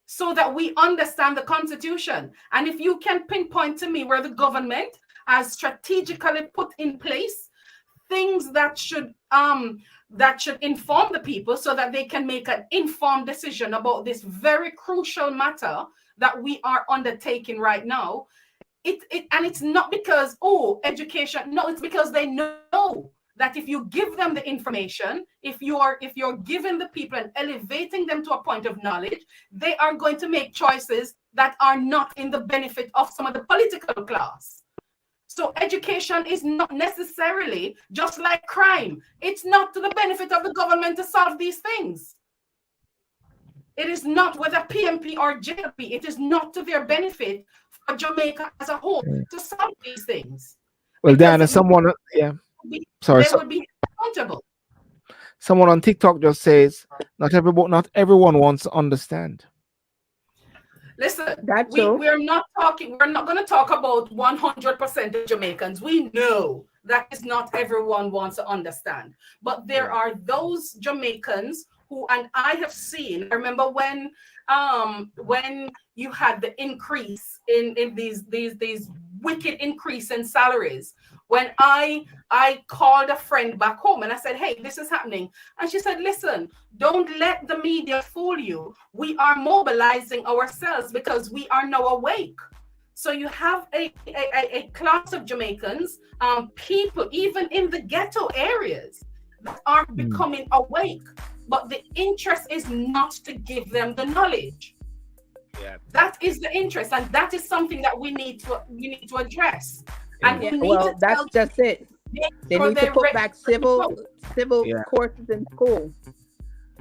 so that we understand the constitution. And if you can pinpoint to me where the government has strategically put in place things that should inform the people so that they can make an informed decision about this very crucial matter that we are undertaking right now. And it's not because, education. No, it's because they know that if you give them the information, if you're giving the people and elevating them to a point of knowledge, they are going to make choices that are not in the benefit of some of the political class. So education is not necessarily, just like crime, it's not to the benefit of the government to solve these things. It is not whether PMP or JLP, it is not to their benefit for Jamaica as a whole to solve these things. Well, Diana, someone, sorry, they would be accountable. Someone on TikTok just says, not everyone wants to understand. Listen, we're not going to talk about 100% of Jamaicans. We know that is not everyone wants to understand. But there are those Jamaicans who, and I have seen, I remember when you had the increase in these wicked increase in salaries, when I called a friend back home and I said, hey, this is happening. And she said, listen, don't let the media fool you. We are mobilizing ourselves because we are now awake. So you have a class of Jamaicans, people even in the ghetto areas that are becoming awake. But the interest is not to give them the knowledge. Yeah. That is the interest, and that is something that we need to address. And that's just it. They need to put back civil courses in school.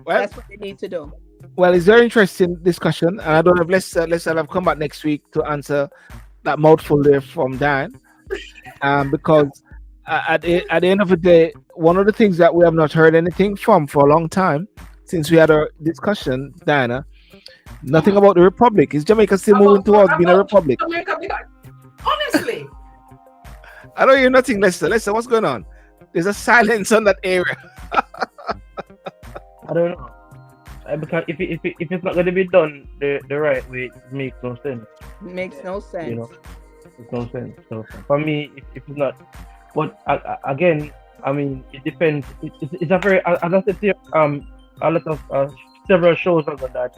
Well, that's what they need to do. Well, it's a very interesting discussion, and I don't know if let's have come back next week to answer that mouthful there from Dan, because at the end of the day, one of the things that we have not heard anything from for a long time since we had our discussion, Diana, nothing about the republic. Is Jamaica still moving towards being a republic? Honestly. I don't hear nothing, Lester. Lester, what's going on? There's a silence on that area. I don't know. Because if it's not going to be done the right way, it makes no sense. It makes no sense. You know, it makes no sense. So for me, if it's not, but again, I mean, it depends. It's a very, as I said, a lot of several shows on that.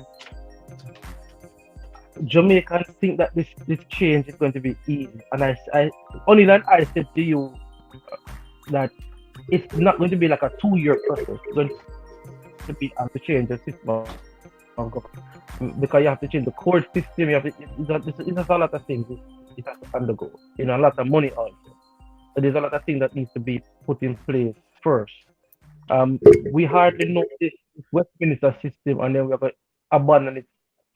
Jamaicans think that this change is going to be easy, and I only then I said to you that it's not going to be like a 2-year process. It's going to be have to change the system of government, because you have to change the court system. You have to, it's a lot of things it has to undergo. You know, a lot of money also. So there's a lot of things that needs to be put in place first. We hardly know this Westminster system, and then we're going to abandon it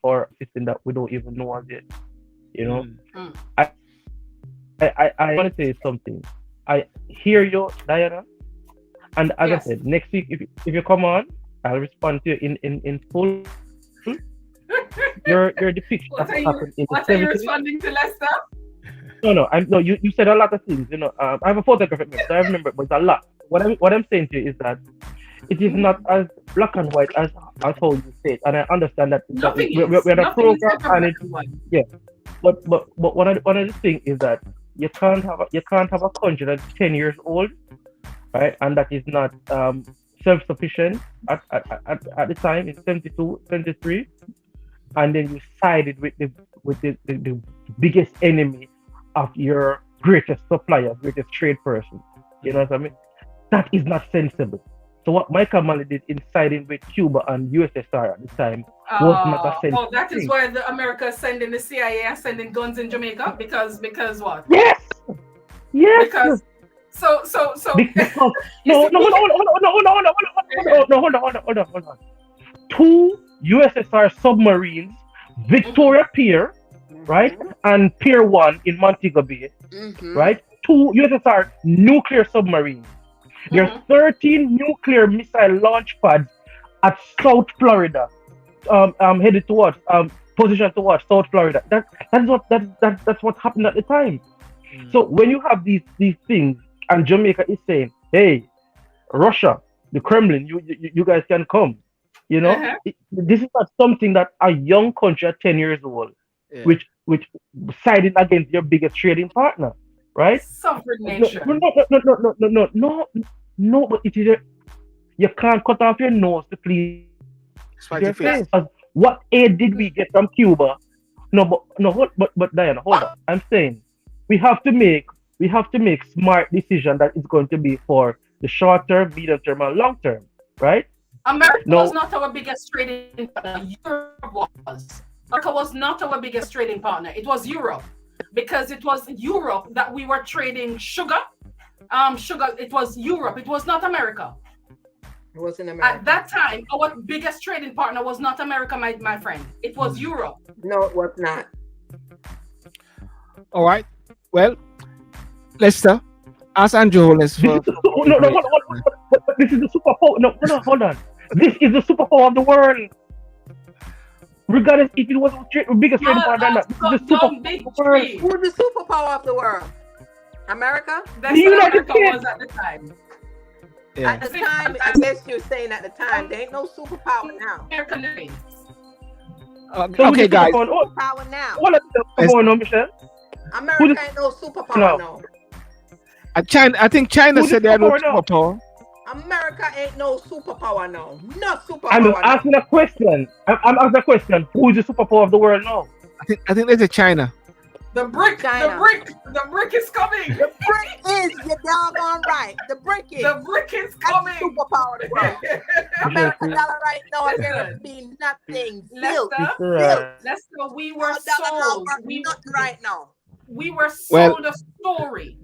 for a system that we don't even know as yet. You know, I want to say something. I hear you, Diana, and as I said, next week if you come on, I'll respond to you in full. Your depiction What are happened in you, the what are you 70s. responding to, Lester? No, you said a lot of things. You know, I have a photographic memory, so I remember, but it's a lot. What I'm saying to you is that it is not as black and white as how you say it, and I understand that we're a program, and it, But one of the things is that you can't have a country that's 10 years old, right? And that is not self-sufficient at the time in 72, 73, and then you sided with the biggest enemy of your greatest supplier, greatest trade person. You know what I mean? That is not sensible. So what Michael Malley did in siding with Cuba and USSR at the time was not a sensible that is thing. why the America is sending the CIA and sending guns in Jamaica because what? Yes. Because so because hold on. 2 USSR submarines, Victoria Pier, right, and Pier 1 in Montego Bay, right? 2 USSR nuclear submarines. There are 13 nuclear missile launch pads at South Florida, headed towards position towards South Florida. That's what happened at the time. So when you have these things, and Jamaica is saying, "Hey, Russia, the Kremlin, you guys can come," you know, this is not something that a young country at 10 years old, which siding against your biggest trading partner, right? Sovereign nation. No, but it is you can't cut off your nose to please your face. What aid did we get from Cuba? But Diana, hold on. I'm saying we have to make smart decision that is going to be for the short term, medium term, and long term, right? America was not our biggest trading partner. Europe was. America was not our biggest trading partner. It was Europe, because it was Europe that we were trading sugar. It was Europe. It was not America. It wasn't America. At that time, our biggest trading partner was not America, my friend. It was Europe. No, it was not. All right. Well, Lester, ask Andrew. Let's. No, this is the superpower. No, hold on. This is the superpower of the world. Regardless if it was the biggest trading partner or not, this is the superpower of the world. Who's the superpower of the world? America? That's what America was at the time. Yeah. At the time, I guess you're saying at the time, there ain't no superpower now. Okay, guys. Superpower now. Come on, Michelle. America ain't no superpower now. I think China said they had no superpower. America ain't no superpower now. Not superpower. I'm asking a question. I'm asking a question. Who is the superpower of the world now? I think there's a China. The brick is coming. The brick is, you're doggone right. The brick is coming. That's the superpower of the world. American dollar right now is going to be nothing. Lester, we were sold. Right now. We were sold a story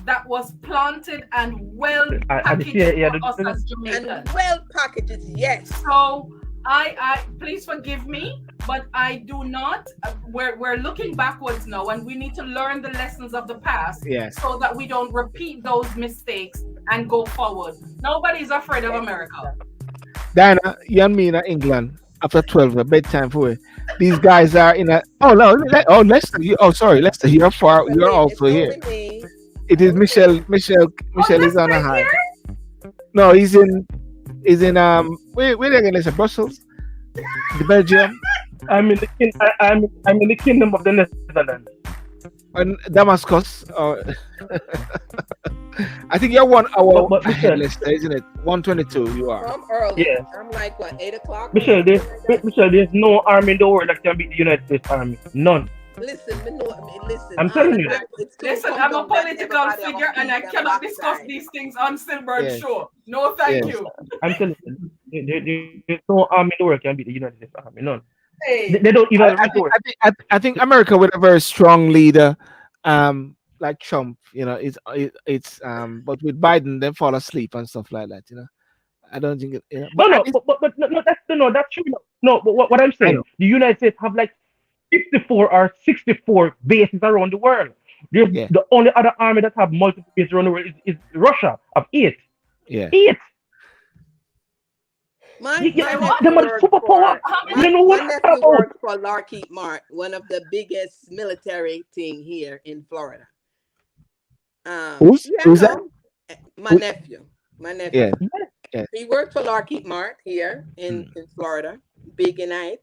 that was planted and well packaged for us as Jamaicans. And well packaged, yes. So I please forgive me, but I do not. We're looking backwards now, and we need to learn the lessons of the past, so that we don't repeat those mistakes and go forward. Nobody's afraid of America. Diana, you and me in England after 12, bedtime for it. These guys are in a. Oh no! Lester. Lester. You're also here. It is Michelle. Michelle is on a high. No, he's in. Where they again? It's Brussels, the Belgium. I'm in the kingdom of the Netherlands. And Damascus. I think you're 1 hour But ahead, Michelle, Lester, isn't it? 1:22. You are. I'm early. yeah, I'm like what, 8 o'clock? Michelle, there's no army in the world that can beat the United States Army. None. Listen, listen. I'm telling you. Listen, I'm a political figure and I cannot discuss these things on Silver's show. No, thank you. I'm telling you, there's no army in the world can beat the United States Army. None. Hey. They don't even have resource. I think America with a very strong leader, like Trump, it's but with Biden, they fall asleep and stuff like that. I don't think it. But that's true. No, but what I'm saying, the United States have like 54 or 64 bases around the world. There's the only other army that have multiple bases around the world is Russia of 8. Yeah. 8. My superpower. nephew worked for Lockheed Martin, one of the biggest military thing here in Florida. Who's that? My nephew. Yeah. He worked for Lockheed Martin here in Florida, big and night.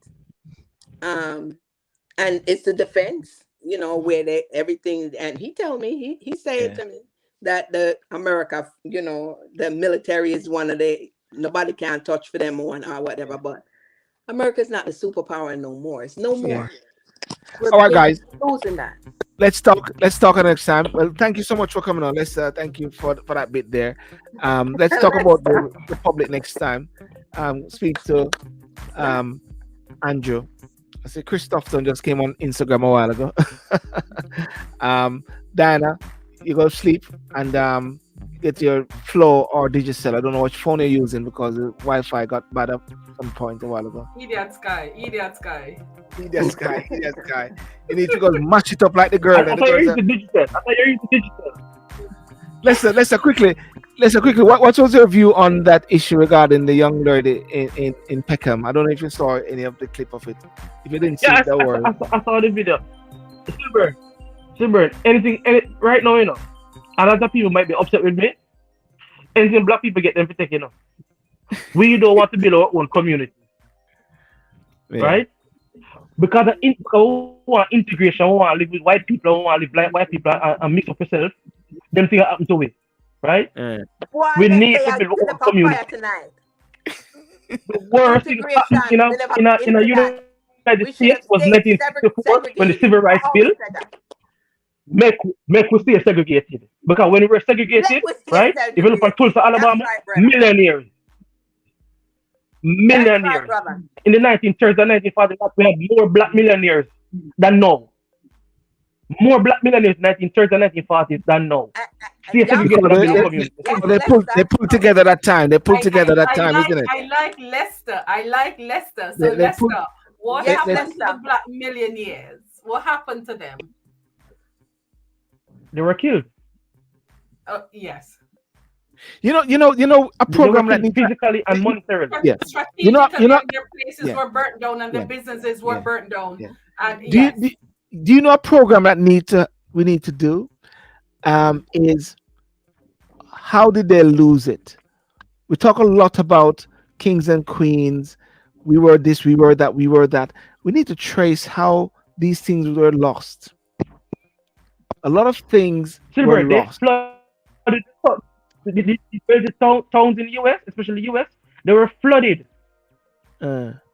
And it's the defense, where everything. And he told me, he said to me that the America, the military is one of nobody can touch for them or whatever. But America's not the superpower no more. It's no more. Yeah. All right, guys. Losing that. Let's talk next time. Well, thank you so much for coming on. Let's thank you for that bit there. Let's talk about the public next time. Speak to Andrew. I see Christopherson just came on Instagram a while ago. Diana, you go sleep and get your Flow or Digicel. I don't know which phone you're using because the Wi-Fi got bad at some point a while ago. Idiot Sky. You need to go mash it up like the girl. I thought you're using Digicel. Listen, quickly. What was your view on that issue regarding the young lady in Peckham? I don't know if you saw any of the clip of it. If you didn't see it, don't worry. I saw the video. Silver, anything right now, a lot of people might be upset with me. Anything black people get them for taking off. We don't want to build our own community. Right? Because we want integration, we want to live with white people, we want to live like white people and mix up yourself. Them things happen to we. Right? We need to build our own community. The worst thing happened in a United States was 1964 when the Civil Rights Bill make we stay segregated. Because when we were segregated, right? If you look at Tulsa, Alabama, millionaires. In the 1930s and 1940s, we had more black millionaires than now. More black millionaires in the 1930s and 1940s than now. They pulled together that time. Isn't it? I like Leicester. So Leicester, what happened to the black millionaires? What happened to them? They were killed. Yes. A program that needs physically and monetarily. Yeah. Their places were burnt down and their businesses were burnt down. Yeah. And do you know a program that we need to do? Is how did they lose it? We talk a lot about kings and queens. We were this, we were that, we were that. We need to trace how these things were lost. A lot of things were lost. The towns in the US, especially the US, they were flooded.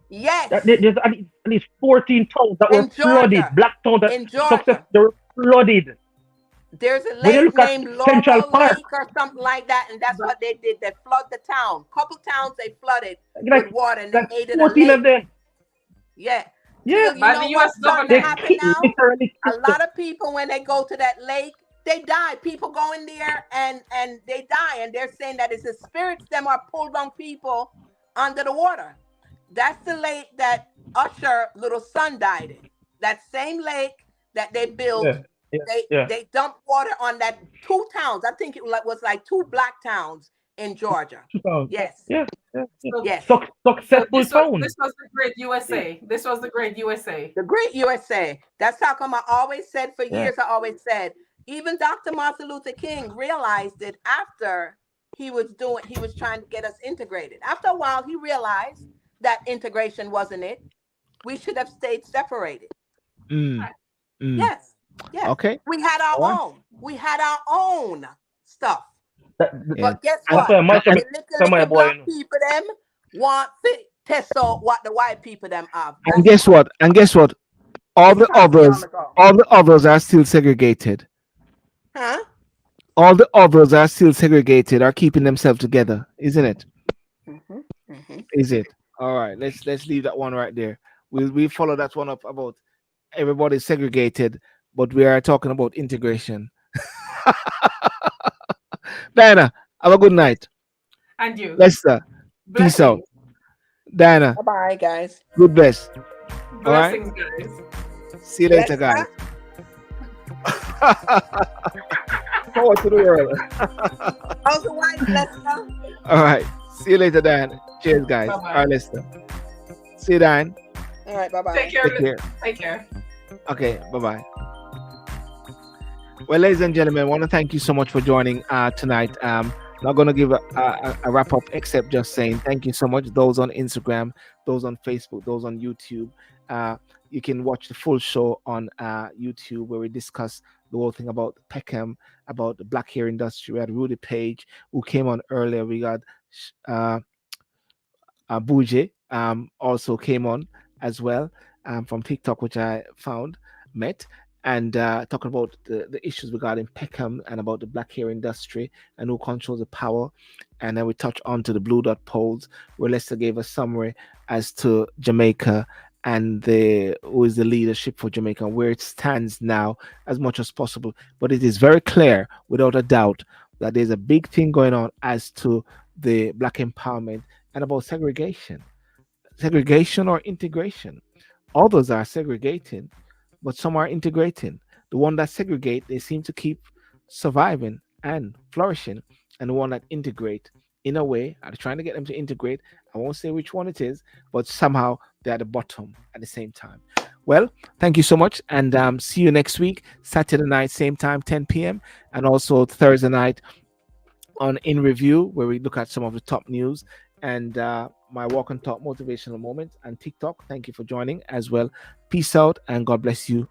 Yes. There's at least 14 towns that were flooded. Black towns that they were flooded. There's a lake named Laurel Lake or something like that, and that's what they did. They flood the town. Couple towns they flooded with water, and they made it a lake. Of them. Yeah. Yeah. You know what's starting to happen now? A lot of people, when they go to that lake, they die. People go in there and they die, and they're saying that it's the spirits them are pulled on people under the water. That's the lake that Usher little son died in. That same lake that they built. They dumped water on that 2 towns. I think it was like 2 black towns in Georgia. Yes. Yes. Successful town. This was the great USA. This was the great USA. The great USA. That's how come I always said for years, I always said, even Dr. Martin Luther King realized it after he was trying to get us integrated. After a while, he realized that integration wasn't it. We should have stayed separated. Yes. Yes. Okay. We had our own. We had our own stuff. But guess That's what? why much of The it, little boy, black people them want to test out what the white people them have. And guess what? And guess what? All It's the time beyond others, the go. all the others are still segregated. Huh? All the others are still segregated, are keeping themselves together, isn't it? Is it? All right. Let's leave that one right there. We follow that one up about everybody's segregated, but we are talking about integration. Diana, have a good night. And you. Lester, peace out. Diana, Bye, guys. good bless. All right. Blessings, guys. See you later, guys. Power to the world. How's the wife, Lester? All right. See you later, Dan. Cheers, guys. Bye-bye. All right, Lester. See you, Dan. All right, bye-bye. Take care. Take care. Take care. Okay, bye-bye. Well, ladies and gentlemen, I want to thank you so much for joining tonight. Not going to give a wrap up, except just saying thank you so much. Those on Instagram, those on Facebook, those on YouTube. You can watch the full show on YouTube, where we discuss the whole thing about Peckham, about the black hair industry. We had Rudy Page, who came on earlier. We got Bougie, also came on as well, from TikTok, which I met, and talking about the issues regarding Peckham and about the black hair industry and who controls the power. And then we touch on to the Blue Dot polls, where Lester gave a summary as to Jamaica and who is the leadership for Jamaica and where it stands now, as much as possible. But it is very clear, without a doubt, that there's a big thing going on as to the black empowerment and about segregation or integration. Others are segregating, but some are integrating. The one that segregate, they seem to keep surviving and flourishing, and the one that integrate, in a way, I'm trying to get them to integrate. I won't say which one it is, but somehow they're at the bottom at the same time. Well, thank you so much, and see you next week, Saturday night, same time, 10 p.m., and also Thursday night on In Review, where we look at some of the top news, and my Walk and Talk motivational moments, and TikTok. Thank you for joining as well. Peace out, and God bless you.